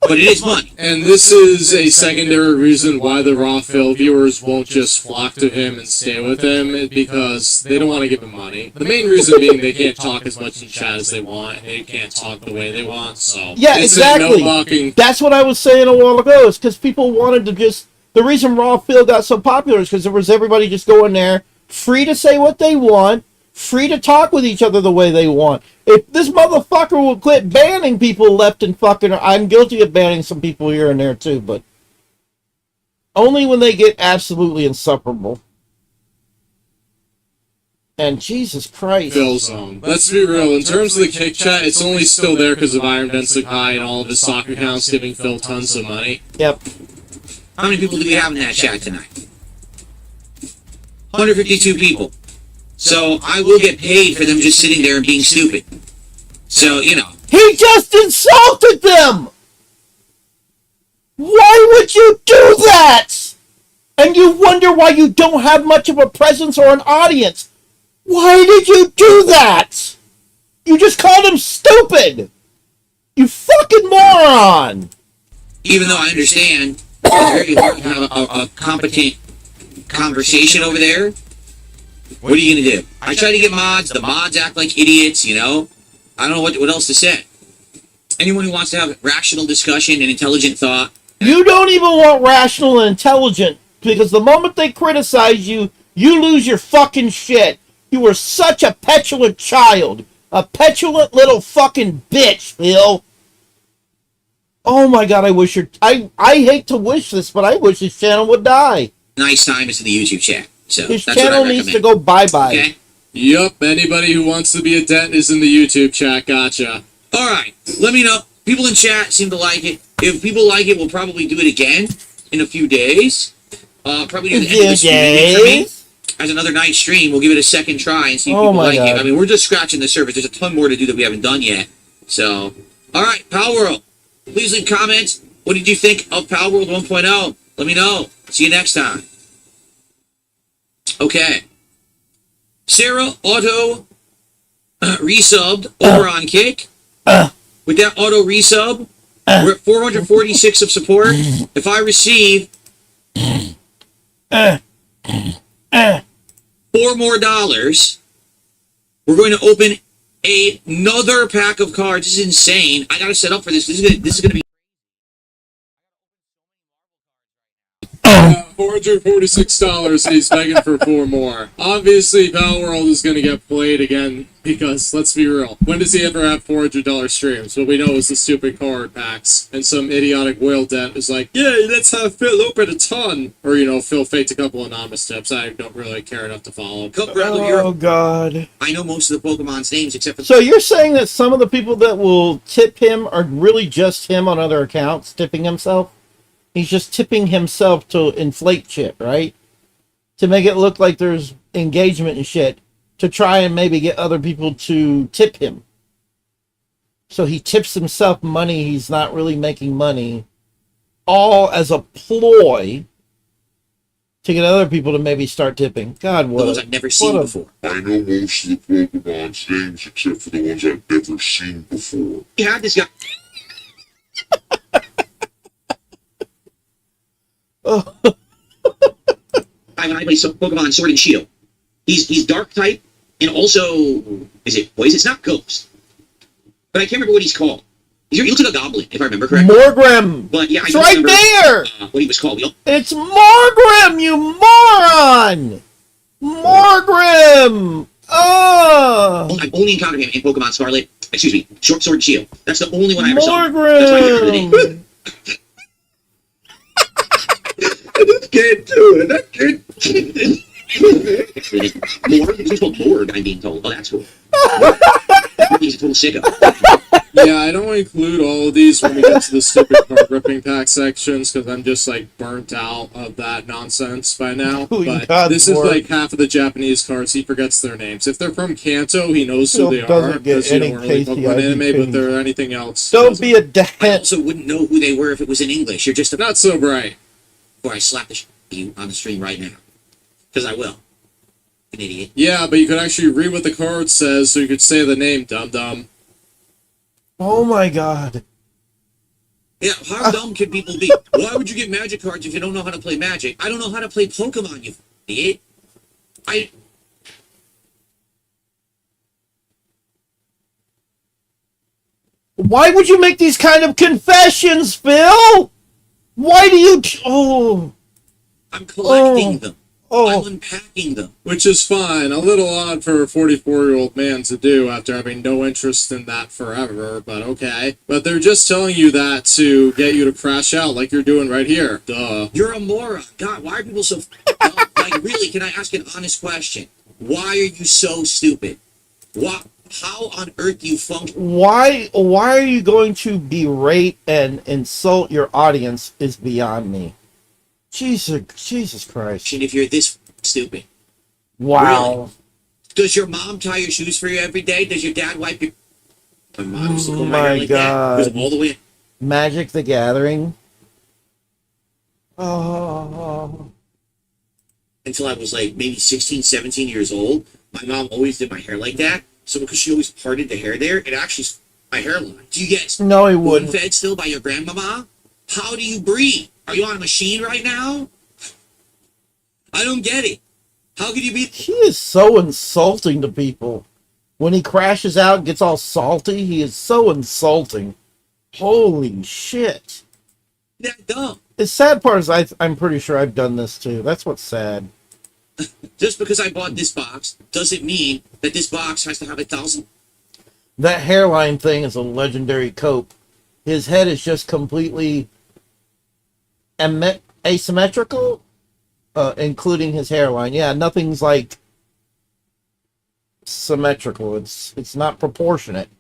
But it is money. And this is a secondary reason why the raw Phil viewers won't just flock to him and stay with him, because they don't want to give him money. The main reason being they can't talk as much in chat as they want, and they can't talk the way they want, so... Yeah, exactly. That's what I was saying a while ago, is because people wanted to just... The reason Raw Phil got so popular is because there was everybody just going there, free to say what they want, free to talk with each other the way they want. If this motherfucker will quit banning people left and fucking... I'm guilty of banning some people here and there too, but... Only when they get absolutely insufferable. And Jesus Christ. Phil zone. Let's be real, in terms of the kick chat, it's only still there because of Iron Density High and all of his soccer accounts giving Phil tons of money. Yep. How many people do we have in that chat tonight? 152 people. So I will get paid for them just sitting there and being stupid. So, you know. He just insulted them! Why would you do that? And you wonder why you don't have much of a presence or an audience. Why did you do that? You just called him stupid! You fucking moron! Even though I understand it's very hard to have a competent conversation over there, what are you going to do? I try to get mods. The mods act like idiots, you know? I don't know what else to say. Anyone who wants to have rational discussion and intelligent thought. You don't even want rational and intelligent, because the moment they criticize you, you lose your fucking shit. You were such a petulant child. A petulant little fucking bitch, Phil. Oh my god, I wish I hate to wish this, but I wish his channel would die. Nice time is in the YouTube chat. So his that's channel what I needs to go bye-bye. Okay? Yup, anybody who wants to be a dent is in the YouTube chat, gotcha. Alright, let me know. People in chat seem to like it. If people like it, we'll probably do it again in a few days. Probably do the end of this week for me. As another night stream, we'll give it a second try and see if people like it. I mean, we're just scratching the surface. There's a ton more to do that we haven't done yet. So, alright, Power World. Please leave comments. What did you think of Power World 1.0? Let me know. See you next time. Okay. Sarah auto resubbed over on Kick. With that auto resub, we're at 446 of support. If I receive $4 more, we're going to open another pack of cards. This is insane. I gotta set up for this. This is gonna be $446, and he's begging for 4 more. Obviously, Pal World is going to get played again because, let's be real, when does he ever have $400 streams? What we know is the stupid card packs, and some idiotic whale debt is like, yay, let's have Phil open a ton. Or, Phil faked a couple anonymous tips I don't really care enough to follow. Oh, God. I know most of the Pokemon's names except for... So you're saying that some of the people that will tip him are really just him on other accounts, tipping himself? He's just tipping himself to inflate shit, right? To make it look like there's engagement and shit, to try and maybe get other people to tip him. So he tips himself money he's not really making money, all as a ploy to get other people to maybe start tipping. God, The what ones I've never seen before. I know most of the Pokemon's names except for the ones I've never seen before. You had this guy... When I play Pokemon Sword and Shield, he's Dark type, and also is it poison? It's not Ghost, but I can't remember what he's called. He looks like a goblin, if I remember correctly. Morgrim! But yeah, I It's don't right remember, there! What he was called. It's Morgrim, you moron! Morgrim! Oh! I've only encountered him in Pokemon Scarlet. Excuse me, Sword and Shield. That's the only one I ever saw. That's why I can't remember the name. Morgrim! I just can't do it. I can't. Morg? He's called Morg, I'm being told. Oh, that's cool. He's a total sicko. Yeah, I don't include all of these when we get to the stupid card ripping pack sections because I'm just burnt out of that nonsense by now. Oh, But God, this is Lord. half of the Japanese cards. He forgets their names. If they're from Kanto, he knows who they Doesn't are get because you any don't really tasty Pokemon anime. IDPs. But if they're anything else, Don't be a I dad. also wouldn't know who they were if it was in English. You're just a... not so bright. Before I slap the shit out of you on the stream right now. Because I will. An idiot. Yeah, but you could actually read what the card says, so you could say the name, dum-dum. Oh my God. Yeah, how dumb can people be? Why would you get magic cards if you don't know how to play magic? I don't know how to play Pokemon, you idiot. Why would you make these kind of confessions, Phil? Why do you... Oh. I'm collecting them. Oh. I'm unpacking them. Which is fine. A little odd for a 44-year-old man to do after having no interest in that forever, but okay. But they're just telling you that to get you to crash out like you're doing right here. Duh. You're a moron. God, why are people so dumb? Like, really, can I ask an honest question? Why are you so stupid? What? How on earth do you function? Why are you going to berate and insult your audience is beyond me. Jesus Christ. If you're this stupid? Wow. Really? Does your mom tie your shoes for you every day? Does your dad wipe your... My mom used to comb my hair My like God. that. It was all the way... Magic the Gathering. Oh. Until I was like maybe 16, 17 years old. My mom always did my hair like that. So because she always parted the hair there, it actually... My hairline. Do you get No, he wouldn't. fed still by your grandmama? How do you breathe? Are you on a machine right now? I don't get it. How could you be... He is so insulting to people. When he crashes out and gets all salty, he is so insulting. Holy shit. that dumb? The sad part is I'm pretty sure I've done this too. That's what's sad. Just because I bought this box doesn't mean that this box has to have 1,000... That hairline thing is a legendary cope. His head is just completely asymmetrical, including his hairline. Yeah, nothing's like symmetrical. It's not proportionate.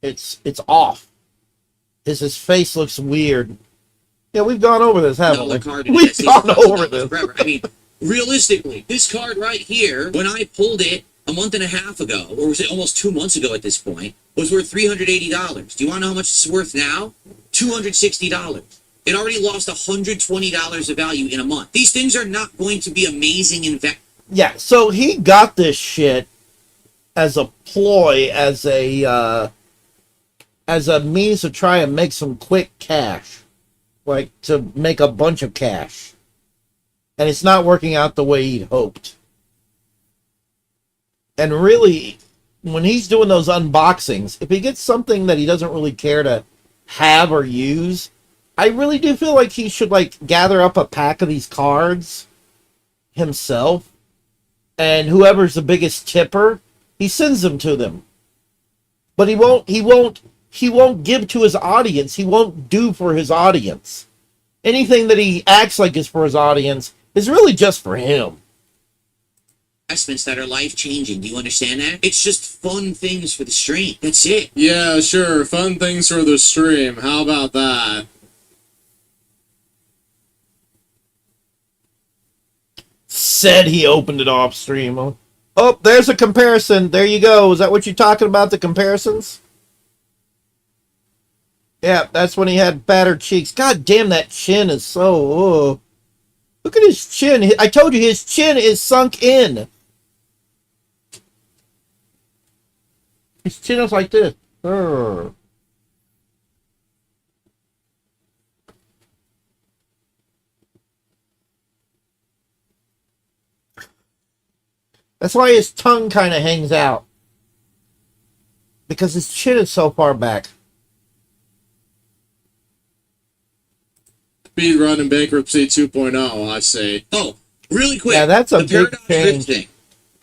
It's off. His face looks weird. Yeah, we've gone over this, haven't No, we? the card We've gone over this. forever. I mean, realistically, this card right here, when I pulled it a month and a half ago, or was it almost 2 months ago at this point, was worth $380. Do you want to know how much it's worth now? $260. It already lost $120 of value in a month. These things are not going to be amazing in value. Yeah, so he got this shit as a ploy, as a means to try and make some quick cash, like to make a bunch of cash, and it's not working out the way he'd hoped. And really, when he's doing those unboxings, if he gets something that he doesn't really care to have or use, I really do feel like he should like gather up a pack of these cards himself, and whoever's the biggest tipper, he sends them to them. But he won't give to his audience. He won't do for his audience. Anything that he acts like is for his audience is really just for him. Investments that are life changing. Do you understand that? It's just fun things for the stream. That's it. Yeah, sure. Fun things for the stream. How about that? Said he opened it off stream. Oh, there's a comparison. There you go. Is that what you're talking about? The comparisons? Yeah, that's when he had fatter cheeks. God damn, that chin is so. Look at his chin. I told you his chin is sunk in. His chin is like this. Urgh. That's why his tongue kind of hangs out. Because his chin is so far back. Speed run and bankruptcy 2.0, I say. Oh, really quick. Yeah, that's a the big Paradox Rift change. thing.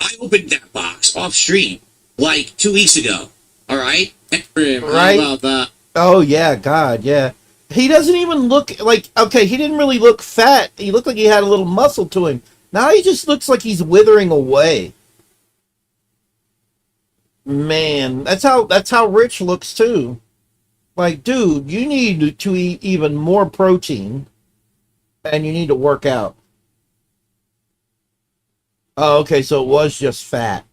I opened that box off stream like 2 weeks ago. All right. Stream, Right. How about that? Oh, yeah, God, yeah. He doesn't even look like, okay, he didn't really look fat. He looked like he had a little muscle to him. Now he just looks like he's withering away. Man, that's how Rich looks too. Like, dude, you need to eat even more protein and you need to work out. Oh, okay, so it was just fat.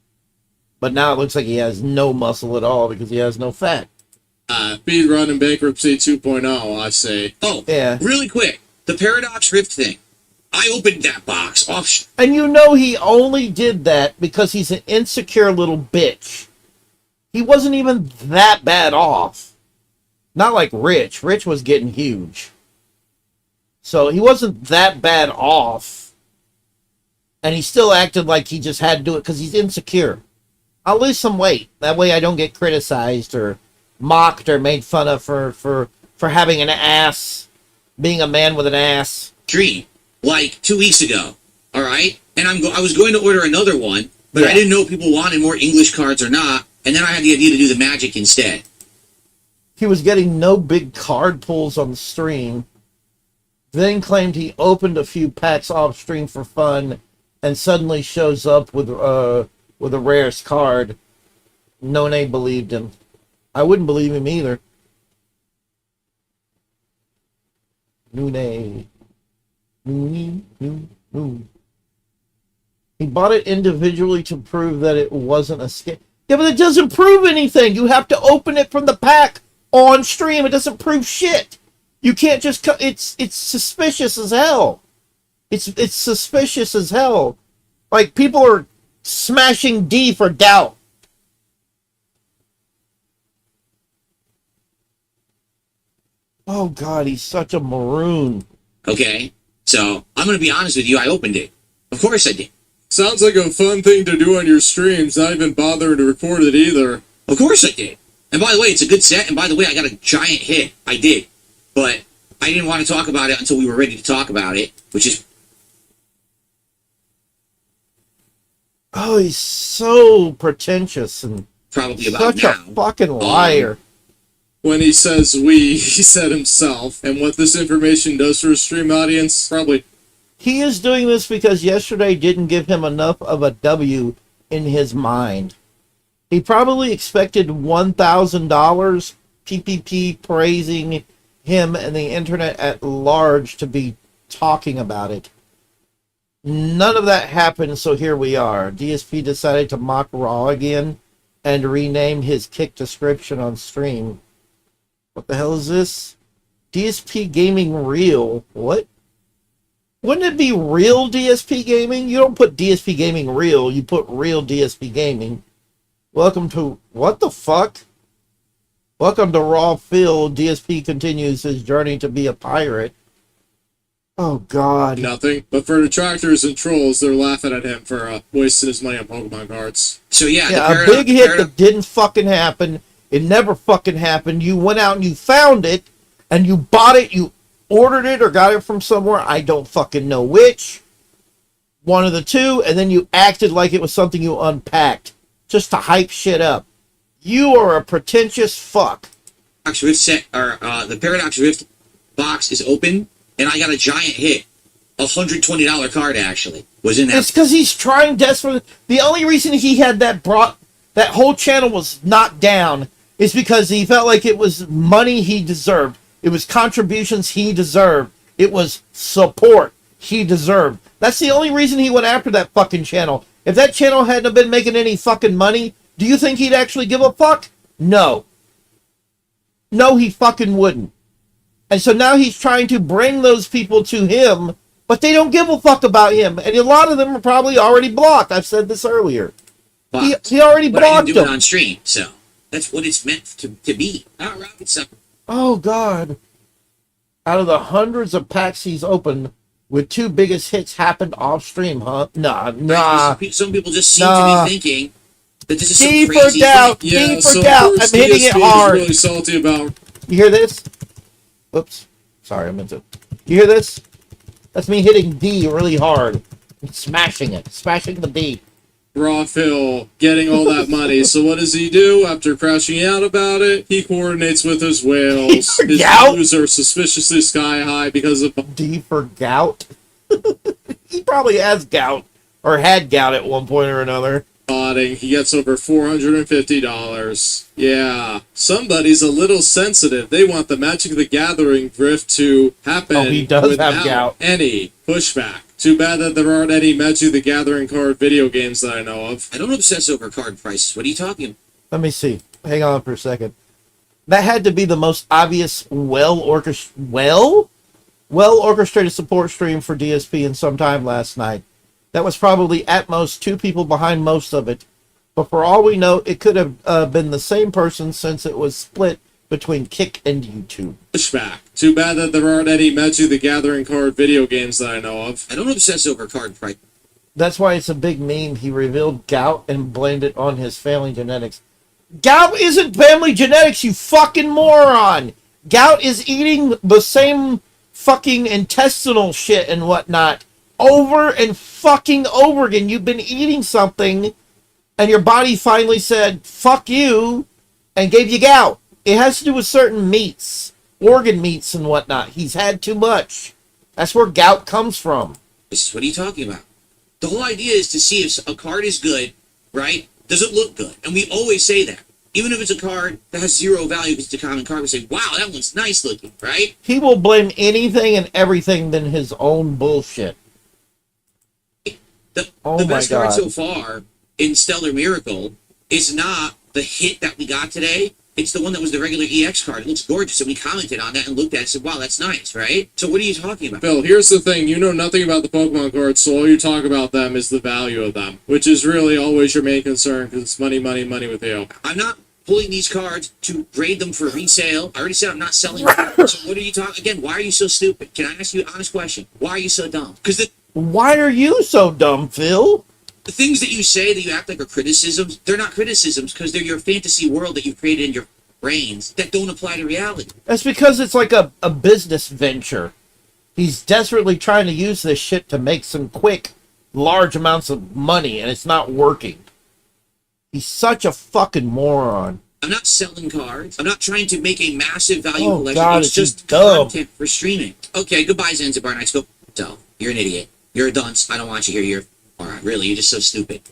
But now it looks like he has no muscle at all because he has no fat. Speed run and bankruptcy 2.0, I say. Oh, Yeah. really quick. The Paradox Rift thing. I opened that box off. And you know he only did that because he's an insecure little bitch. He wasn't even that bad off. Not like Rich. Rich was getting huge. So he wasn't that bad off. And he still acted like he just had to do it because he's insecure. I'll lose some weight. That way I don't get criticized or mocked or made fun of for having an ass, being a man with an ass. Stream like 2 weeks ago. All right. And I was going to order another one, but Yeah. I didn't know if people wanted more English cards or not. And then I had the idea to do the magic instead. He was getting no big card pulls on the stream. Then claimed he opened a few packs off stream for fun, and suddenly shows up with the rarest card. None believed him. I wouldn't believe him either. Nune. He bought it individually to prove that it wasn't a scam. Yeah, but it doesn't prove anything. You have to open it from the pack on stream. It doesn't prove shit. You can't just. It's suspicious as hell. It's suspicious as hell. Like people are smashing D for doubt. Oh God, he's such a maroon. Okay. So I'm going to be honest with you. I opened it. Of course I did. Sounds like a fun thing to do on your streams, not even bothering to record it either. Of course I did. And by the way, it's a good set. And by the way, I got a giant hit. I did. But I didn't want to talk about it until we were ready to talk about it, which is Oh, he's so pretentious and probably about such now. a fucking liar. When he says we, he said himself. And what this information does for a stream audience, probably. He is doing this because yesterday didn't give him enough of a W in his mind. He probably expected $1,000 PPP praising him and the internet at large to be talking about it. None of that happened, so here we are. DSP decided to mock Raw again and rename his kick description on stream. What the hell is this? DSP Gaming Real. What? Wouldn't it be real DSP Gaming? You don't put DSP Gaming Real, you put real DSP Gaming. Welcome to... What the fuck? Welcome to Raw Field. DSP continues his journey to be a pirate. Oh, God. Nothing. But for detractors and trolls, they're laughing at him for wasting his money on Pokemon cards. So yeah, Yeah, a big hit that didn't fucking happen. It never fucking happened. You went out and you found it, and you bought it. You ordered it or got it from somewhere. I don't fucking know which. One of the two, and then you acted like it was something you unpacked just to hype shit up. You are a pretentious fuck. Paradox Rift set, or the Paradox Rift box is open, and I got a giant hit. $120 card actually was in that. It's because he's trying desperately. The only reason he had that whole channel was knocked down is because he felt like it was money he deserved. It was contributions he deserved. It was support he deserved. That's the only reason he went after that fucking channel. If that channel hadn't been making any fucking money, do you think he'd actually give a fuck? No. No, he fucking wouldn't. And so now he's trying to bring those people to him, but they don't give a fuck about him. And a lot of them are probably already blocked. I've said this earlier. He already but blocked I didn't do them. it on stream, so that's what it's meant to be. Not rocket science. Oh, God. Out of the hundreds of packs he's opened, with 2 biggest hits happened off stream, huh? Nah. Some people just seem to be thinking that this is some D for crazy doubt. thing. Yeah, D for so doubt. first, I'm hitting it DSP hard. is really salty about. You hear this? Oops. Sorry, I meant to. You hear this? That's me hitting D really hard. Smashing it. Smashing the D. Raw Phil getting all that money. So what does he do after crashing out about it? He coordinates with his whales. His Gout? views are suspiciously sky high because of D for gout. He probably has gout. Or had gout at one point or another. botting. He gets over $450. Yeah, somebody's a little sensitive. They want the Magic the Gathering drift to happen Oh, he does have without gout. any pushback. Too bad that there aren't any Magic the Gathering card video games that I know of. I don't obsess over card prices. What are you talking about? Let me see. Hang on for a second. That had to be the most obvious well-orchestrated support stream for DSP in some time last night. That was probably at most two people behind most of it. But for all we know, it could have been the same person since it was split between Kick and YouTube. Pushback. Too bad that there aren't any Magic the Gathering card video games that I know of. I don't obsess over card price. That's why it's a big meme. He revealed gout and blamed it on his family genetics. Gout isn't family genetics, you fucking moron! Gout is eating the same fucking intestinal shit and whatnot over and fucking over again. You've been eating something and your body finally said, fuck you, and gave you gout. It has to do with certain meats, organ meats and whatnot. He's had too much. That's where gout comes from. What are you talking about? The whole idea is to see if a card is good, right? Does it look good? And we always say that. Even if it's a card that has zero value because it's a common card, we say, wow, that one's nice looking, right? He will blame anything and everything than his own bullshit. The Oh best my card God. so far in Stellar Miracle is not the hit that we got today. It's the one that was the regular EX card. It looks gorgeous. And we commented on that and looked at it and said, wow, that's nice, right? So what are you talking about? Phil, here's the thing. You know nothing about the Pokemon cards, so all you talk about them is the value of them, which is really always your main concern because it's money, money, money with you. I'm not pulling these cards to grade them for resale. I already said I'm not selling them. So what are you talking? Again, why are you so stupid? Can I ask you an honest question? Why are you so dumb? Because Why are you so dumb, Phil? the things that you say that you act like are criticisms, they're not criticisms because they're your fantasy world that you've created in your brains that don't apply to reality. That's because it's like a business venture. He's desperately trying to use this shit to make some quick, large amounts of money, and it's not working. He's such a fucking moron. I'm not selling cards. I'm not trying to make a massive value Oh, collection. God, It's it's just dumb. content for streaming. Okay, goodbye, Zanzibar. Nice go. So, you're an idiot. You're a dunce. I don't want you here. You're moron. Really, you're just so stupid.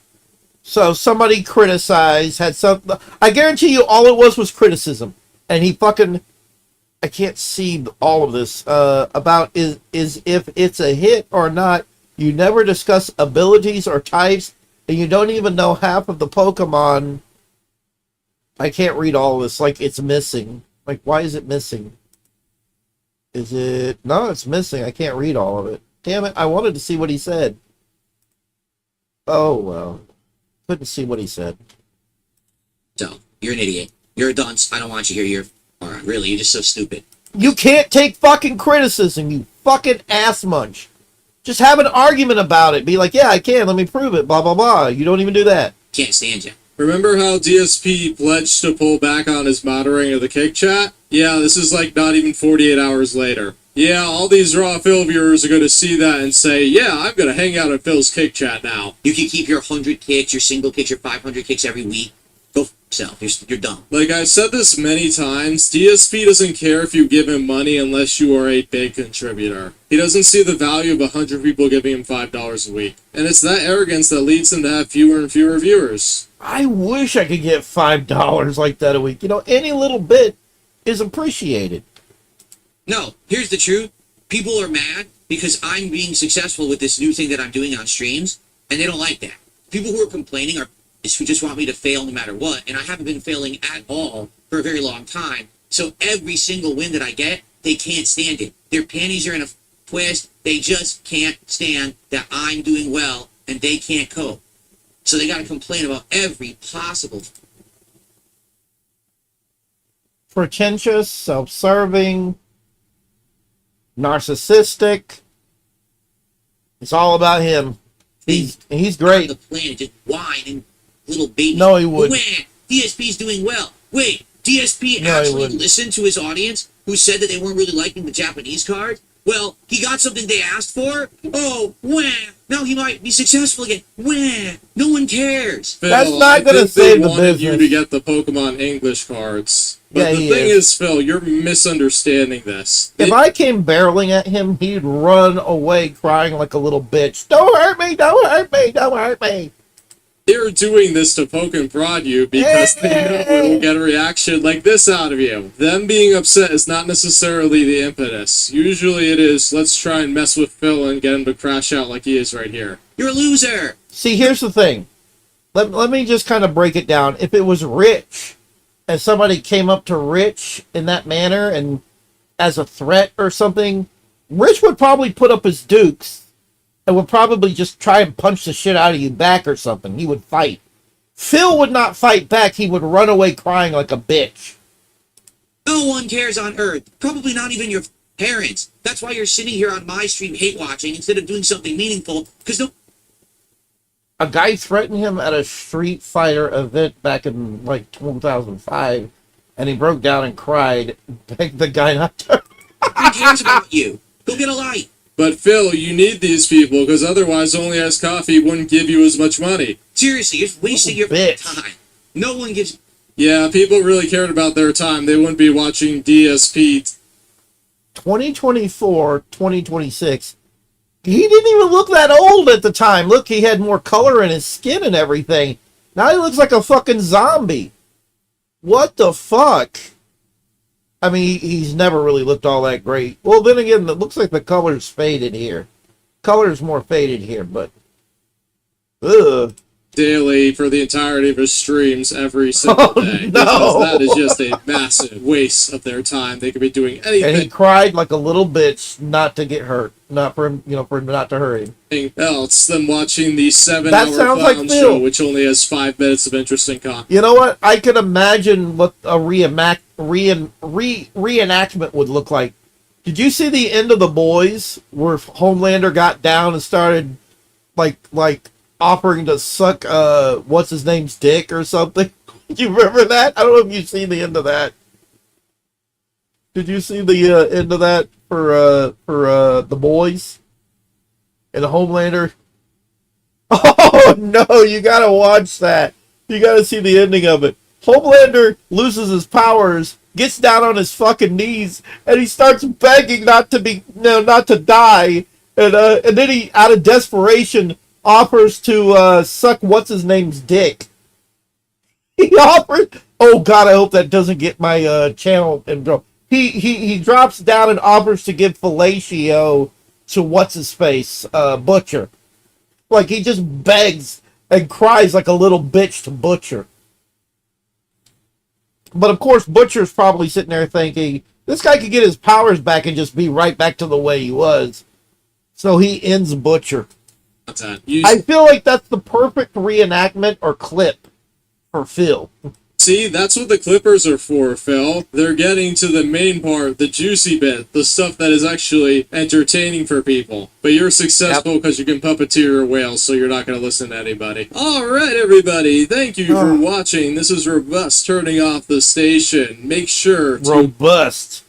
So somebody criticized, had some... I guarantee you all it was criticism. And he fucking... I can't see all of this. About is if it's a hit or not. You never discuss abilities or types. And you don't even know half of the Pokemon. I can't read all of this. Like, it's missing. Like, why is it missing? Is it... No, it's missing. I can't read all of it. Damn it. I wanted to see what he said. Oh, well. Couldn't see what he said. So, you're an idiot. You're a dunce. I don't want you here. You're moron. Really, you're just so stupid. You can't take fucking criticism, you fucking ass munch. Just have an argument about it. Be like, yeah, I can. Let me prove it. Blah, blah, blah. You don't even do that. Can't stand you. Remember how DSP pledged to pull back on his monitoring of the Cake Chat? Yeah, this is like not even 48 hours later. Yeah, all these Raw Phil viewers are going to see that and say, yeah, I'm going to hang out at Phil's kick chat now. You can keep your 100 kicks, your single kicks, your 500 kicks every week. Go for yourself. You're done. Like I've said this many times, DSP doesn't care if you give him money unless you are a big contributor. He doesn't see the value of 100 people giving him $5 a week. And it's that arrogance that leads him to have fewer and fewer viewers. I wish I could get $5 like that a week. You know, any little bit is appreciated. No, here's the truth. People are mad because I'm being successful with this new thing that I'm doing on streams, and they don't like that. People who are complaining are who just want me to fail no matter what, and I haven't been failing at all for a very long time. So every single win that I get, they can't stand it. Their panties are in a twist. They just can't stand that I'm doing well, and they can't cope. So they got to complain about every possible. Pretentious, self-serving, narcissistic. It's all about him. He's on great. the planet, just whine and little baby. No, he wouldn't. Wah, DSP's doing well. Wait, DSP No, he actually wouldn't. listened to his audience who said that they weren't really liking the Japanese card? Well, he got something they asked for. Oh, wah. Now he might be successful again. Wah. No one cares. Phil, That's not I gonna think save they the wanted you to business. get the Pokemon English cards. But Yeah, the he thing is. is, Phil, you're misunderstanding this. If I came barreling at him, he'd run away crying like a little bitch. Don't hurt me, don't hurt me, don't hurt me. They're doing this to poke and prod you because they know it'll get a reaction like this out of you. Them being upset is not necessarily the impetus. Usually it is, let's try and mess with Phil and get him to crash out like he is right here. You're a loser. See, here's the thing. Let me just kind of break it down. If it was Rich, and somebody came up to Rich in that manner and as a threat or something, Rich would probably put up his dukes and would probably just try and punch the shit out of you back or something. He would fight. Phil would not fight back. He would run away crying like a bitch. No one cares on Earth. Probably not even your parents. That's why you're sitting here on my stream hate watching instead of doing something meaningful. Because no. A guy threatened him at a Street Fighter event back in like 2005, and he broke down and cried, begged the guy not to. Who cares about you? Go get a light. But Phil, you need these people because otherwise Only Iced Coffee wouldn't give you as much money. Seriously, you're wasting your bitch. time. No one gives. Yeah, people really cared about their time. They wouldn't be watching DSP. 2024, 2026. He didn't even look that old at the time. Look, he had more color in his skin and everything. Now he looks like a fucking zombie. What the fuck? I mean, he's never really looked all that great. Well, then again, it looks like the color's faded here. Color's more faded here, but... Ugh. Daily for the entirety of his streams every single day. no. Because that is just a massive waste of their time. They could be doing And he anything cried like a little bitch not to get hurt. Not for him, for him not to hurt him. else than watching the 7-hour That sounds like clown Phil. show, which only has 5 minutes of interesting content. You know what? I could imagine what a reenactment would look like. Did you see the end of The Boys where Homelander got down and started like offering to suck what's his name's dick or something? You remember that? I don't know if you've seen the end of that. Did you see the end of that for The Boys and Homelander? Oh no, you gotta watch that. You gotta see the ending of it. Homelander loses his powers, gets down on his fucking knees, and he starts begging not to die. And then he, out of desperation, offers to suck what's his name's dick. He offers. Oh God, I hope that doesn't get my channel and go. He drops down and offers to give fellatio to what's his face, Butcher. Like he just begs and cries like a little bitch to Butcher. But of course, Butcher's probably sitting there thinking, this guy could get his powers back and just be right back to the way he was. So he ends Butcher. I feel like that's the perfect reenactment or clip for Phil. See, that's what the Clippers are for, Phil. They're getting to the main part, the juicy bit, the stuff that is actually entertaining for people. But you're successful because you can puppeteer your whales, so you're not going to listen to anybody. All right, everybody. Thank you for watching. This is Robust turning off the station. Make sure to... Robust.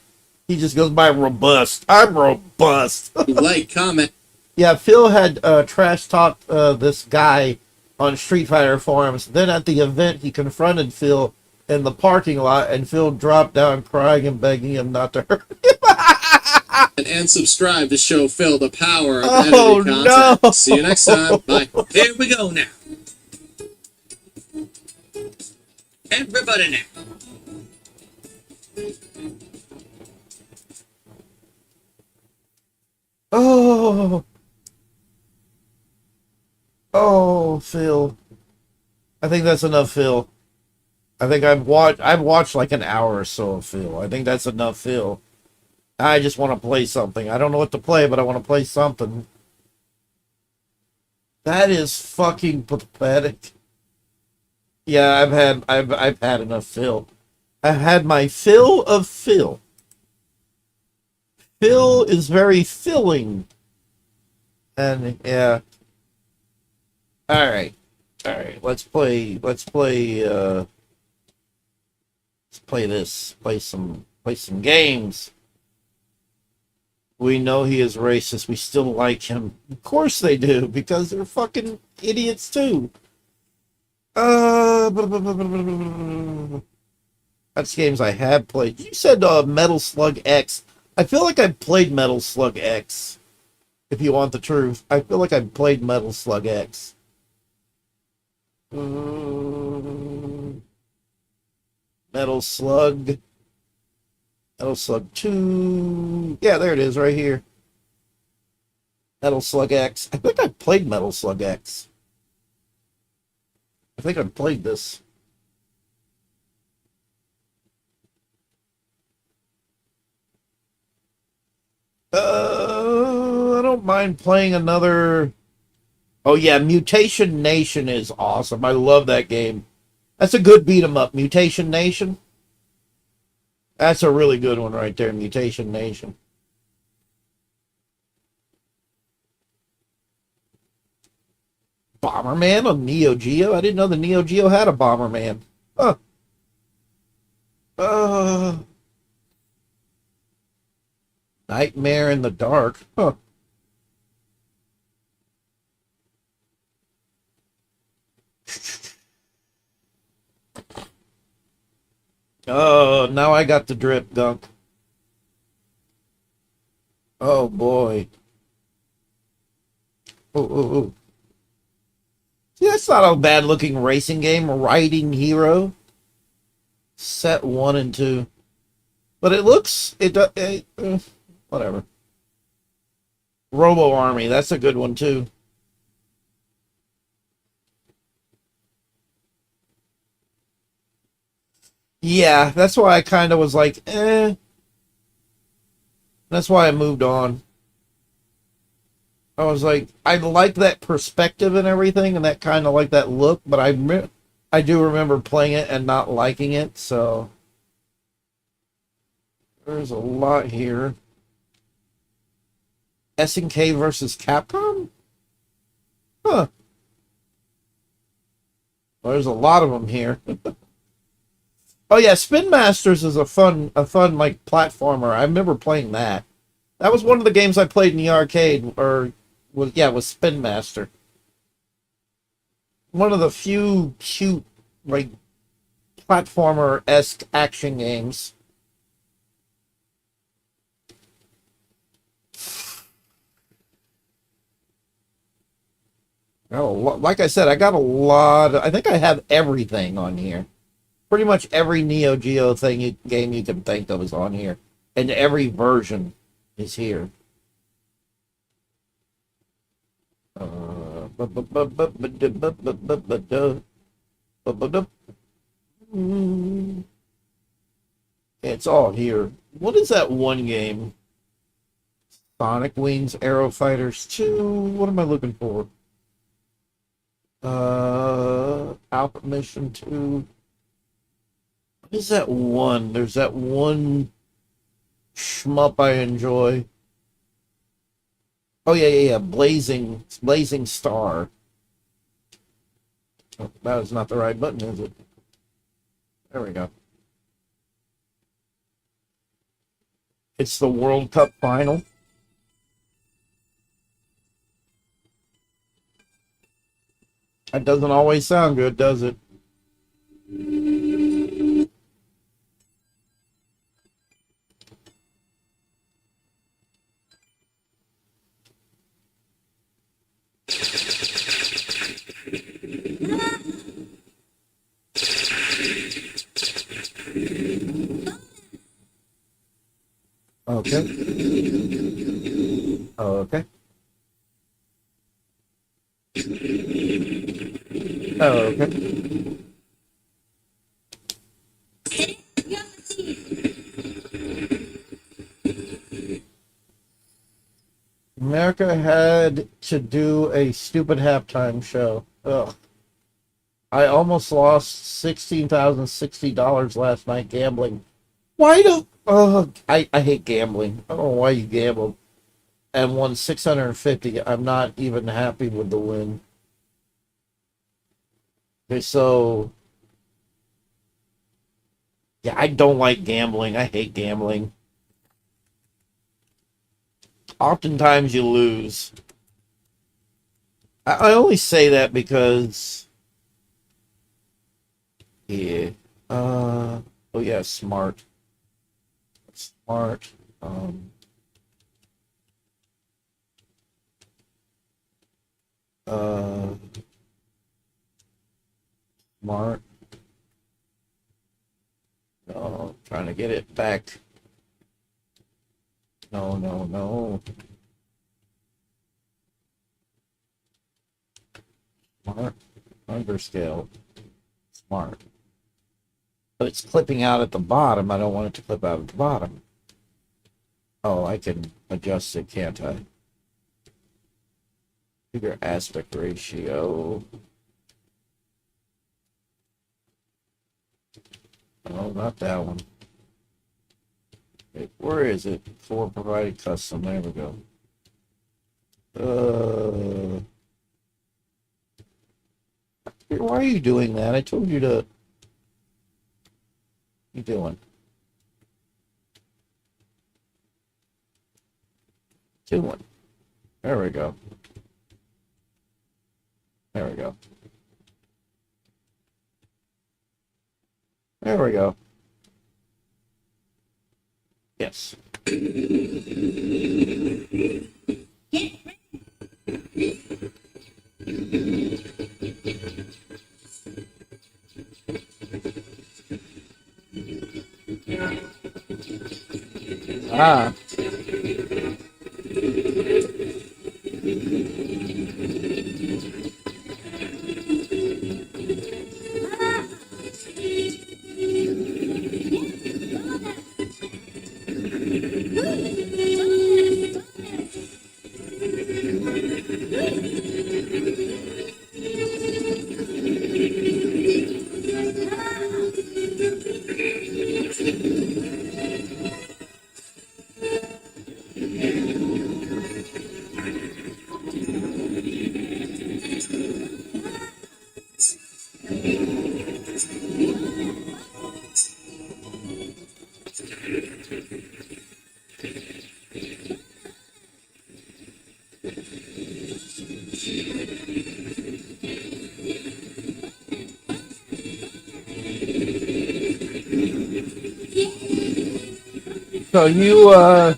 He just goes by robust. I'm robust. Like, comment. Yeah, Phil had trash talked this guy on Street Fighter forums. Then at the event, he confronted Phil in the parking lot, and Phil dropped down crying and begging him not to hurt him. And subscribe to show Phil the power of Oh, edited content. no. See you next time. Bye. Here we go now. Everybody now. Oh. Oh, Phil. I think that's enough, Phil. I think I've watched like an hour or so of Phil. I think that's enough, Phil. I just want to play something. I don't know what to play, but I want to play something. That is fucking pathetic. Yeah, I've had enough Phil. I've had my fill of Phil. Phil is very filling. And yeah. Alright. Alright. Let's play this. Play some games. We know he is racist. We still like him. Of course they do, because they're fucking idiots too. That's games I have played. You said Metal Slug X. I feel like I played Metal Slug X. If you want the truth, I feel like I played Metal Slug X. Metal Slug 2. Yeah, there it is right here. Metal Slug X. I think I played Metal Slug X. I think I played this. I don't mind playing another. Oh yeah, Mutation Nation is awesome. I love that game. That's a good beat 'em up. Mutation Nation. That's a really good one right there, Mutation Nation. Bomberman on Neo Geo? I didn't know the Neo Geo had a Bomberman. Huh. Nightmare in the Dark. Huh. Oh, now I got the drip gunk. Oh boy. Oh. See, that's not a bad looking racing game. Riding Hero. Set 1 and 2. But it looks, whatever. Robo Army, that's a good one too. Yeah, that's why I kind of was like, eh. That's why I moved on. I was like, I like that perspective and everything, and that kind of like that look, but I do remember playing it and not liking it, so there's a lot here. SNK versus Capcom? Huh. Well, there's a lot of them here. Oh yeah, Spin Masters is a fun like platformer. I remember playing that. That was one of the games I played in the arcade, was Spin Master. One of the few cute like platformer-esque action games. Like I said, I got a lot. I think I have everything on here. Pretty much every Neo Geo game you can think of is on here, and every version is here. It's all here. What is that one game? Sonic Wings Aero Fighters 2. What am I looking for? Alpha Mission 2. What is that one? There's that one shmup I enjoy. Oh yeah. Blazing Star. Oh, that is not the right button, is it? There we go. It's the World Cup final. That doesn't always sound good, does it? Okay. Okay. Okay. America had to do a stupid halftime show. Ugh. I almost lost $16,060 last night gambling. Why do I hate gambling. I don't know why you gambled. And won 650. I'm not even happy with the win. Okay, so yeah, I don't like gambling. I hate gambling. Oftentimes you lose. I only say that because yeah. Oh yeah, smart. Smart. Uh Smart. No, trying to get it back. No, no, no. Smart. Underscale. Smart. But it's clipping out at the bottom. I don't want it to clip out at the bottom. Oh, I can adjust it, can't I? Figure aspect ratio. Oh, not that one. Wait, where is it? For provided custom. There we go. Why are you doing that? I told you to. What you doing? Doing. There we go. There we go. There we go. Yes. Ah. So you I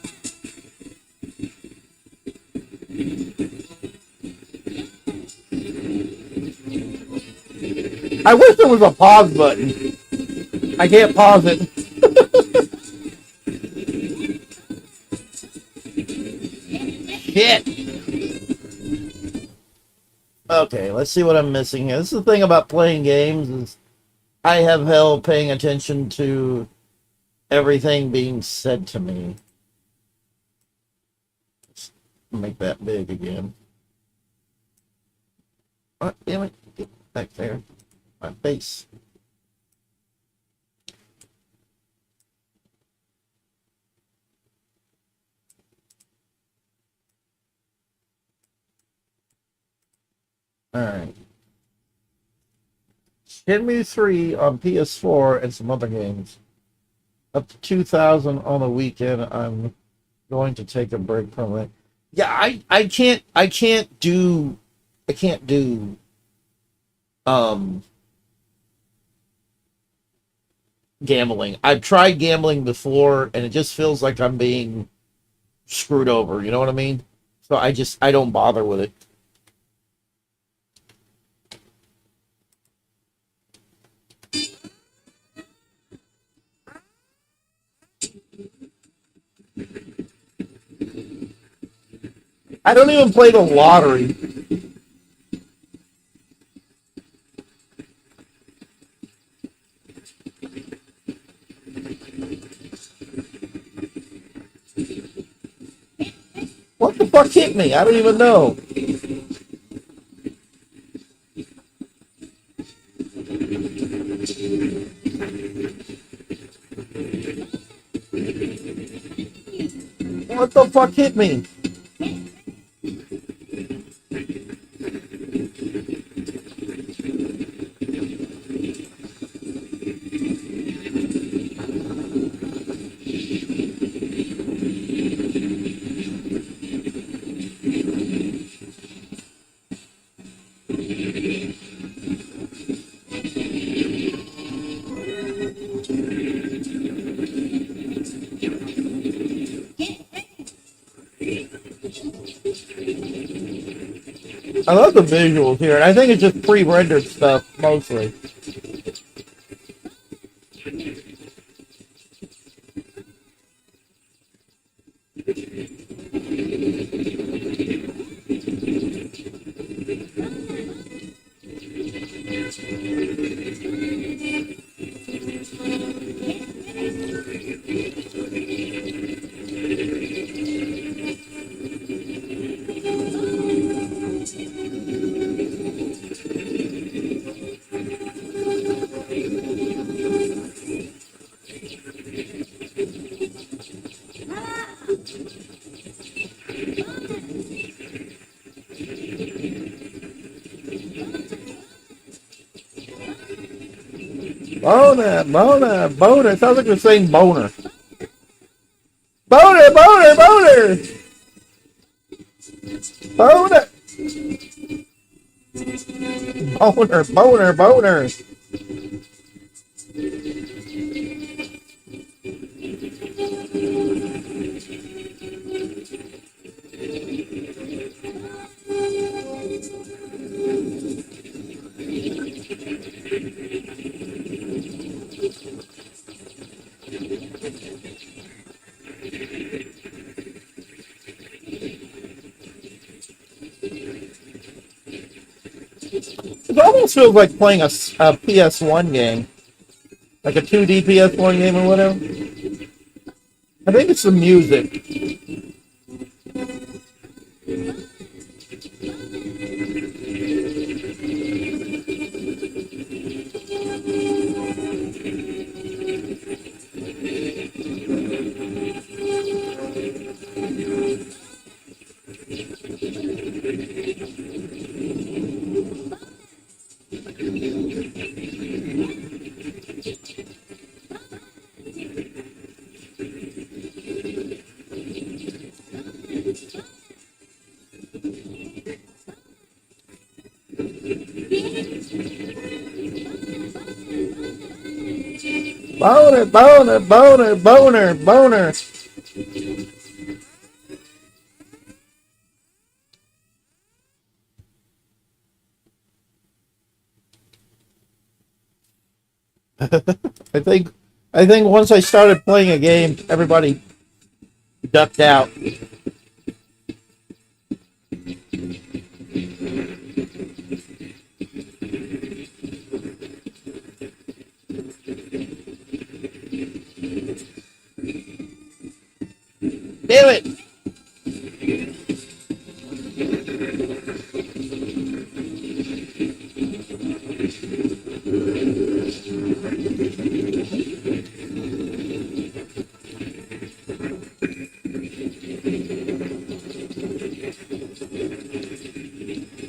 wish there was a pause button. I can't pause it. Shit. Okay, let's see what I'm missing here. This is the thing about playing games is I have hell paying attention to everything being said to me. Let's make that big again. What? Damn it. Get back there. My face. Alright. Shenmue 3 on PS4 and some other games. Up to 2,000 on the weekend. I'm going to take a break from it. Yeah, I can't do um gambling. I've tried gambling before and it just feels like I'm being screwed over, you know what I mean? So I don't bother with it. I don't even play the lottery. What the fuck hit me? I don't even know. What the fuck hit me? I love the visuals here, and I think it's just pre-rendered stuff mostly. Boner, boner, boner. It sounds like they're saying boner. Boner, boner, boner. Boner. Boner, boner, boner. It almost feels like playing a PS1 game. Like a 2D PS1 game or whatever. I think it's the music. Boner, boner, boner, boner, boner. I think once I started playing a game, everybody ducked out. Damn it!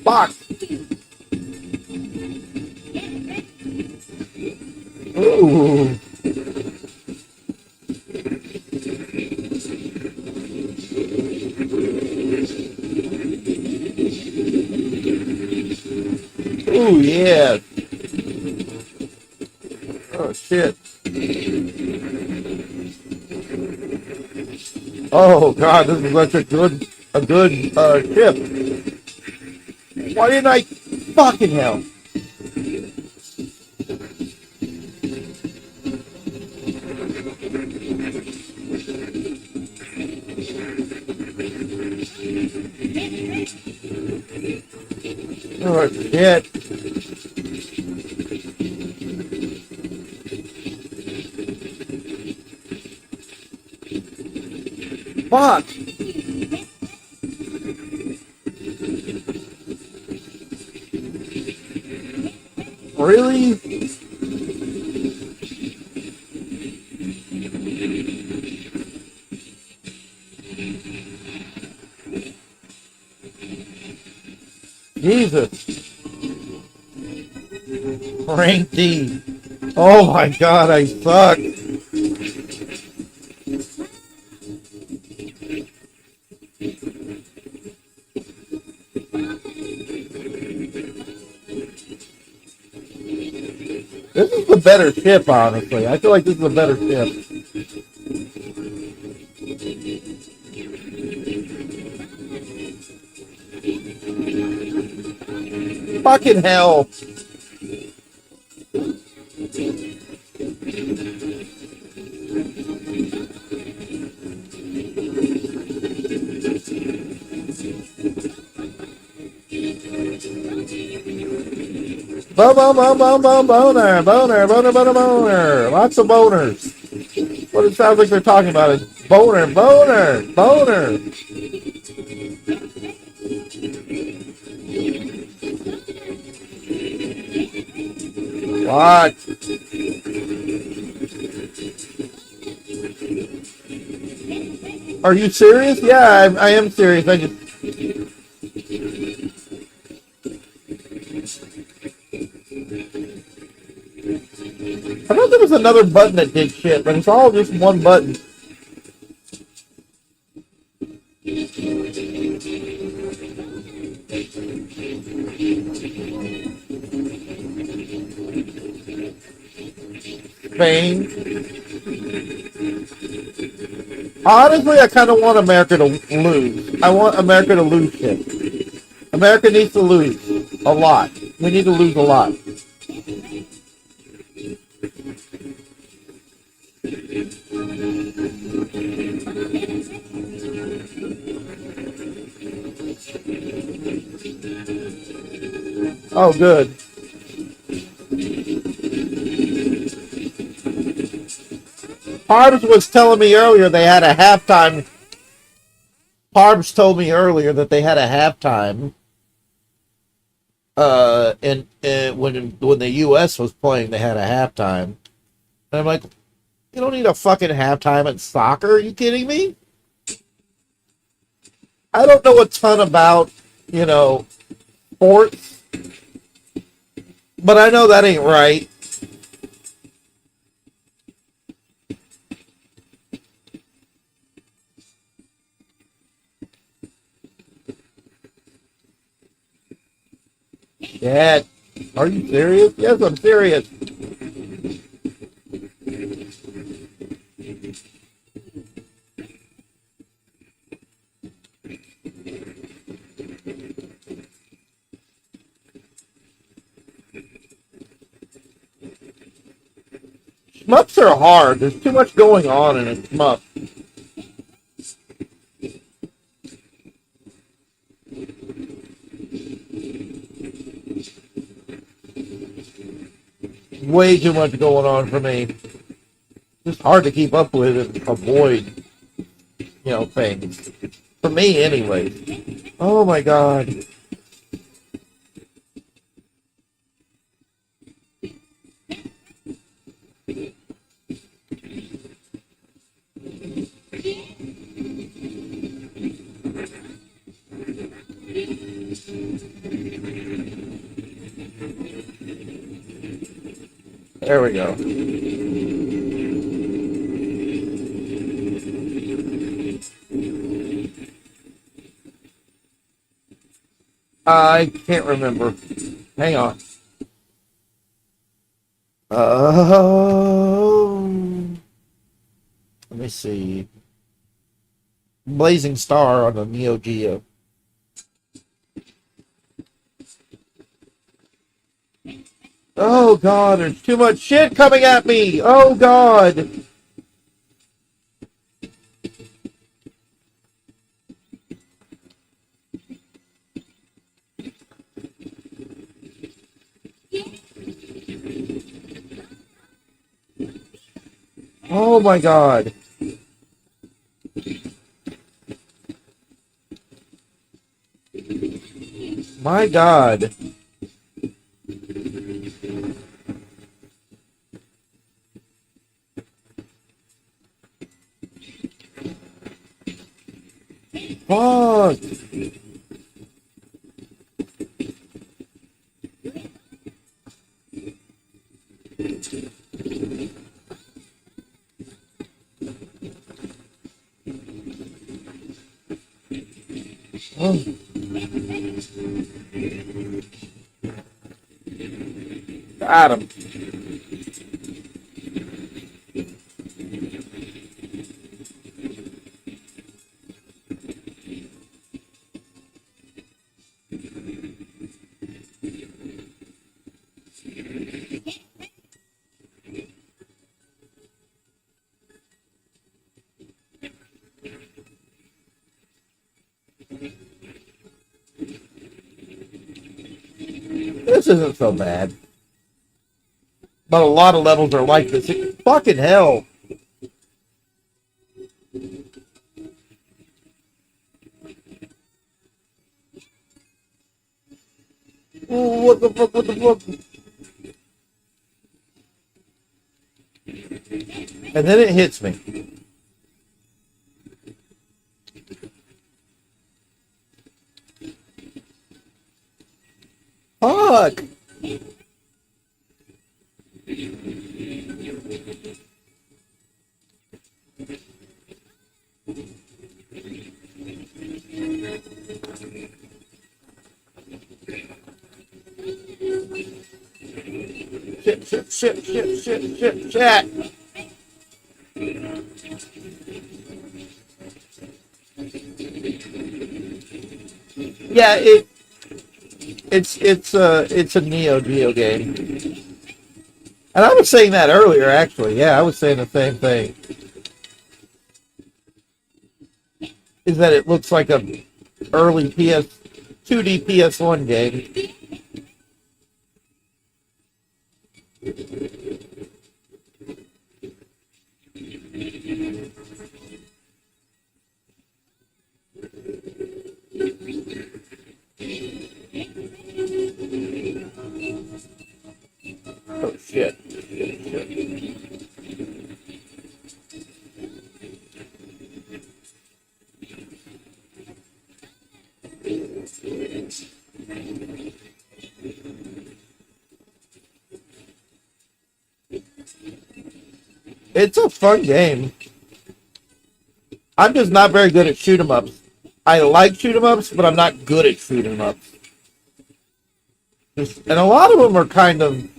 Fuck! Ooh. yeah. Oh shit. Oh god, this is such a good ship. Why didn't I fucking hell? Oh shit. Fuck. Really? Jesus. Rank D. Oh my god, I suck. This is the better ship, honestly. I feel like this is a better ship. Fucking hell. Boner. Lots of boners. What it sounds like they're talking about is boner. What? Are you serious? Yeah, I am serious. I just... I thought there was another button that did shit, but it's all just one button. Spain. Honestly, I kind of want America to lose. I want America to lose shit. America needs to lose a lot. We need to lose a lot. Oh, good. Parbs was telling me earlier they had a halftime. Parbs told me earlier that they had a halftime. And when the U.S. was playing, they had a halftime. And I'm like, you don't need a fucking halftime at soccer. Are you kidding me? I don't know a ton about, sports. But I know that ain't right. Dad, are you serious? Yes, I'm serious. Shmups are hard. There's too much going on in a shmup. Way too much going on for me. It's hard to keep up with and avoid, things. For me, anyway. Oh my god. There we go. I can't remember. Hang on. Oh, let me see. Blazing Star on the Neo Geo. Oh God, there's too much shit coming at me. Oh God. Oh my God. My God. Fuck. Oh. Got him. This isn't so bad. But a lot of levels are like this. Fucking hell. Oh, what the fuck, what the fuck? And then it hits me. Fuck. Shit, shit, shit, shit, shit, shit, shit. Yeah, it's a Neo Geo game. And I was saying that earlier, actually. Yeah, I was saying the same thing. Is that it looks like a early 2D PS1 game. Oh shit. Shit, shit. It's a fun game. I'm just not very good at shoot 'em ups. I like shoot 'em ups, but I'm not good at shoot 'em ups. And a lot of them are kind of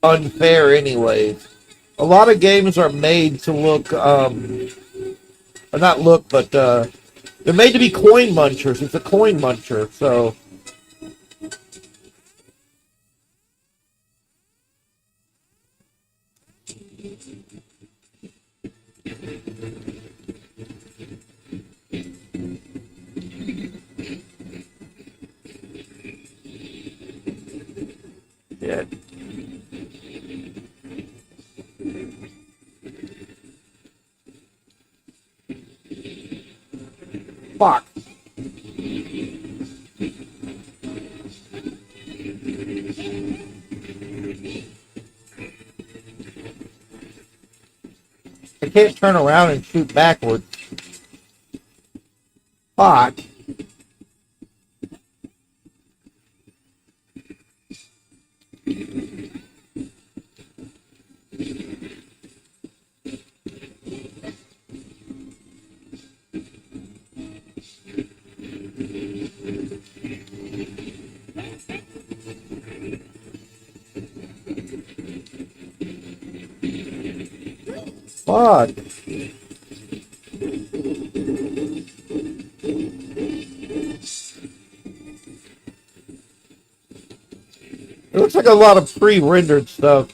unfair, anyways. A lot of games are made to look, or not look, but they're made to be coin munchers. It's a coin muncher, so. Yeah. Fuck. I can't turn around and shoot backwards. Fuck. Fuck. It looks like a lot of pre-rendered stuff.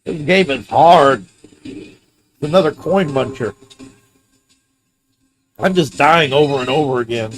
This game is hard. It's another coin muncher. I'm just dying over and over again.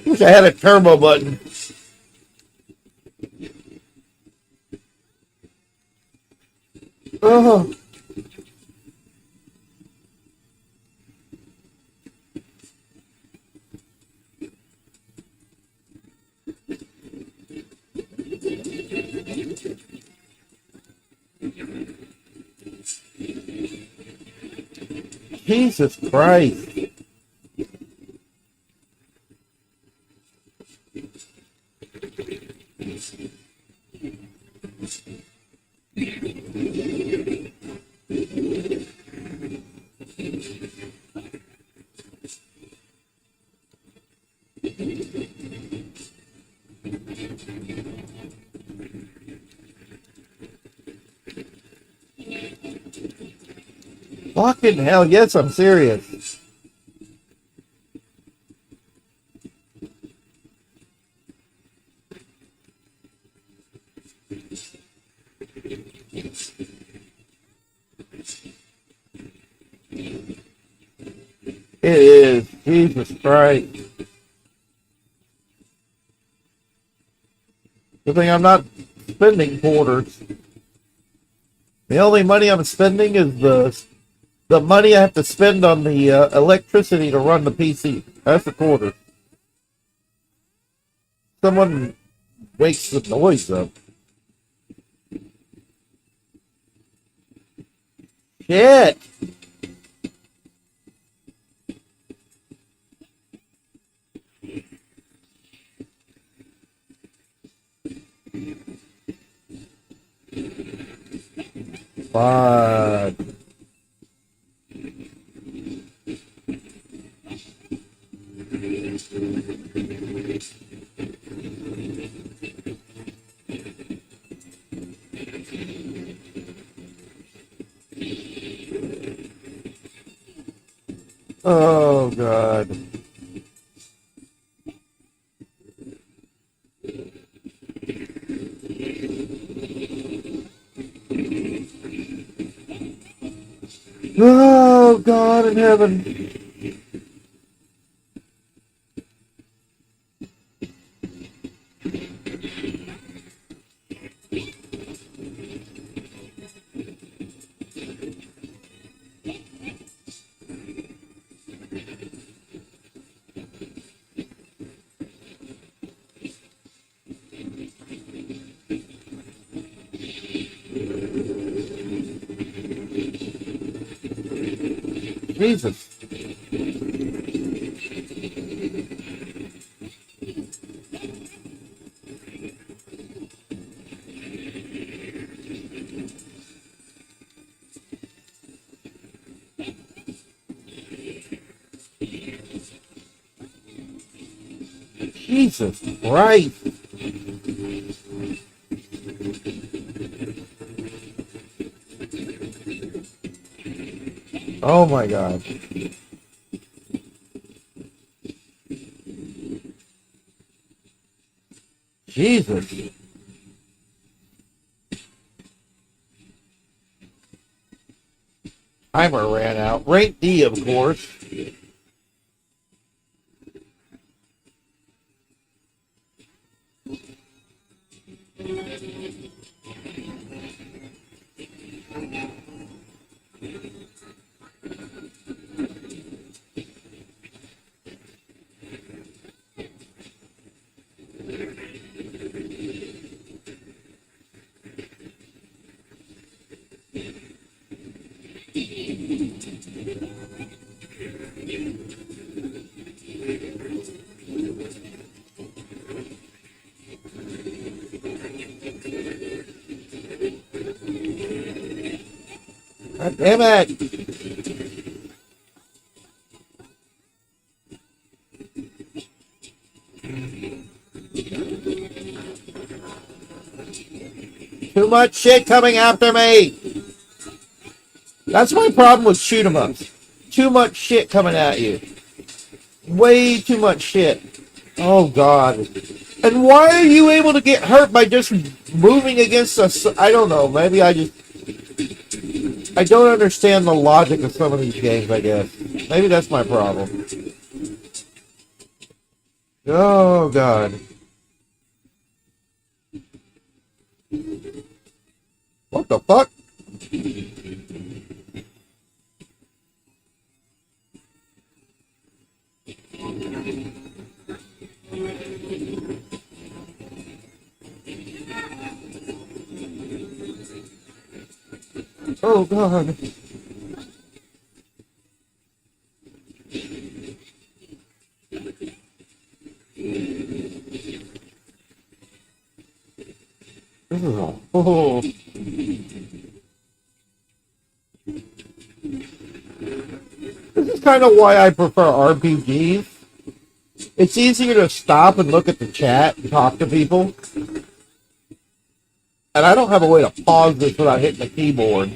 Wish I had a turbo button. Oh. Jesus Christ. Fucking hell, yes, I'm serious. It is. Jesus Christ. Good thing I'm not spending quarters. The only money I'm spending is the money I have to spend on the electricity to run the PC. That's the quarter. Someone wakes the noise up. Shit! Fuck. Oh, God. Oh, God in heaven. Jesus. Jesus Christ. Oh my God. Jesus. Timer ran out. Rank D, of course. God damn it. Too much shit coming after me. That's my problem with shoot 'em ups. Too much shit coming at you. Way too much shit. Oh God. And why are you able to get hurt by just moving against us? I don't know. Maybe I don't understand the logic of some of these games, I guess. Maybe that's my problem. Oh God. What the fuck? Oh God. This is a oh. This is kind of why I prefer RPGs. It's easier to stop and look at the chat and talk to people. And I don't have a way to pause this without hitting the keyboard.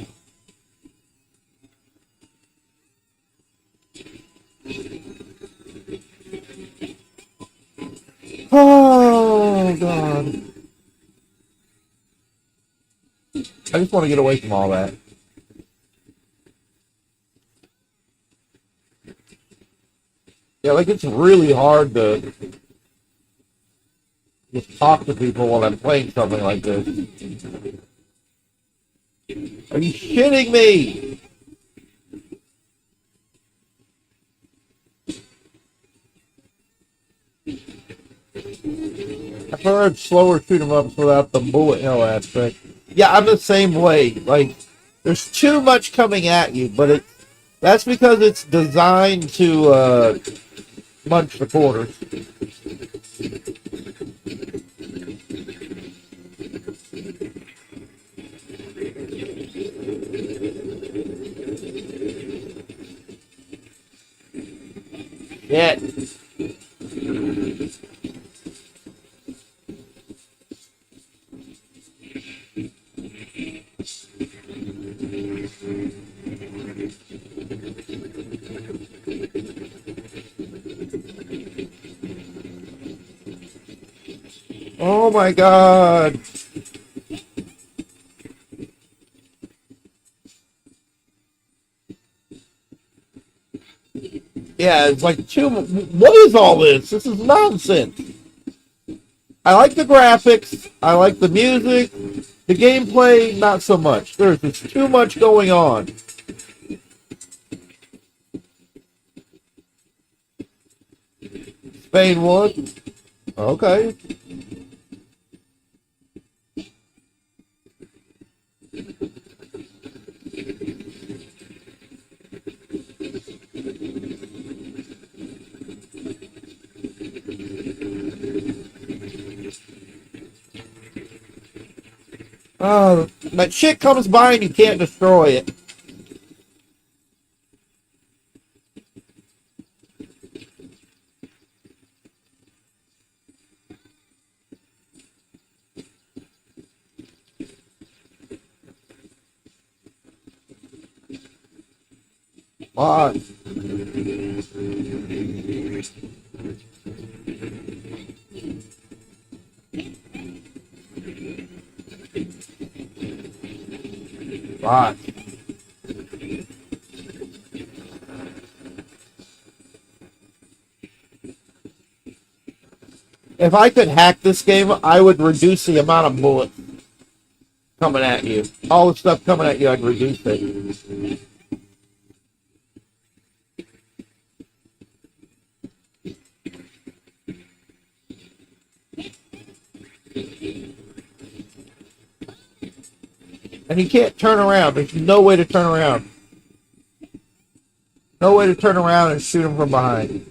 Oh, God. I just want to get away from all that. Yeah, like it's really hard to just talk to people while I'm playing something like this. Are you shitting me? I've heard slower shoot 'em ups without the bullet hell aspect. Yeah, I'm the same way. Like, there's too much coming at you, but that's because it's designed to munch the quarters. Yeah. Oh my God. Yeah, it's like what is all this? This is nonsense. I like the graphics. I like the music. The gameplay, not so much. There's just too much going on. Spain won. Okay. But shit comes by and you can't destroy it. Fuck. Fuck. If I could hack this game, I would reduce the amount of bullets coming at you. All the stuff coming at you, I'd reduce it. And you can't turn around. There's no way to turn around. No way to turn around and shoot him from behind.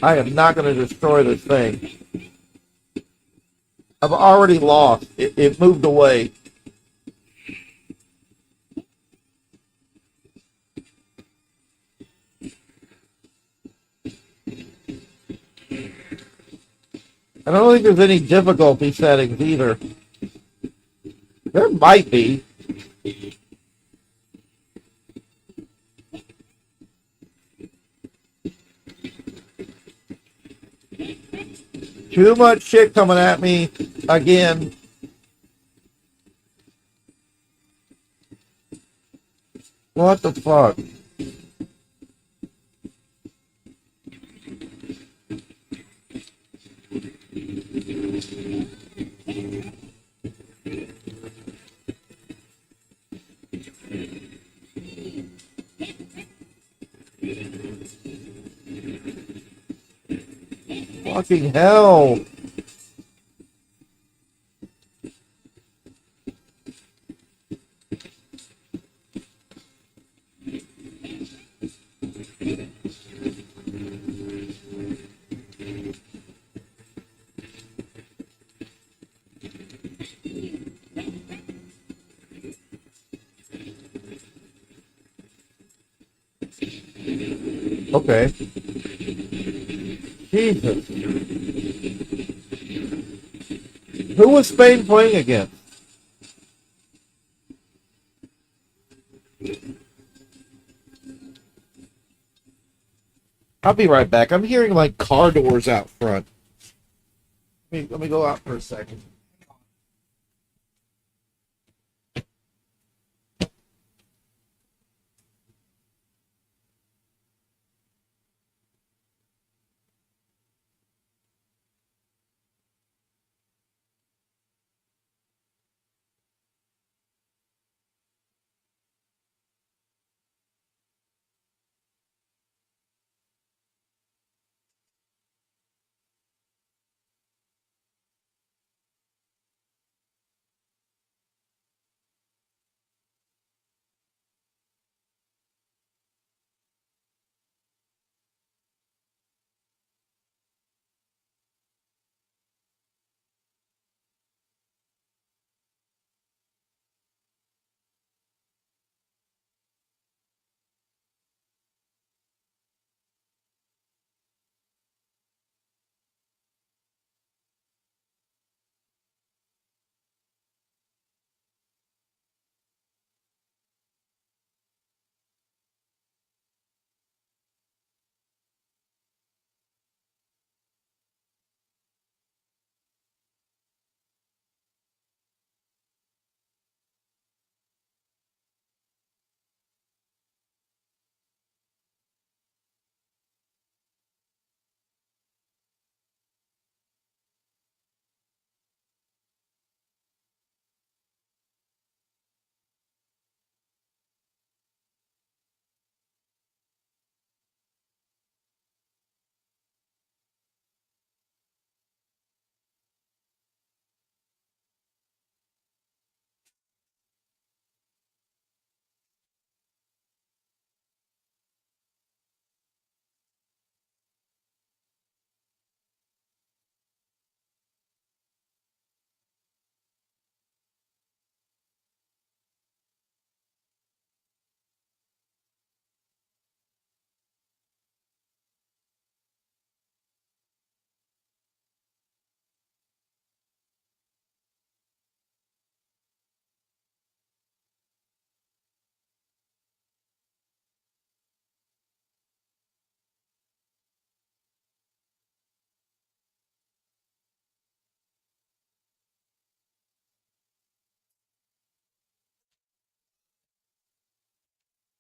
I am not going to destroy this thing. I've already lost. It moved away. I don't think there's any difficulty settings either. There might be. Too much shit coming at me again. What the fuck? Fucking hell. Okay. Jesus. Who was Spain playing against? I'll be right back. I'm hearing like car doors out front. Let me go out for a second.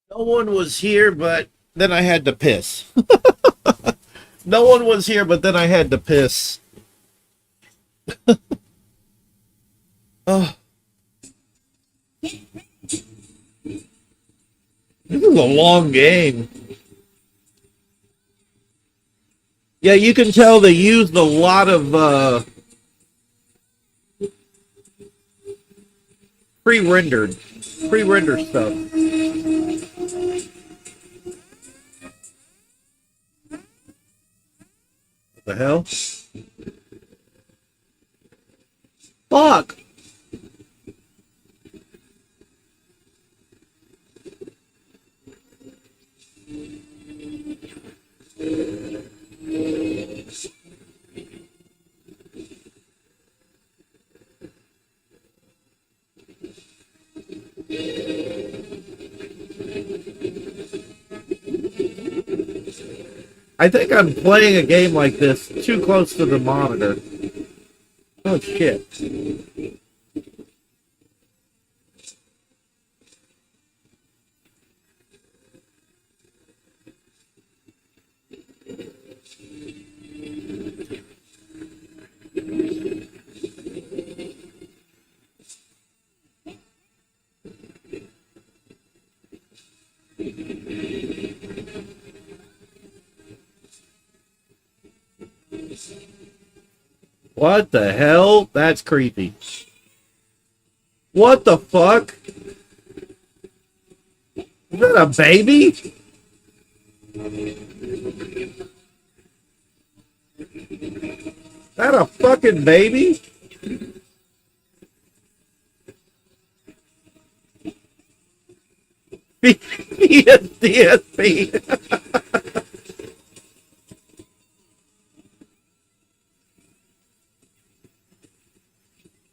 No one was here, but then I had to piss. No one was here, but then I had to piss. Oh, this is a long game. Yeah, you can tell they used a lot of pre-rendered, pre-rendered stuff. What the hell? Fuck! I think I'm playing a game like this too close to the monitor. Oh shit. What the hell? That's creepy. What the fuck? Is that a baby? That a fucking baby? DSP.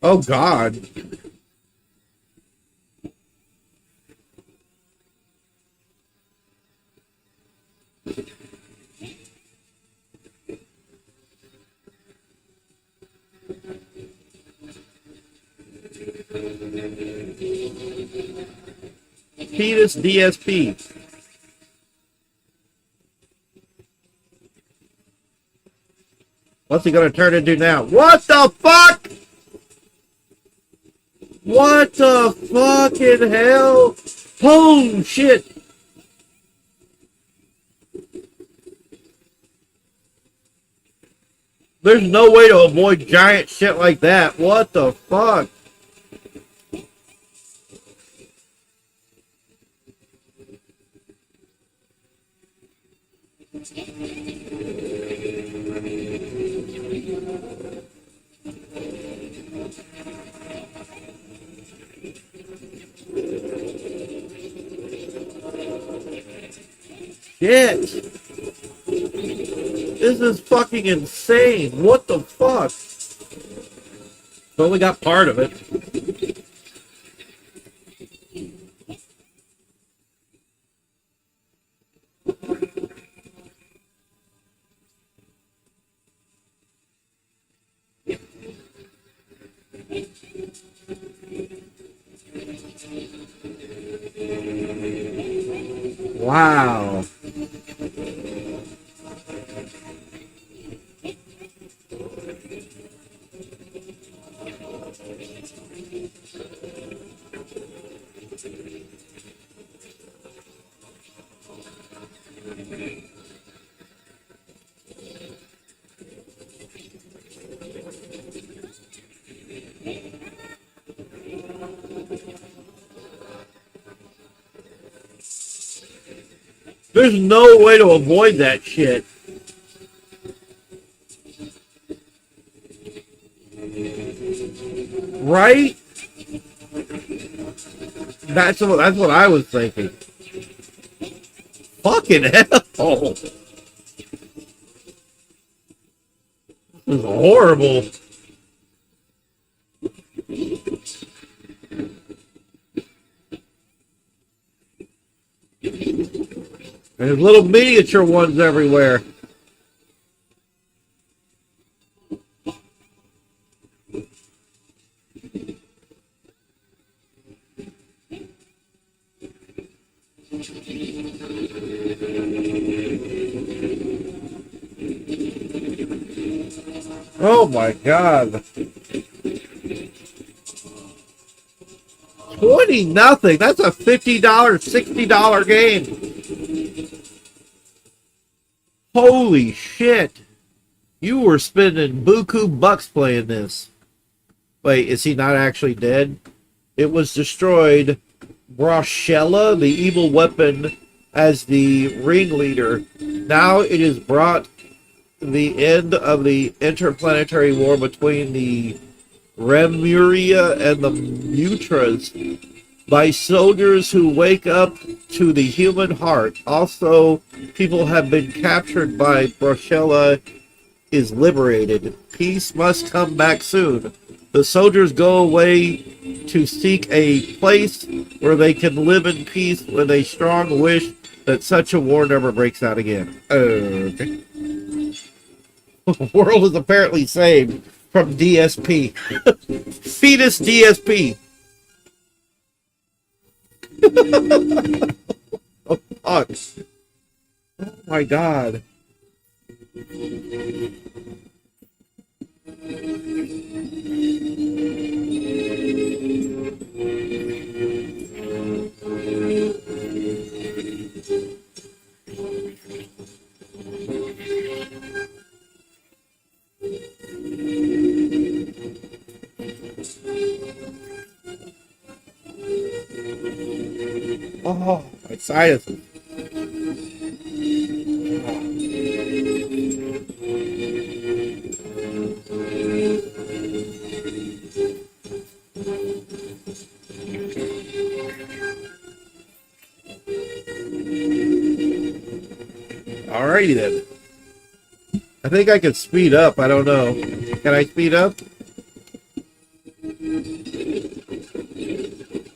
Oh God. Fetus DSP. What's he gonna turn into now? What the fuck? What the fucking hell? Oh shit. There's no way to avoid giant shit like that. What the fuck? Shit. This is fucking insane. What the fuck? Only got part of it. Wow. There's no way to avoid that shit. Right? That's what I was thinking. Fucking hell. This is horrible. There's little miniature ones everywhere. Oh my god. 20 nothing. That's a $50, $60 game. Holy shit. You were spending buku bucks playing this. Wait, is he not actually dead? It was destroyed. Brochella, the evil weapon, as the ringleader. Now it is brought the end of the interplanetary war between the Remuria and the Mutras by soldiers who wake up to the human heart. Also, people have been captured by Brochella is liberated. Peace must come back soon. The soldiers go away to seek a place where they can live in peace with a strong wish that such a war never breaks out again. Okay. The world is apparently saved from DSP. Fetus DSP. Oh, fuck. Oh my god. Oh, my sinuses. Alrighty then. I think I could speed up. I don't know. Can I speed up?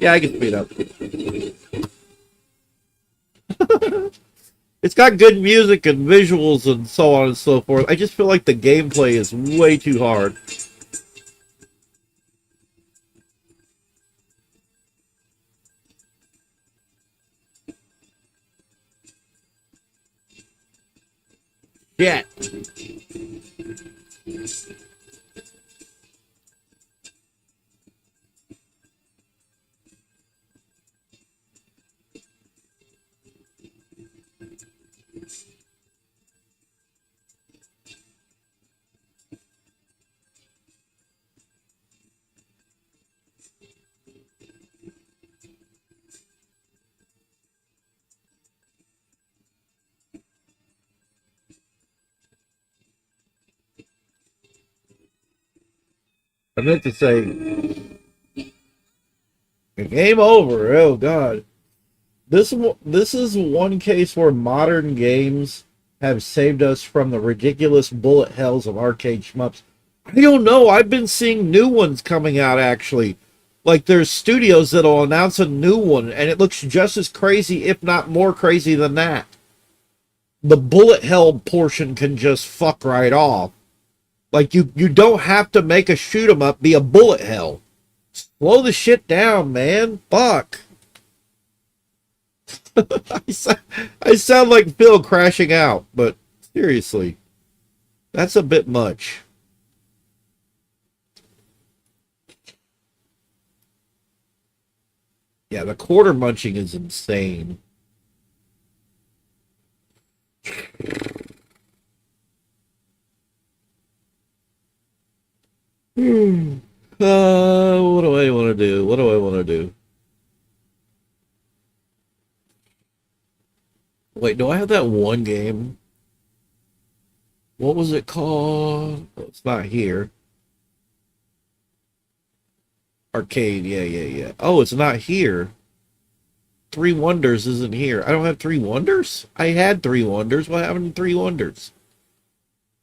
Yeah, I can speed up. It's got good music and visuals and so on and so forth. I just feel like the gameplay is way too hard. Shit. I meant to say, game over. Oh god, this is one case where modern games have saved us from the ridiculous bullet hells of arcade shmups. I don't know. I've been seeing new ones coming out actually. Like there's studios that'll announce a new one, and it looks just as crazy, if not more crazy than that. The bullet hell portion can just fuck right off. Like, you don't have to make a shoot 'em up be a bullet hell. Slow the shit down, man. Fuck. I sound like Phil crashing out, but seriously, that's a bit much. Yeah, the quarter munching is insane. What do I want to do? What do I want to do? Wait, do I have that one game? What was it called? Oh, it's not here. Arcade, yeah. Oh, it's not here. Three Wonders isn't here. I don't have Three Wonders? I had Three Wonders. What happened to Three Wonders?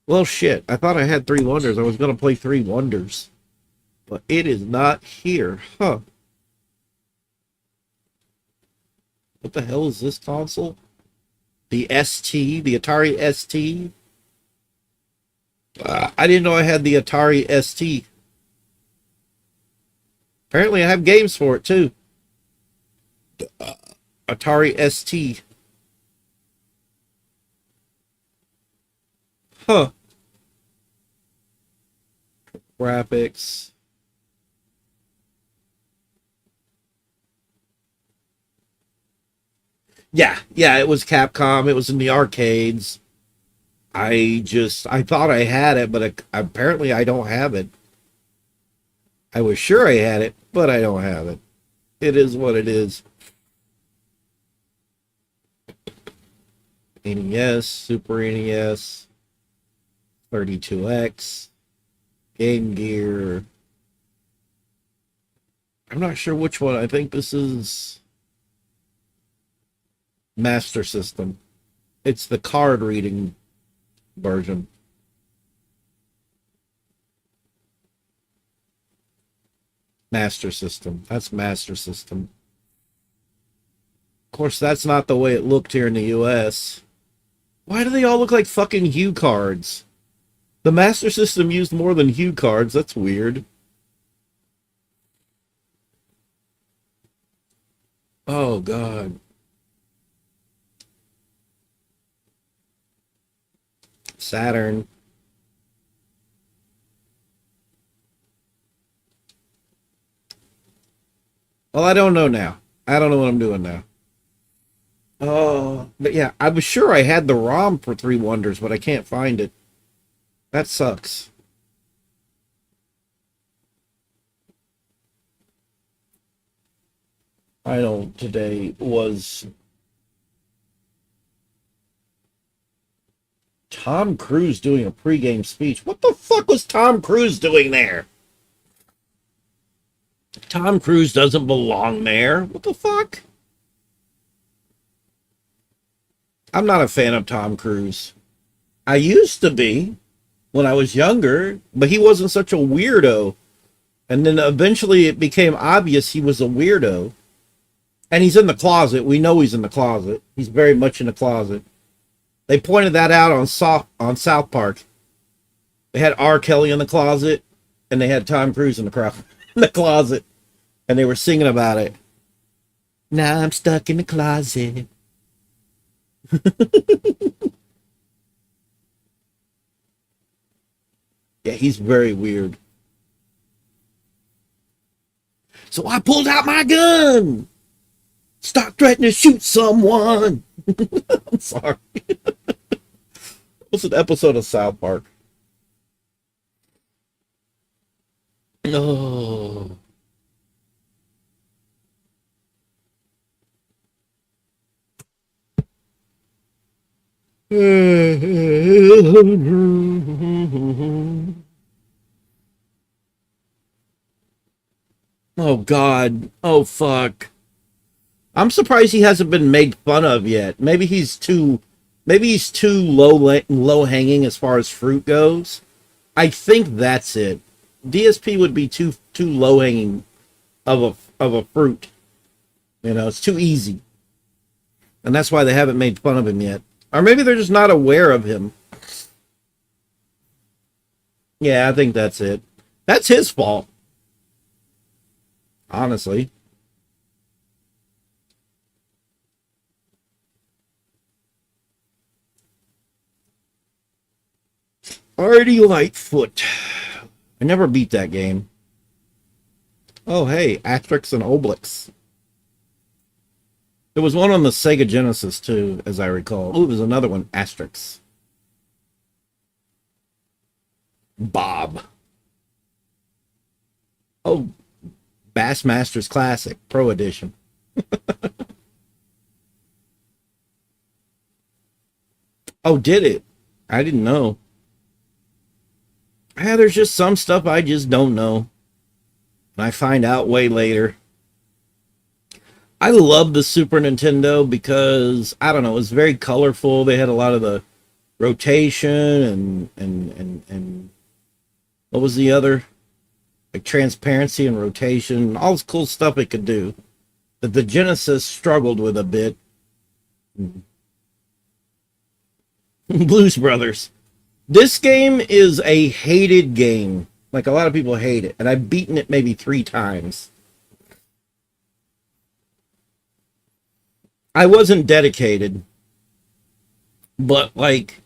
Well, shit. I thought I had Three Wonders. I was going to play Three Wonders. But it is not here. Huh. What the hell is this console? The ST? The Atari ST? I didn't know I had the Atari ST. Apparently I have games for it, too. Atari ST. Huh. Graphics. Yeah, it was Capcom. It was in the arcades. I thought I had it, but apparently I don't have it. I was sure I had it, but I don't have it. It is what it is. NES, Super NES, 32X, Game Gear. I'm not sure which one. I think this is Master System. It's the card reading version. Master System. That's Master System. Of course, that's not the way it looked here in the US. Why do they all look like fucking Hue cards? The Master System used more than Hue cards. That's weird. Oh, God. Saturn. Well, I don't know now. I don't know what I'm doing now. Oh, but yeah, I was sure I had the ROM for Three Wonders, but I can't find it. That sucks. Final today was Tom Cruise doing a pregame speech. What the fuck was Tom Cruise doing there? Tom Cruise doesn't belong there. What the fuck? I'm not a fan of Tom Cruise. I used to be when I was younger, but he wasn't such a weirdo. And then eventually it became obvious he was a weirdo. And he's in the closet. We know he's in the closet. He's very much in the closet. They pointed that out on South Park. They had R. Kelly in the closet, and they had Tom Cruise in the closet, and they were singing about it. Now I'm stuck in the closet. Yeah, he's very weird. So I pulled out my gun. Stop threatening to shoot someone. I'm sorry. It was an episode of South Park. No. Oh, God. Oh, fuck. I'm surprised he hasn't been made fun of yet. Maybe he's too low hanging as far as fruit goes. I think that's it. DSP would be too low hanging of a fruit. You know, it's too easy. And that's why they haven't made fun of him yet. Or maybe they're just not aware of him. Yeah, I think that's it. That's his fault. Honestly. Artie Lightfoot. I never beat that game. Oh, hey, Asterix and Obelix. There was one on the Sega Genesis, too, as I recall. Oh, there's another one, Asterix. Bob. Oh, Bassmasters Classic, Pro Edition. Oh, did it? I didn't know. Yeah, there's just some stuff I just don't know. And I find out way later. I love the Super Nintendo because, I don't know, it was very colorful. They had a lot of the rotation and what was the other? Like transparency and rotation. All this cool stuff it could do. That the Genesis struggled with a bit. Blues Brothers. This game is a hated game. Like, a lot of people hate it. And I've beaten it maybe 3 times. I wasn't dedicated, but like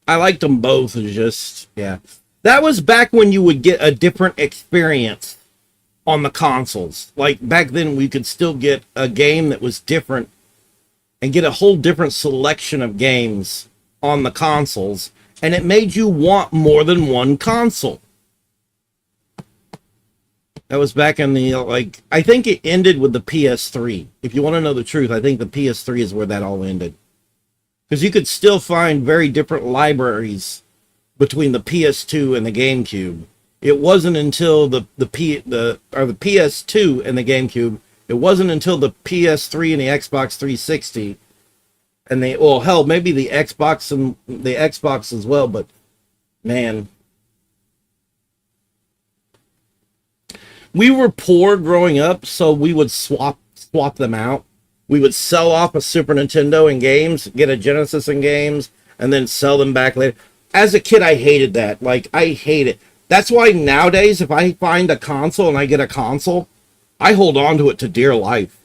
I liked them both. It's just, yeah. That was back when you would get a different experience on the consoles. Like back then we could still get a game that was different and get a whole different selection of games on the consoles, and it made you want more than one console. That was back in the, like, I think it ended with the PS3. If you want to know the truth, I think the PS3 is where that all ended. Because you could still find very different libraries between the PS2 and the GameCube. It wasn't until the PS2 and the GameCube, it wasn't until the PS3 and the Xbox 360, and they, well, hell, maybe the Xbox and the Xbox as well, but man, we were poor growing up, so we would swap them out. We would sell off a Super Nintendo in games, get a Genesis in games, and then sell them back later. As a kid, I hated that. Like, I hate it. That's why nowadays, if I find a console and I get a console, I hold on to it to dear life.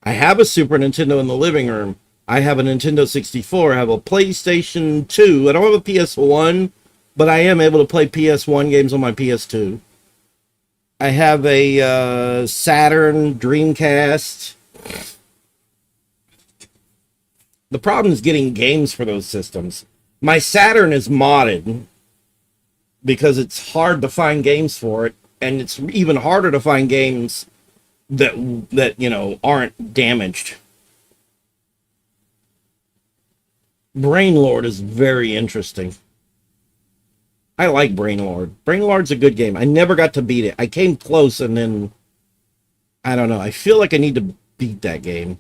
I have a Super Nintendo in the living room. I have a Nintendo 64. I have a PlayStation 2. I don't have a PS1, but I am able to play PS1 games on my PS2. I have a Saturn, Dreamcast. The problem is getting games for those systems. My Saturn is modded because it's hard to find games for it, and it's even harder to find games that you know aren't damaged. Brainlord is very interesting. I like Brainlord. Brainlord's a good game. I never got to beat it. I came close, and then I don't know. I feel like I need to beat that game.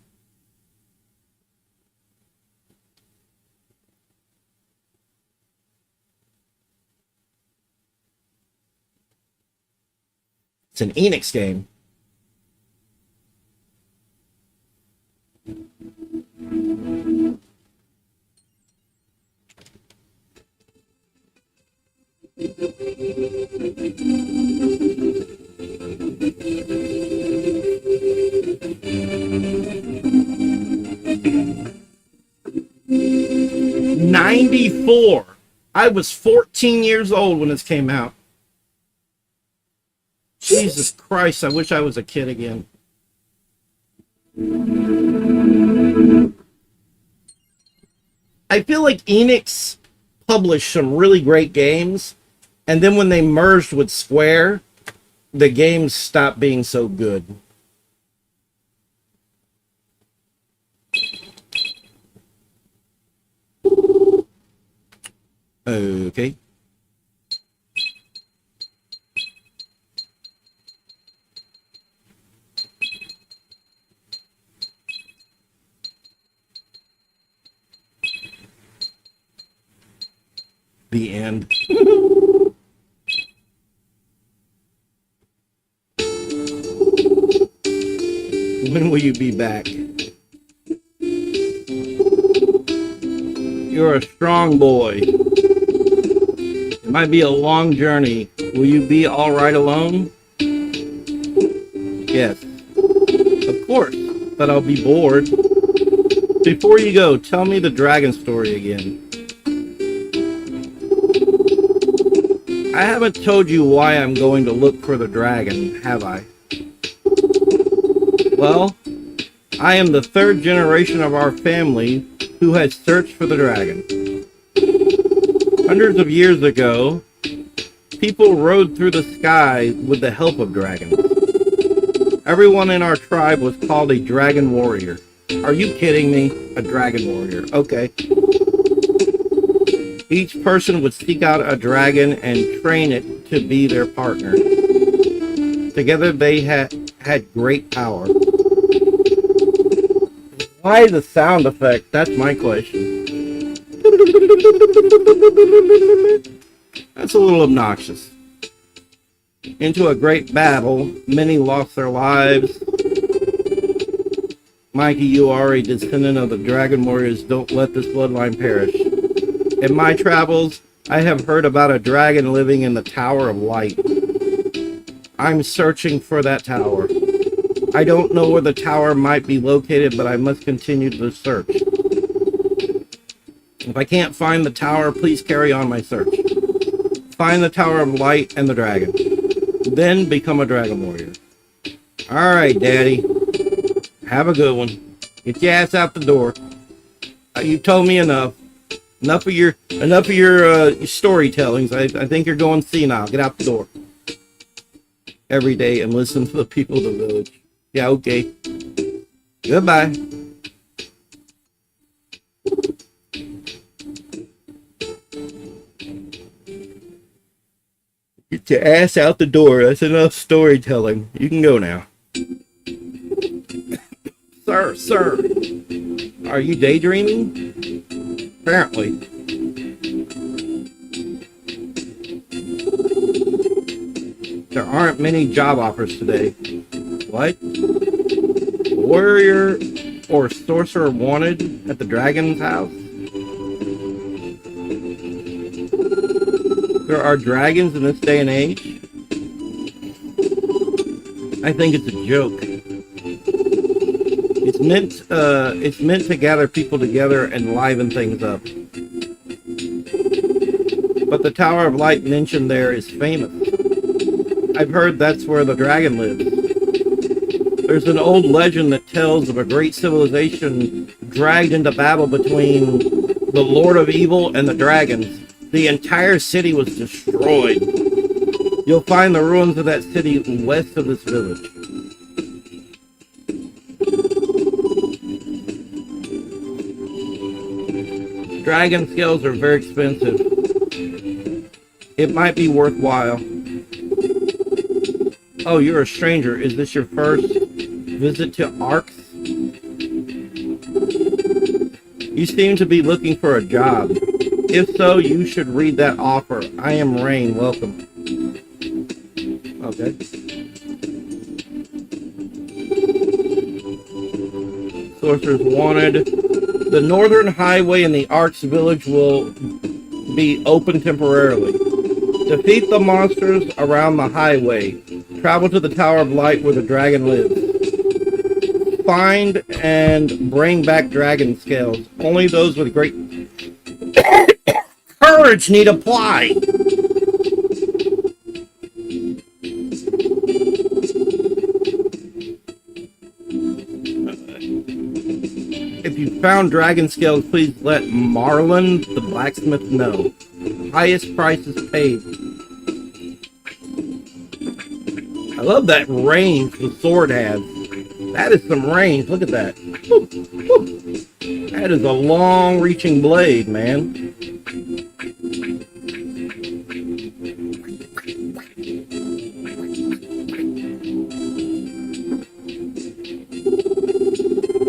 It's an Enix game. '94. I was 14 years old when this came out. Jesus Christ, I wish I was a kid again. I feel like Enix published some really great games, and then when they merged with Square, the games stopped being so good. Okay. The end. When will you be back? You're a strong boy. It might be a long journey. Will you be all right alone? Yes. Of course, but I'll be bored. Before you go, tell me the dragon story again. I haven't told you why I'm going to look for the dragon, have I? Well, I am the third generation of our family who has searched for the dragon. Hundreds of years ago, people rode through the sky with the help of dragons. Everyone in our tribe was called a dragon warrior. Are you kidding me? A dragon warrior. Okay. Each person would seek out a dragon and train it to be their partner. Together they had great power. Why the sound effect? That's my question. That's a little obnoxious. Into a great battle, many lost their lives. Mikey, you are a descendant of the dragon warriors. Don't let this bloodline perish. In my travels, I have heard about a dragon living in the Tower of Light. I'm searching for that tower. I don't know where the tower might be located, but I must continue the search. If I can't find the tower, please carry on my search. Find the Tower of Light and the dragon. Then become a dragon warrior. Alright, Daddy. Have a good one. Get your ass out the door. You told me enough. Enough of your storytellings. I think you're going senile. Get out the door. Every day and listen to the people of the village. Yeah, okay. Goodbye. Get your ass out the door. That's enough storytelling. You can go now. Sir. Are you daydreaming? Apparently. There aren't many job offers today. What? Warrior or sorcerer wanted at the dragon's house? There are dragons in this day and age? I think it's a joke. It's meant to gather people together and liven things up. But the Tower of Light mentioned there is famous. I've heard that's where the dragon lives. There's an old legend that tells of a great civilization dragged into battle between the Lord of Evil and the dragons. The entire city was destroyed. You'll find the ruins of that city west of this village. Dragon scales are very expensive. It might be worthwhile. Oh, you're a stranger. Is this your first visit to Arx? You seem to be looking for a job. If so, you should read that offer. I am Rain. Welcome. Okay. Sorcerers wanted. The northern highway in the Arx village will be open temporarily. Defeat the monsters around the highway. Travel to the Tower of Light where the dragon lives. Find and bring back dragon scales. Only those with great courage need apply. If you found dragon scales, please let Marlin, the blacksmith, know. Highest prices paid. I love that range the sword has. That is some range. Look at that. Woo, woo. That is a long-reaching blade, man.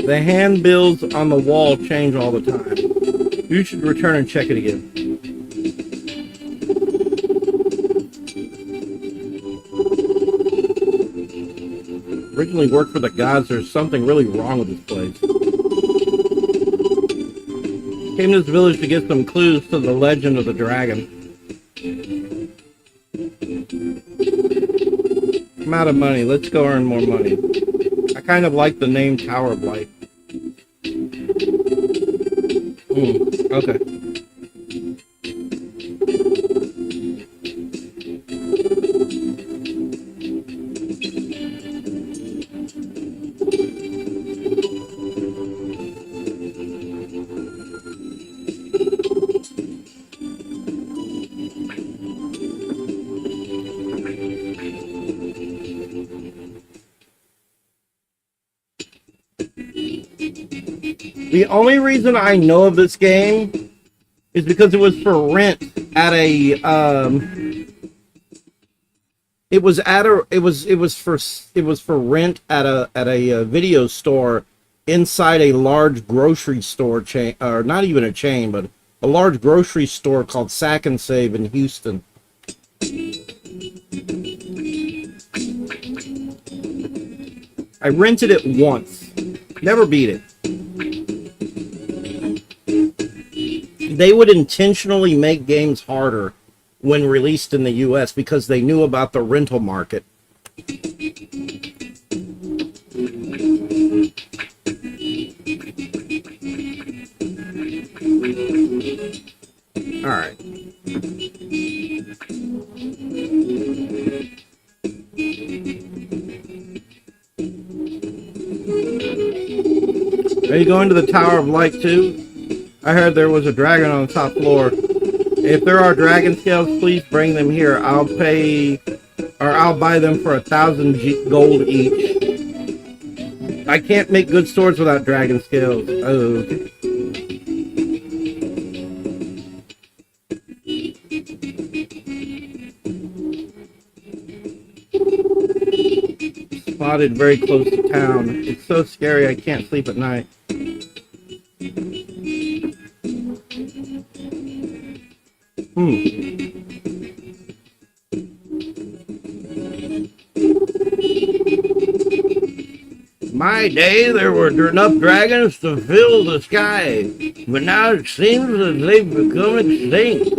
The handbills on the wall change all the time. You should return and check it again. Originally worked for the gods. There's something really wrong with this place. Came to this village to get some clues to the legend of the dragon. I'm out of money. Let's go earn more money. I kind of like the name Tower of Light. Okay. The only reason I know of this game is because it was for rent at a it was for rent at a video store inside a large grocery store chain, or not even a chain, but a large grocery store called Sack and Save in Houston. I rented it once. Never beat it. They would intentionally make games harder when released in the US because they knew about the rental market. Are you going to the Tower of Light too? I heard there was a dragon on the top floor. If there are dragon scales, please bring them here. I'll buy them for 1,000 gold each. I can't make good swords without dragon scales. Oh, okay. Spotted very close to town. It's so scary I can't sleep at night. My day, there were enough dragons to fill the sky, but now it seems that they've become extinct.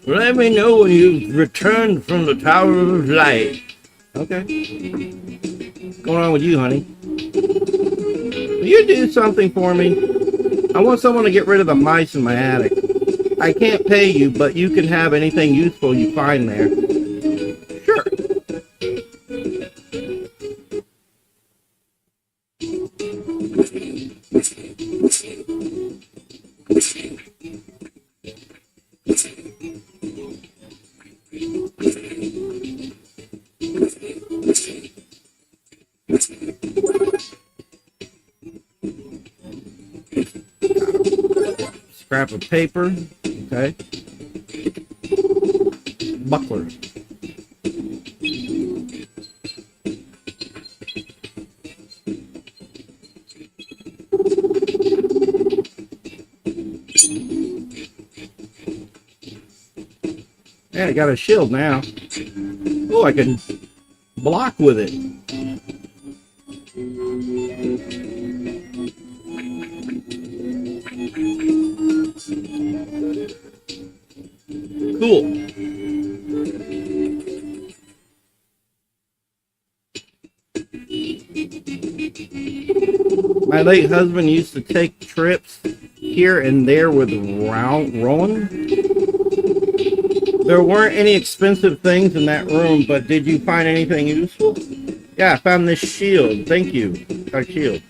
Let me know when you've returned from the Tower of Light. Okay. What's going on with you, honey? Will you do something for me? I want someone to get rid of the mice in my attic. I can't pay you, but you can have anything useful you find there. Sure. Scrap of paper. Okay. Buckler. Yeah, I got a shield now. Oh, I can block with it. Cool. My late husband used to take trips here and there with Rowan. There weren't any expensive things in that room, but did you find anything useful? Yeah, I found this shield. Thank you. Our shield.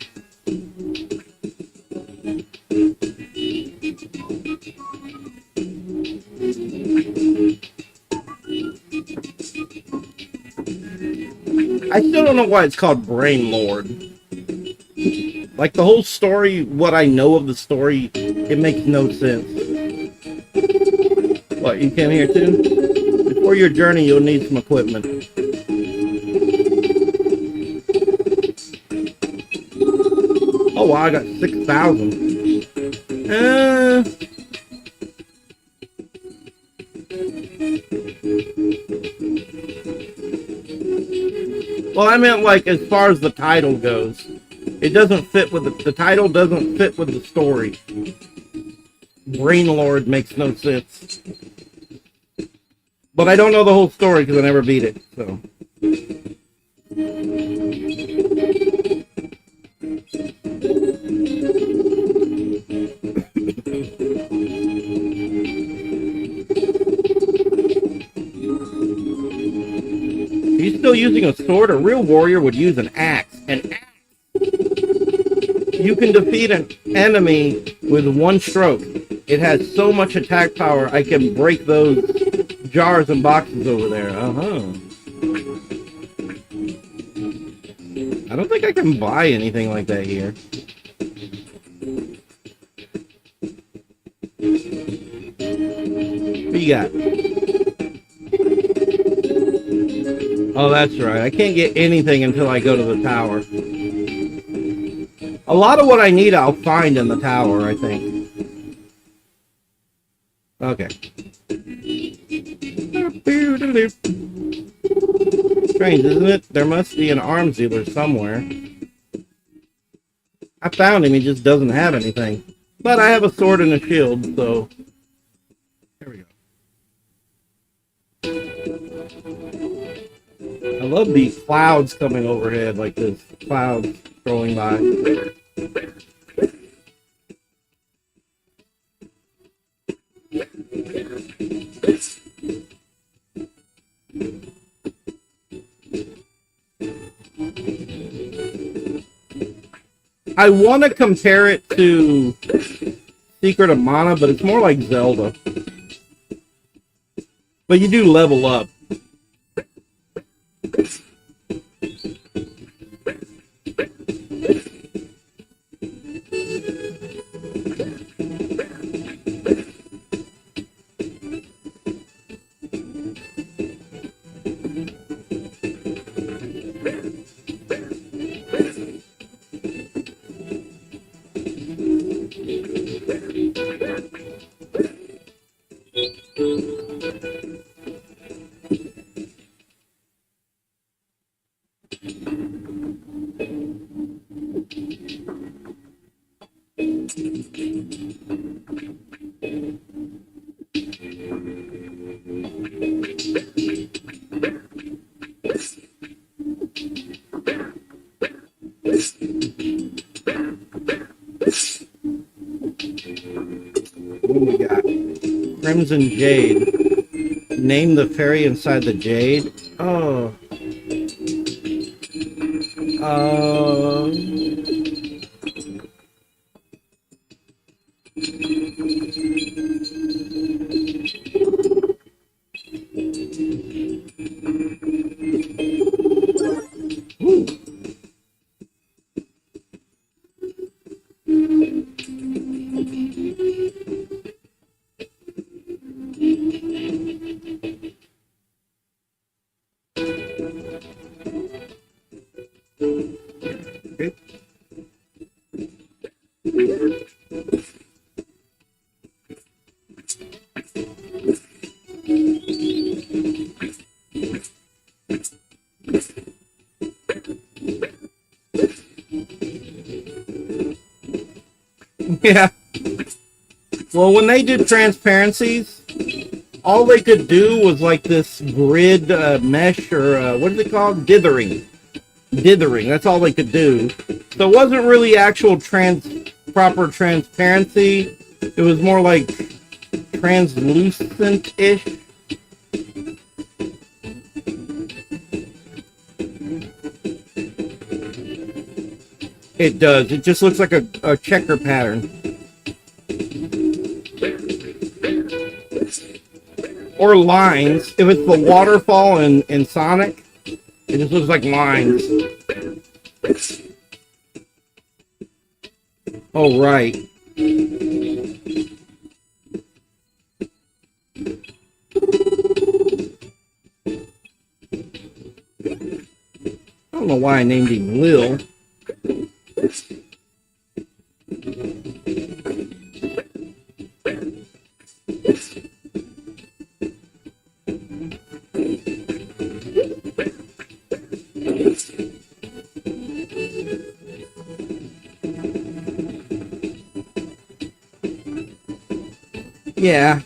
I still don't know why it's called Brain Lord. Like the whole story, what I know of the story, it makes no sense. What, you came here too? Before your journey, you'll need some equipment. Oh wow, I got 6,000. Well, I meant like as far as the title goes. It doesn't fit with the title doesn't fit with the story. Brain Lord makes no sense. But I don't know the whole story because I never beat it, so. He's still using a sword. A real warrior would use an axe. An axe. You can defeat an enemy with one stroke. It has so much attack power, I can break those jars and boxes over there. I don't think I can buy anything like that here. What you got? Oh, that's right. I can't get anything until I go to the tower. A lot of what I need I'll find in the tower, I think. Okay. Strange, isn't it? There must be an arms dealer somewhere. I found him, he just doesn't have anything. But I have a sword and a shield, so... Here we go. I love these clouds coming overhead, like this. Clouds rolling by. I want to compare it to Secret of Mana, but it's more like Zelda. But you do level up. What do we got? Crimson Jade. Name the fairy inside the jade. Oh. Okay. Yeah. Well, when they did transparencies, all they could do was like this grid mesh or what is it called? Dithering. That's all they could do. So it wasn't really actual proper transparency. It was more like translucent-ish. It does. It just looks like a checker pattern. Or lines. If it's the waterfall in Sonic, it just looks like lines. Oh, right. I don't know why I named him Lil. Yeah.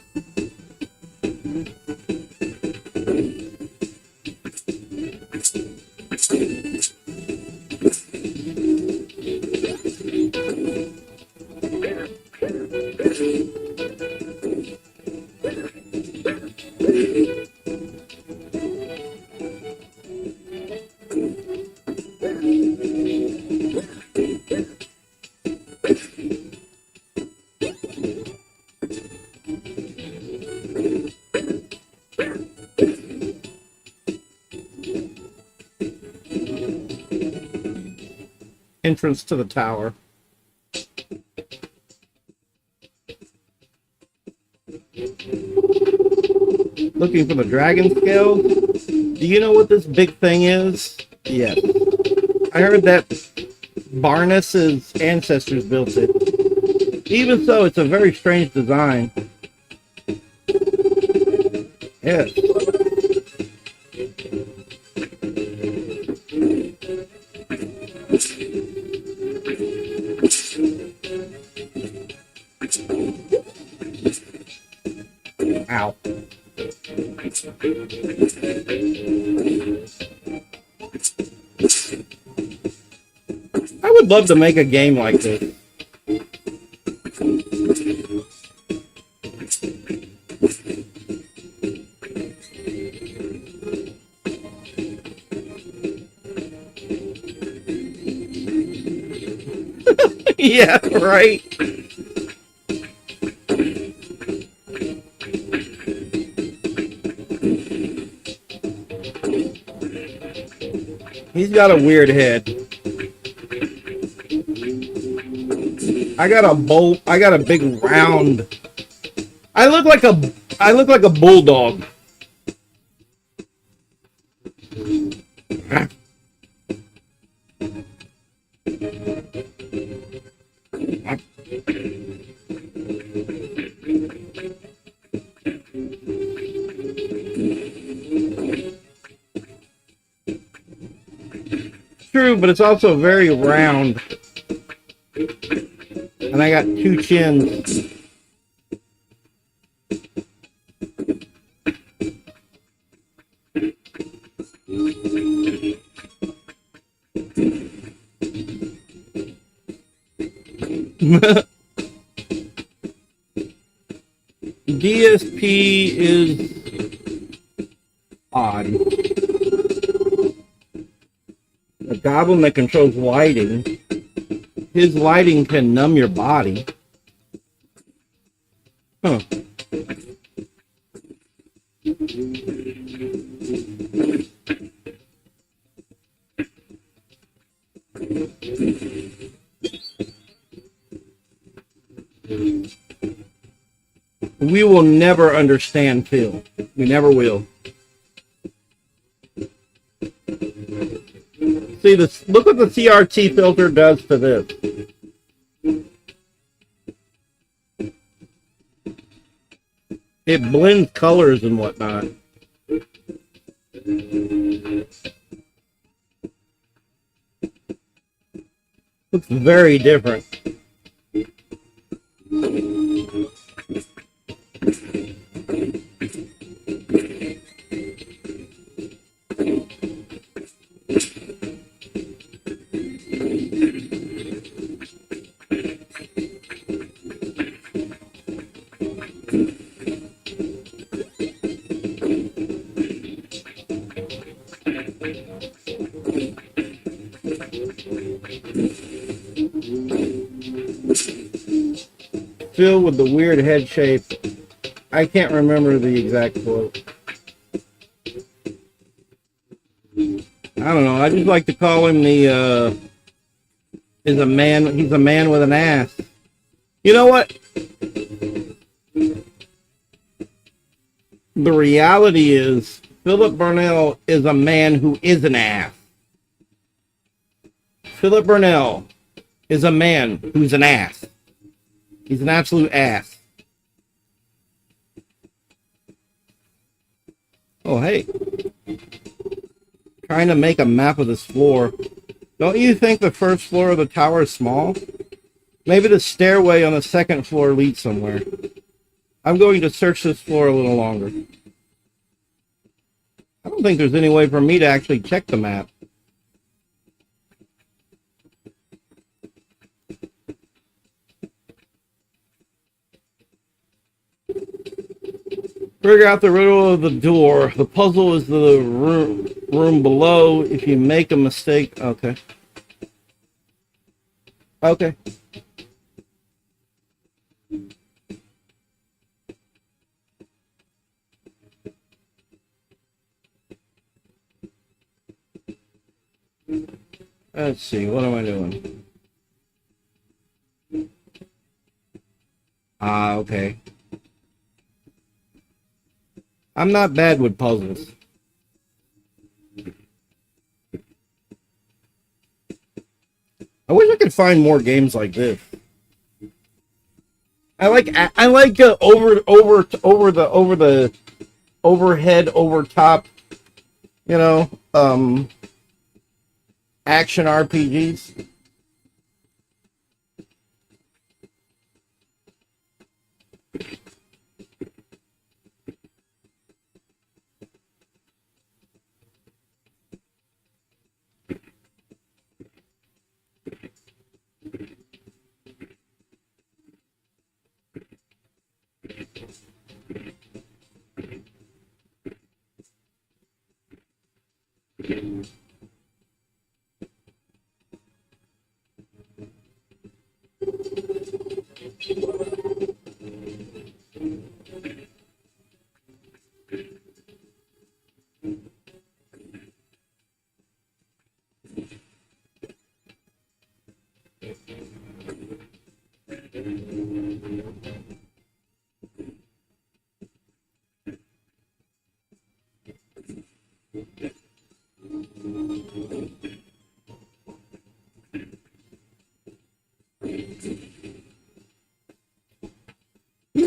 Entrance to the tower. Looking for the dragon scale. Do you know what this big thing is? Yes. I heard that Barnus's ancestors built it. Even so, it's a very strange design. Yes. Ow. I would love to make a game like this. Yeah, right. He's got a weird head. I got a bowl. I got a big round. I look like a bulldog. True, but it's also very round. And I got two chins. DSP is odd. A goblin that controls lighting. His lighting can numb your body. Huh. We will never understand Phil. We never will. See this? Look what the CRT filter does to this. It blends colors and whatnot. Looks very different. Phil with the weird head shape. I can't remember the exact quote. I don't know. I just like to call him the he's a man with an ass. You know what? The reality is Philip Burnell is a man who is an ass. Philip Burnell is a man who's an ass. He's an absolute ass. Oh, hey. Trying to make a map of this floor. Don't you think the first floor of the tower is small? Maybe the stairway on the second floor leads somewhere. I'm going to search this floor a little longer. I don't think there's any way for me to actually check the map. Figure out the riddle of the door. The puzzle is the room below. If you make a mistake... Okay. Okay. Let's see. What am I doing? Okay. I'm not bad with puzzles. I wish I could find more games like this. I like overhead, over top, you know, action RPGs.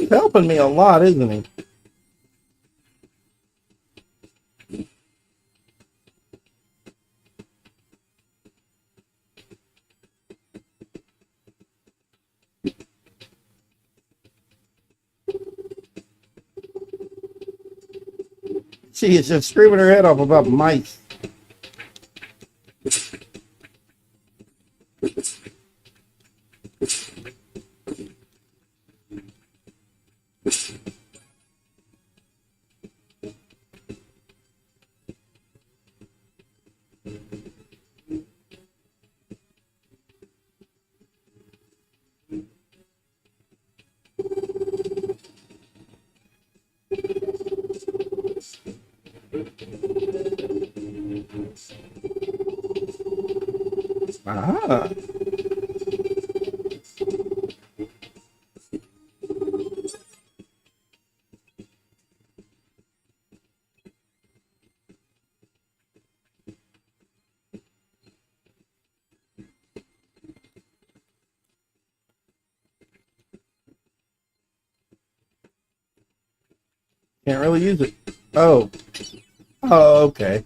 He's helping me a lot, isn't he? She is just screaming her head off about mice. Ah. Can't really use it. Oh. Oh, okay.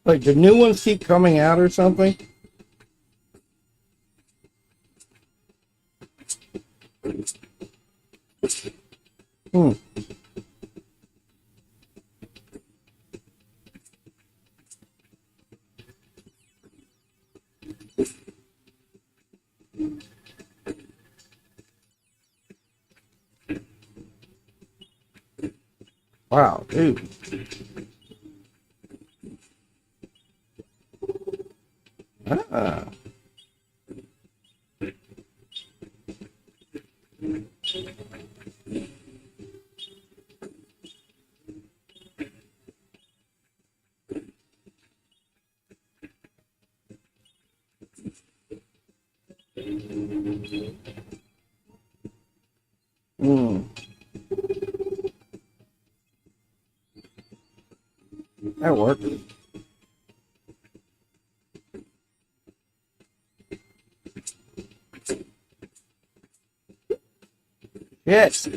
Like, the new ones keep coming out or something? Hmm. Wow, dude. Ah. Hmm. That worked. Yes.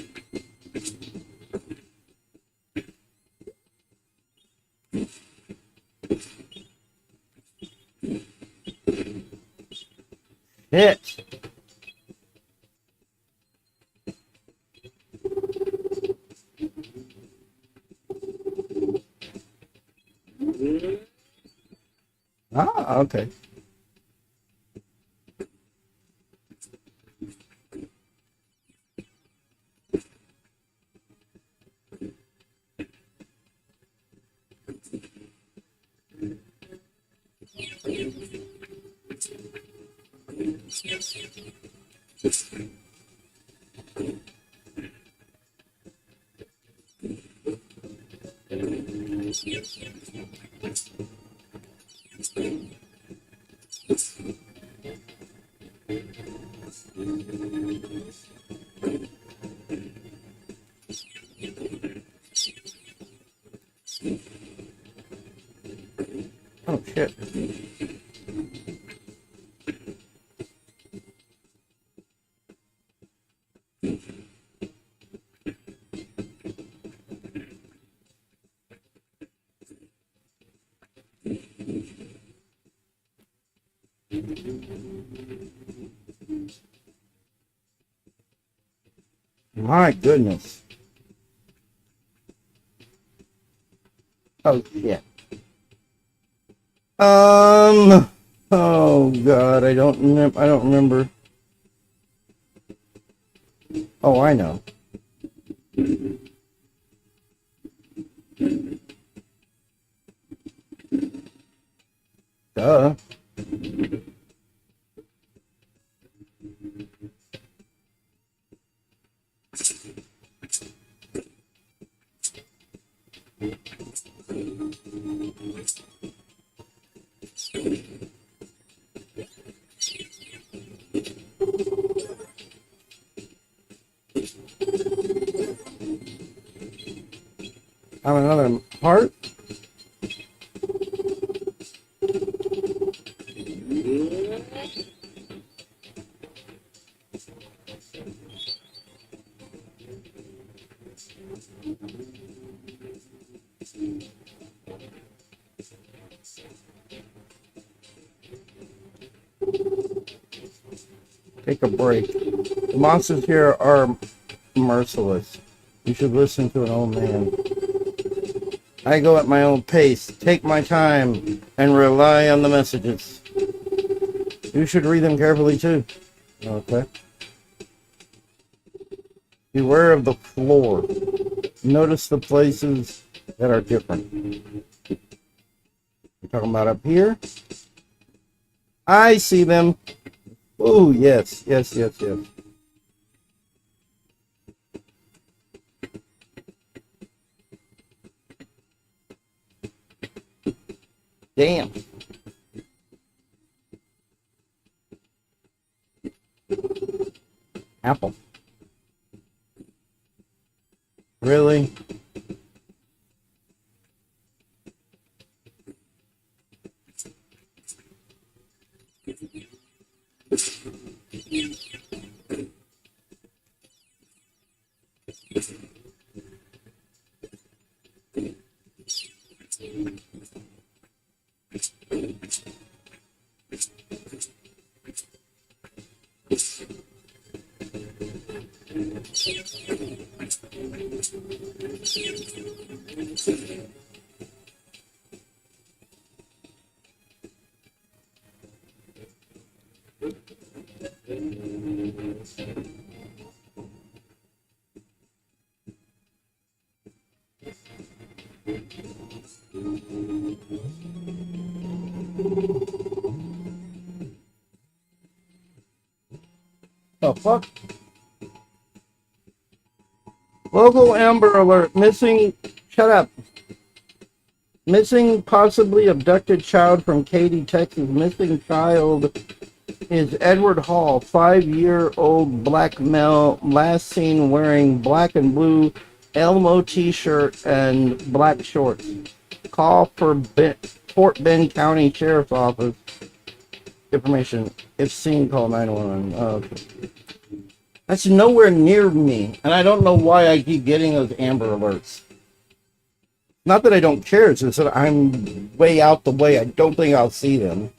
Yes. Ah, okay. Oh, shit. My goodness. Oh, shit. Oh God, I don't remember. Oh, I know. Duh. Have another heart. Take a break. The monsters here are merciless. You should listen to an old man. I go at my own pace, take my time, and rely on the messages. You should read them carefully too. Okay. Beware of the floor. Notice the places that are different. We're talking about up here. I see them. Oh, yes, yes, yes, yes. Damn. Apple. Really? The fuck? Local Amber Alert. Missing. Shut up. Missing, possibly abducted child from Katy, Texas. Missing child is Edward Hall, 5-year-old black male, last seen wearing black and blue Elmo t-shirt and black shorts. Call for Fort Bend County Sheriff's Office. Information. If seen, call 911. Oh, okay. That's nowhere near me, and I don't know why I keep getting those Amber Alerts. Not that I don't care, it's just that I'm way out the way. I don't think I'll see them.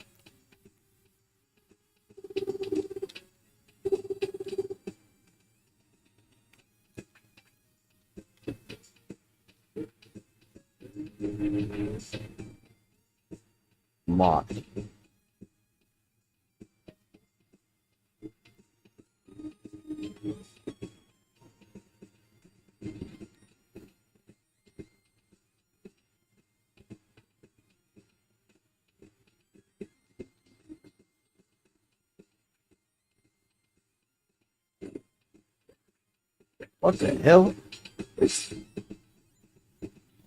Mock. What the hell? I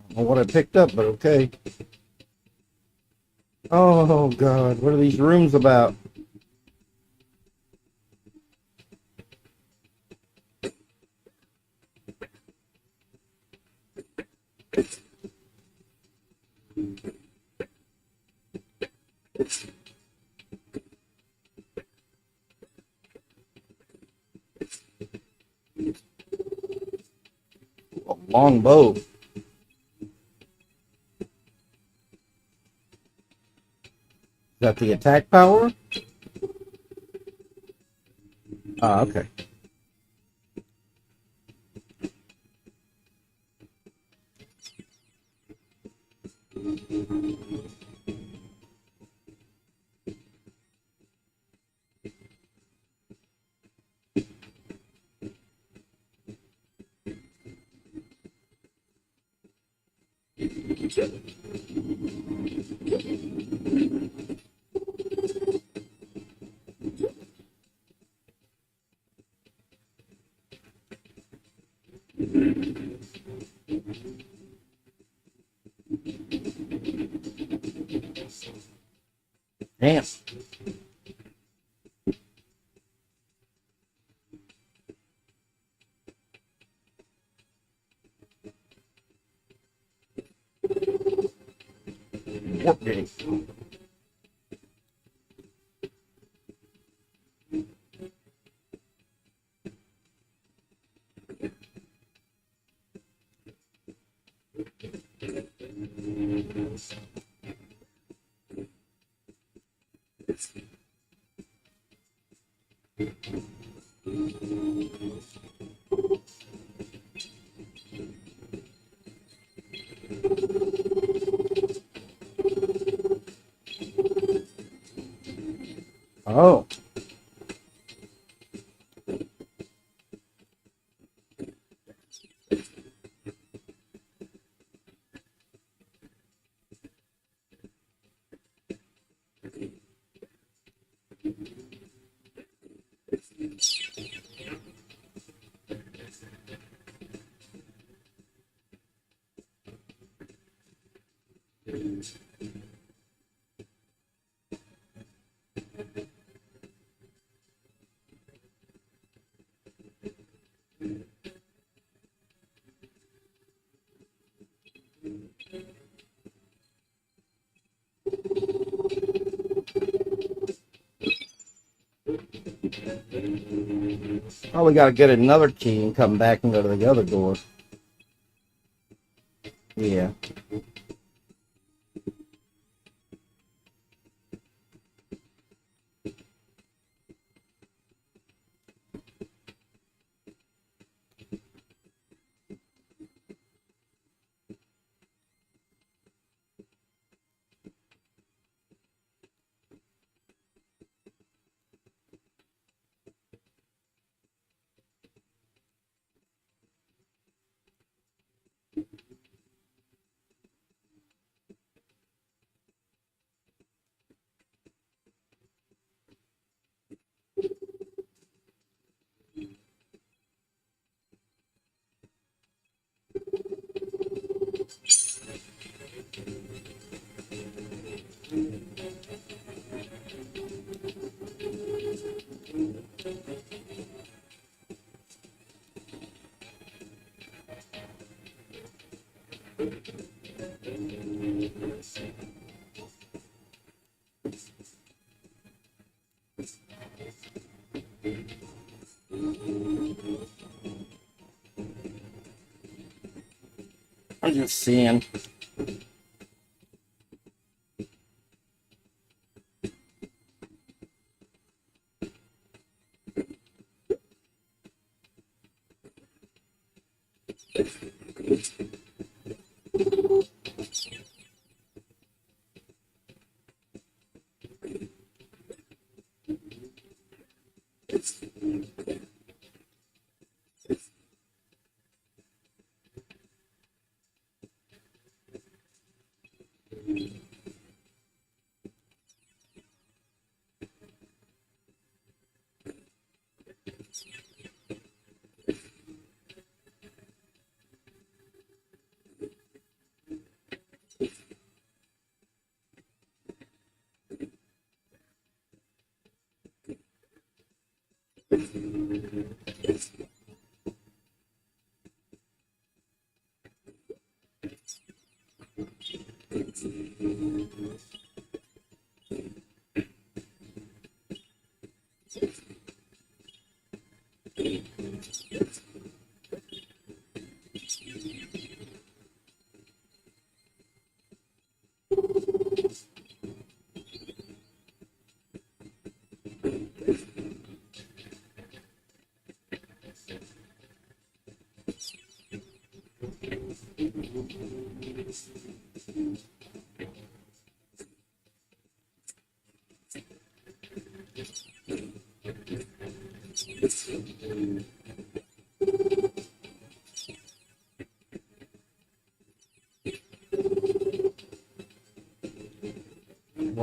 don't know what I picked up, but okay. Oh, God. What are these rooms about? A long bow. Is that the attack power? Ah, okay. Damn. Warp gate. Oh. Oh, we gotta get another key and come back and go to the other door. Yeah. I'm just seeing.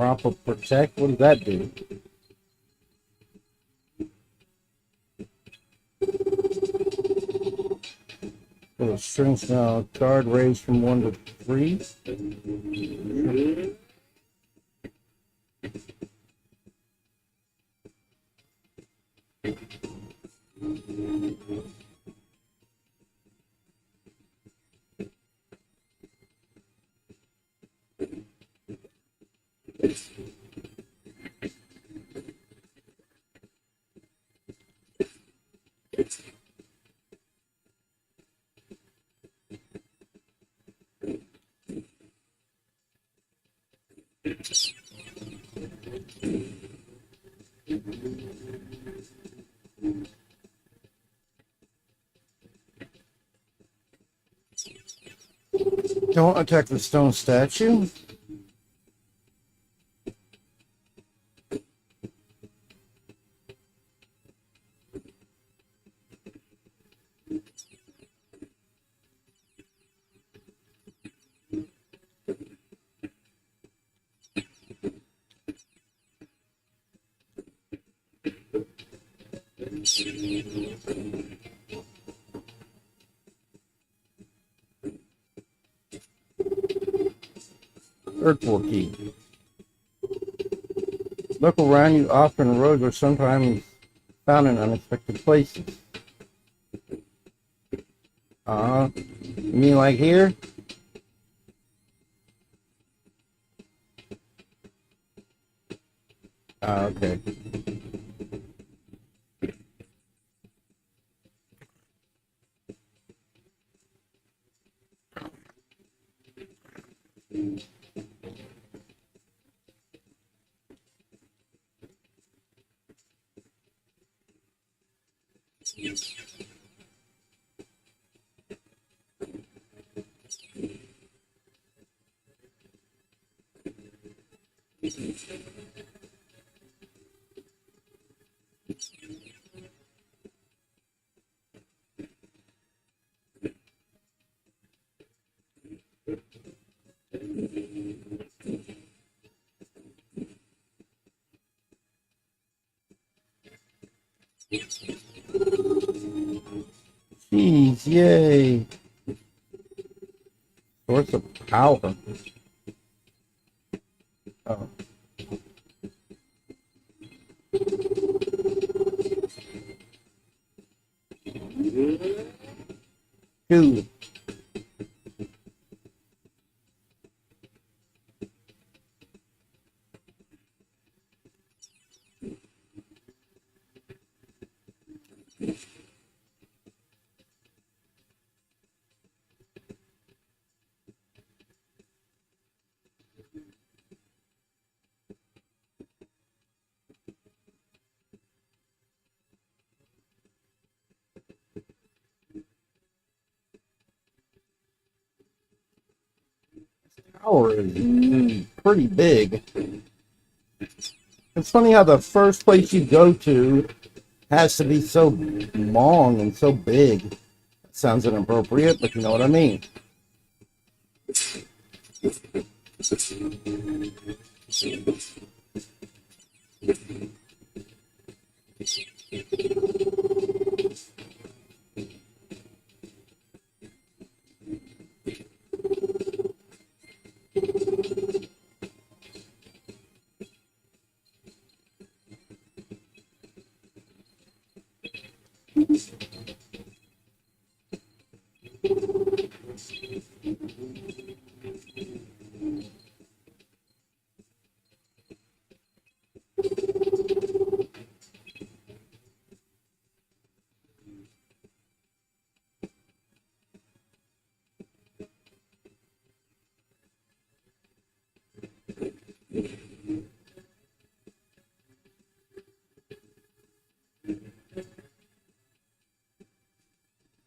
Proper protect. What does that do? So strength now. Card raised from 1 to 3. Don't attack the stone statue. Earthwork key. Look around you. Often roads are sometimes found in unexpected places. You mean like here? Okay. Jeez, yay. Source of power. Oh. Two. Tower is pretty big. It's funny how the first place you go to has to be so long and so big. That sounds inappropriate, but you know what I mean.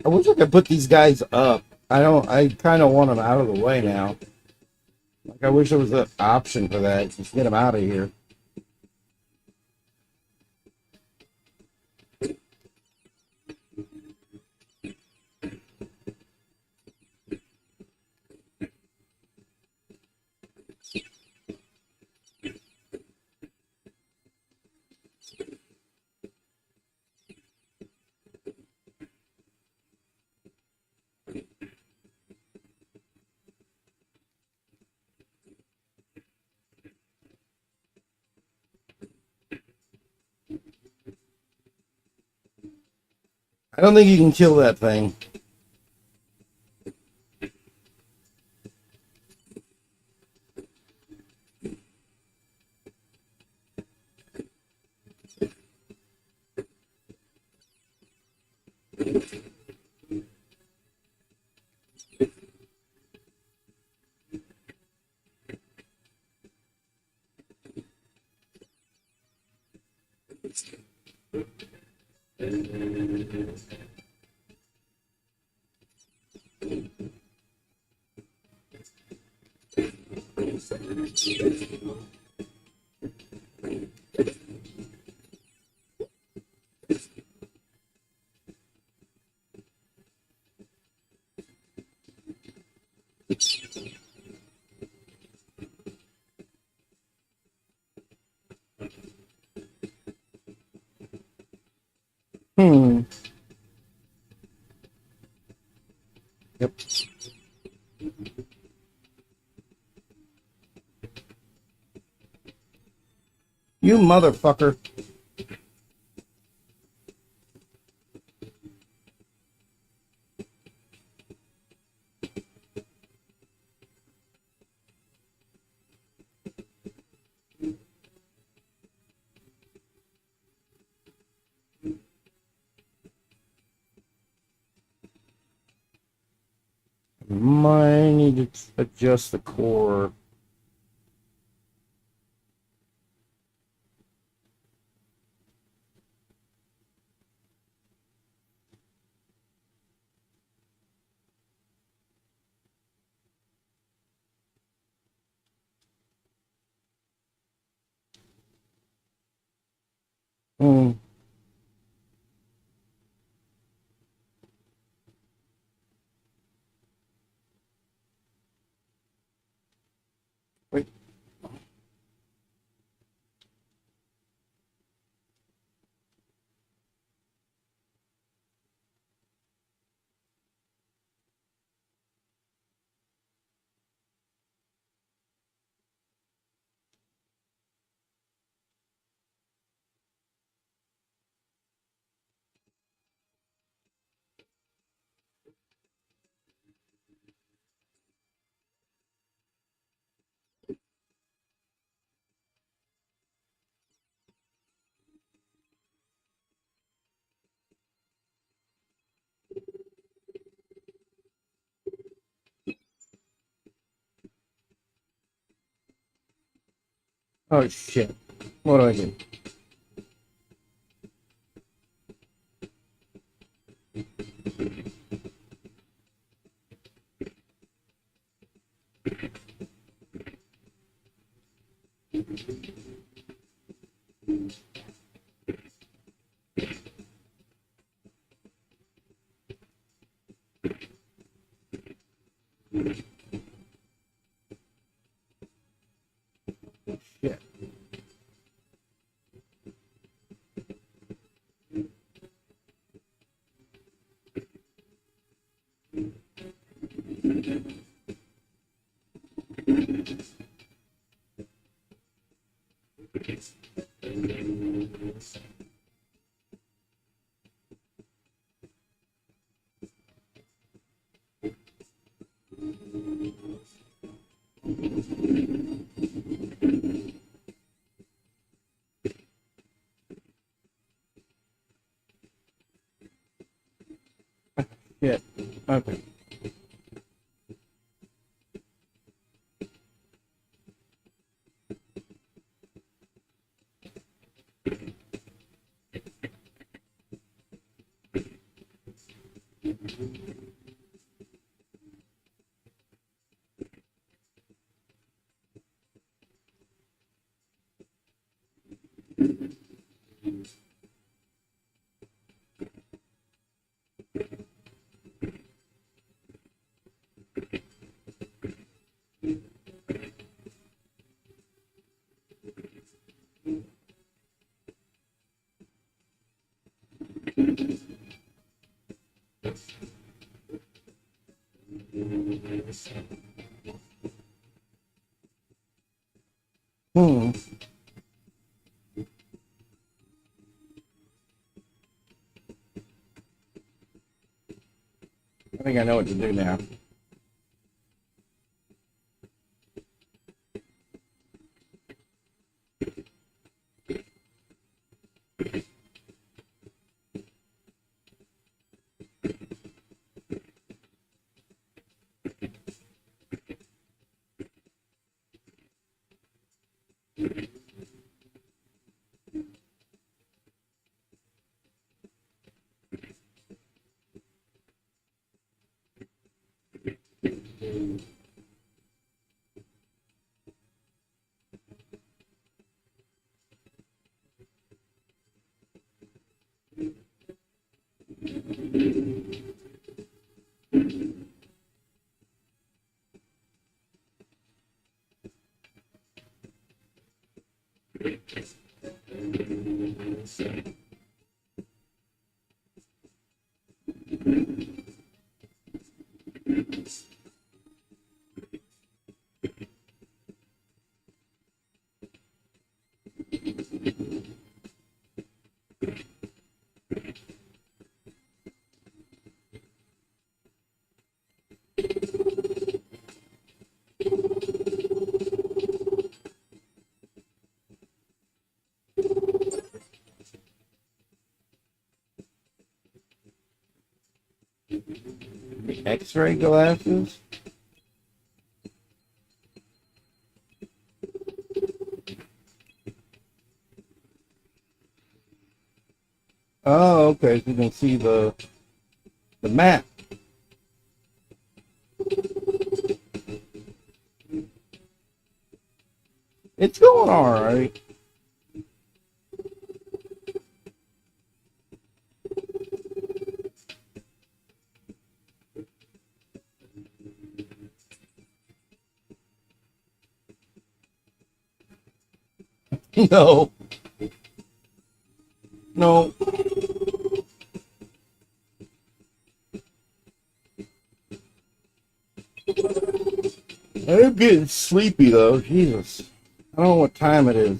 I wish I could put these guys up. I kind of want them out of the way now. Like, I wish there was an option for that. Just get them out of here. I don't think you can kill that thing. Hmm. Yep. You motherfucker. Might need to adjust the core. Hmm. Wait. Oh shit. What do I do? Shit. Shit. Okay. Hmm. think I know what to do now. X-ray glasses? Oh, okay. So you can see the map. It's going all right. No. No. I'm getting sleepy though. Jesus. I don't know what time it is.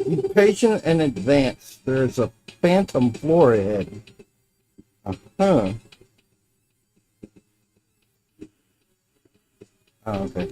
Be patient and advance. There's a phantom floor ahead. Uh-huh. Oh, okay.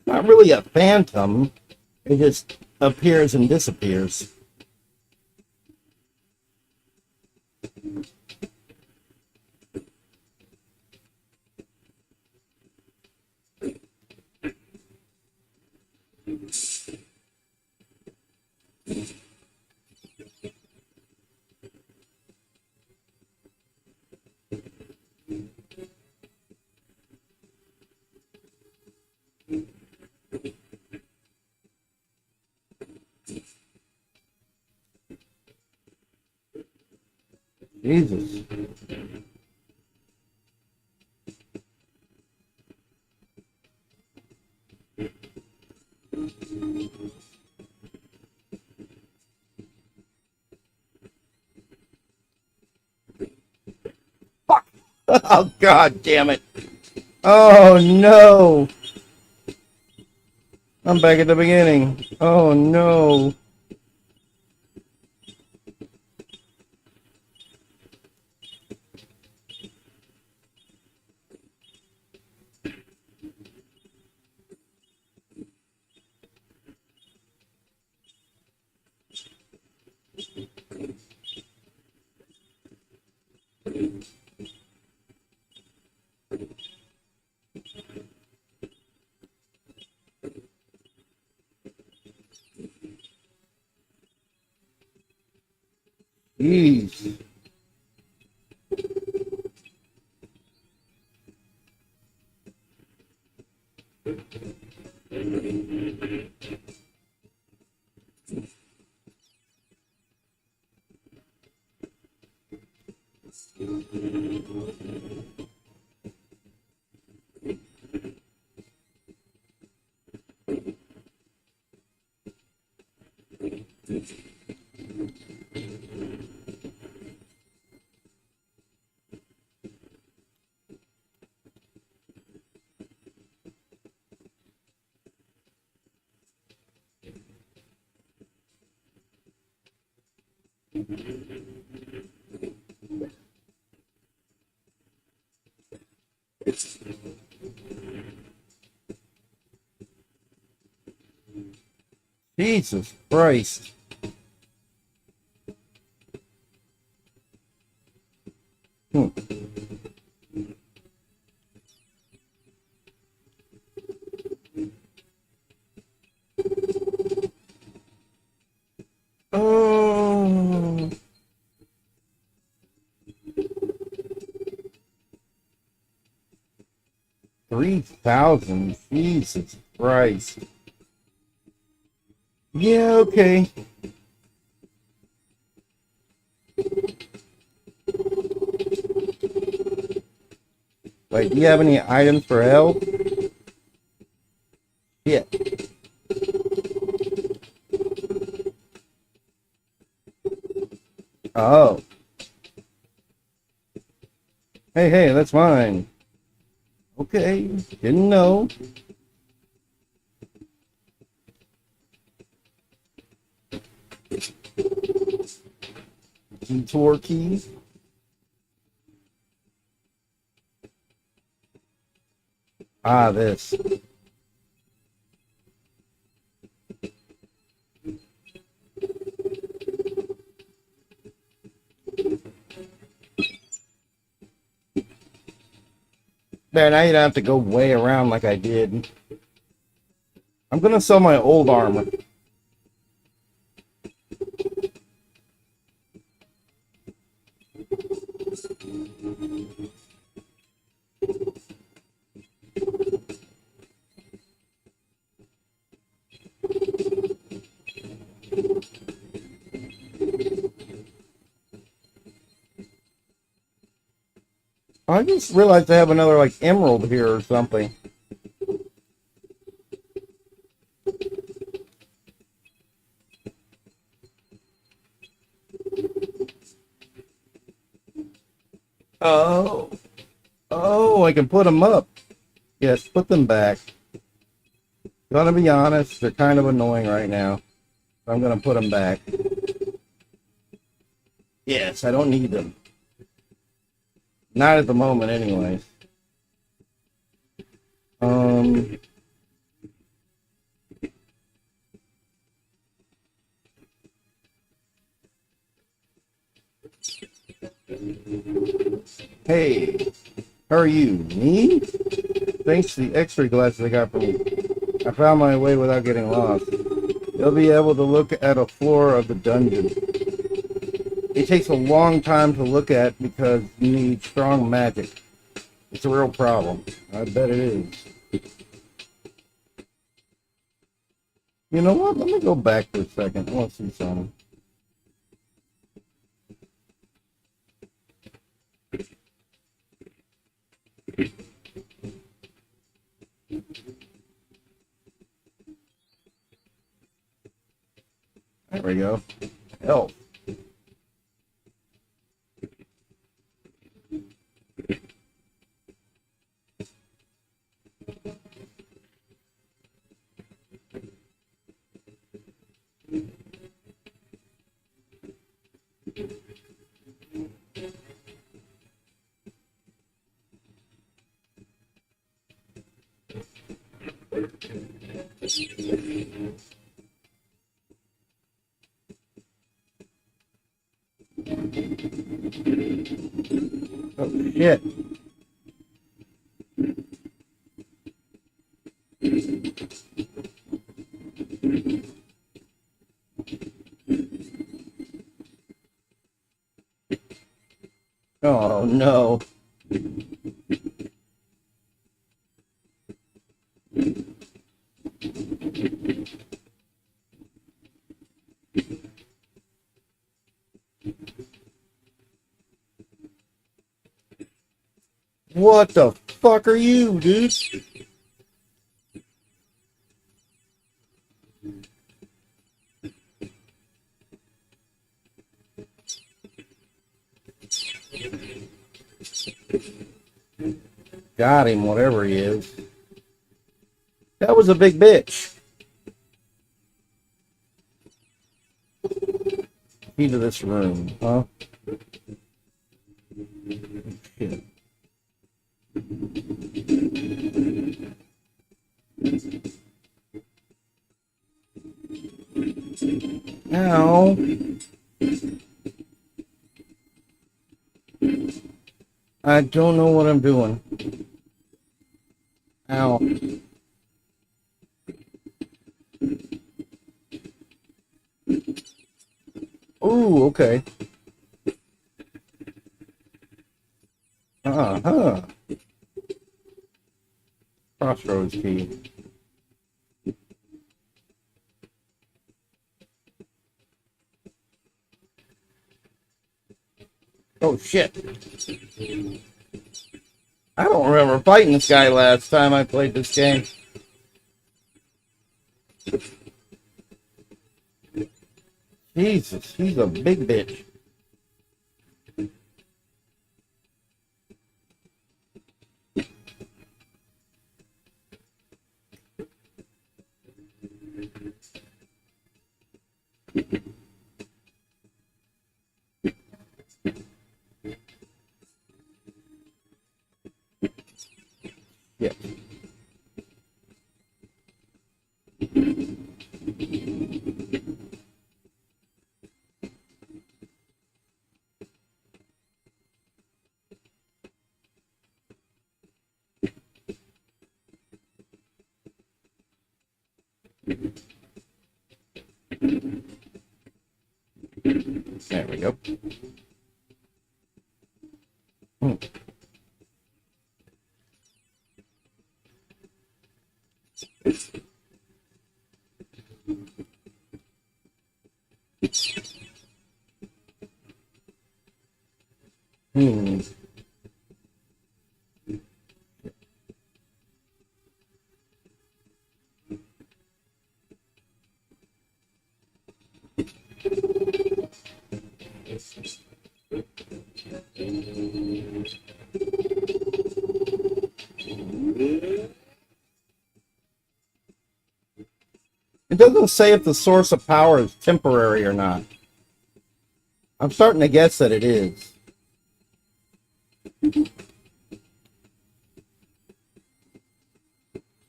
Not really a phantom. It just appears and disappears. Jesus. Fuck! Oh, God damn it. Oh, no. I'm back at the beginning. Oh, no. Jeez. Jesus Christ. Hmm. Oh. 3,000. Jesus Christ. Yeah, okay. Wait, do you have any items for help? Yeah. Oh. Hey, hey, that's mine. Okay. Didn't know. Detour keys. Ah, this. Man, now you don't have to go way around like I did. I'm gonna sell my old armor. I just realized I have another like emerald here or something. Oh. Oh, I can put them up. Yes, put them back. Gonna be honest, they're kind of annoying right now. I'm gonna put them back. Yes, I don't need them. Not at the moment, anyways. Hey, how are you? Me? Thanks to the X-ray glasses I got from you, I found my way without getting lost. You'll be able to look at a floor of the dungeon. It takes a long time to look at because you need strong magic. It's a real problem. I bet it is. You know what? Let me go back for a second. I want to see something. There we go. Help. Oh, shit. Oh no. What the fuck are you, dude? Got him, whatever he is. That was a big bitch. Key to this room, huh? Shit. Ow. I don't know what I'm doing. Ow. Ooh, okay. Uh-huh. Crossroads key. Oh, shit. I don't remember fighting this guy last time I played this game. Jesus, he's a big bitch. Yeah. There we go. Hmm. Hmm. It doesn't say if the source of power is temporary or not. I'm starting to guess that it is.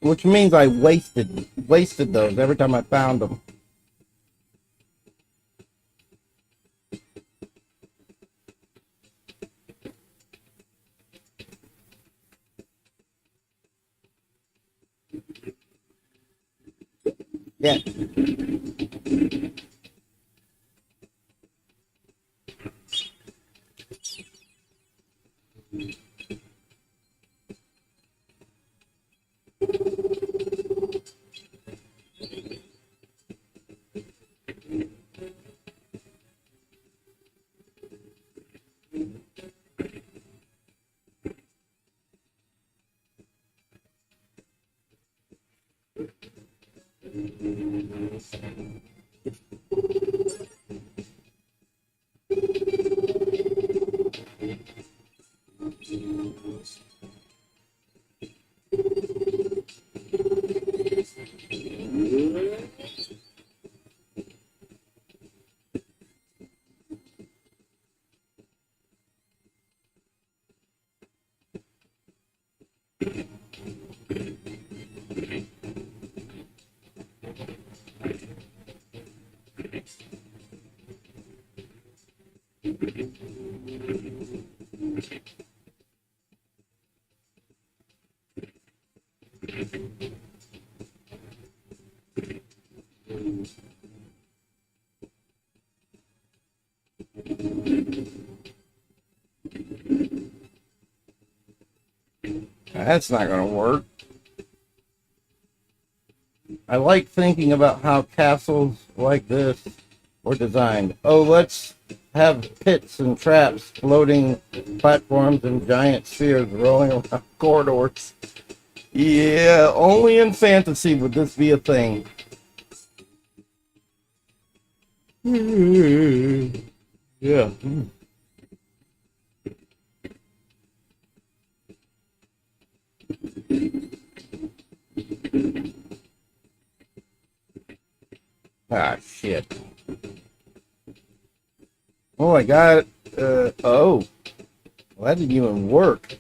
Which means I wasted those every time I found them. Yeah. That's not going to work. I like thinking about how castles like this were designed. Oh, let's have pits and traps, floating platforms, and giant spheres rolling around corridors. Yeah, only in fantasy would this be a thing. Yeah. Ah, shit. Oh, I got it. Oh. Well, that didn't even work.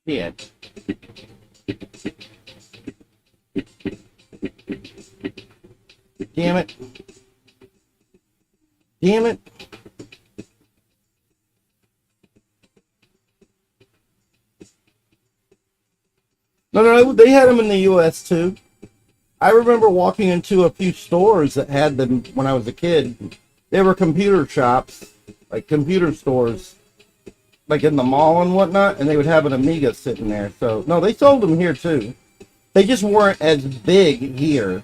Shit. Damn it. Damn it. No, they had them in the U.S. too. I remember walking into a few stores that had them when I was a kid. They were computer shops, like computer stores, like in the mall and whatnot, and they would have an Amiga sitting there. So, no, they sold them here too. They just weren't as big here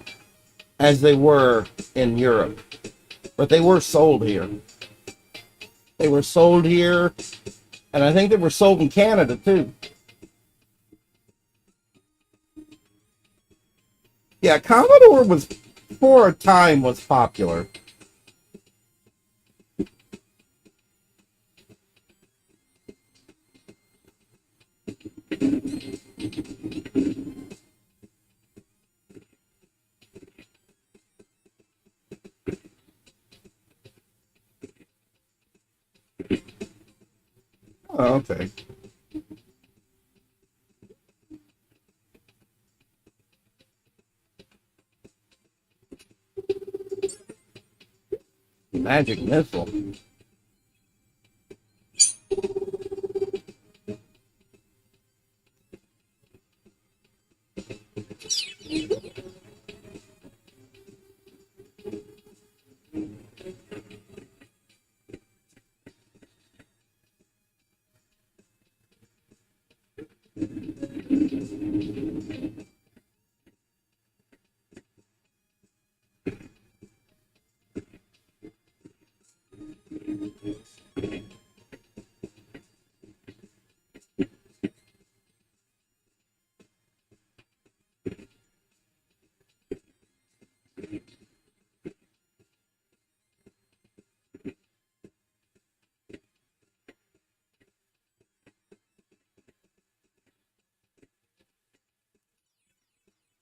as they were in Europe. But they were sold here. They were sold here, and I think they were sold in Canada too. Yeah, Commodore was, for a time, was popular. Oh, okay. Magic missile.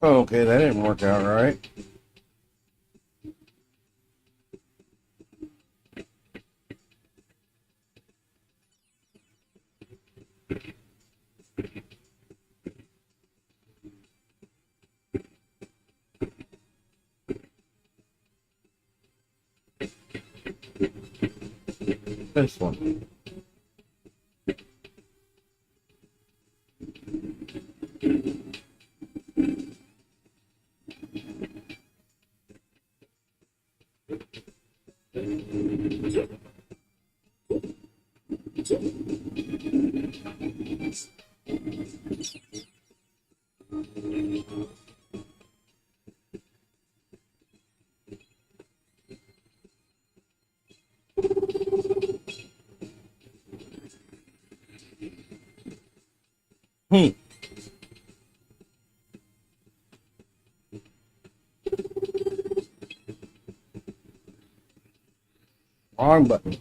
Oh, okay, that didn't work out right. This one. Wrong button.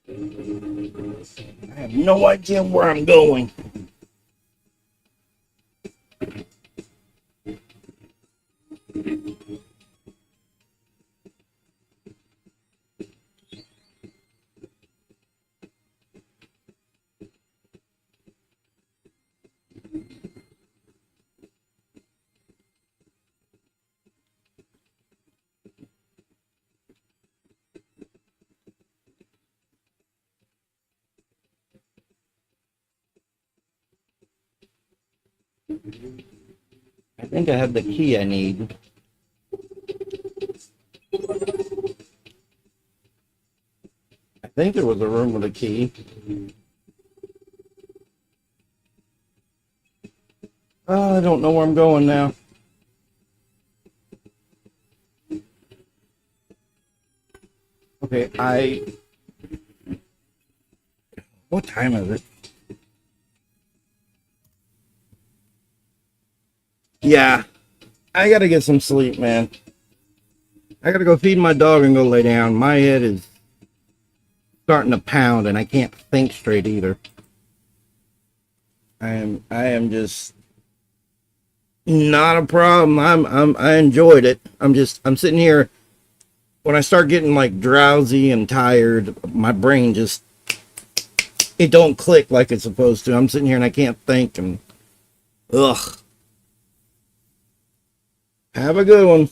I have no idea where I'm going. I think I have the key I need. I think there was a room with a key. I don't know where I'm going now. Okay, what time is it? Yeah, I gotta get some sleep, man. I gotta go feed my dog and go lay down. My head is starting to pound and I can't think straight either. I am just not a problem. I enjoyed it. I'm sitting here. When I start getting like drowsy and tired, my brain just, it don't click like it's supposed to. I'm sitting here and I can't think, and ugh. Have a good one.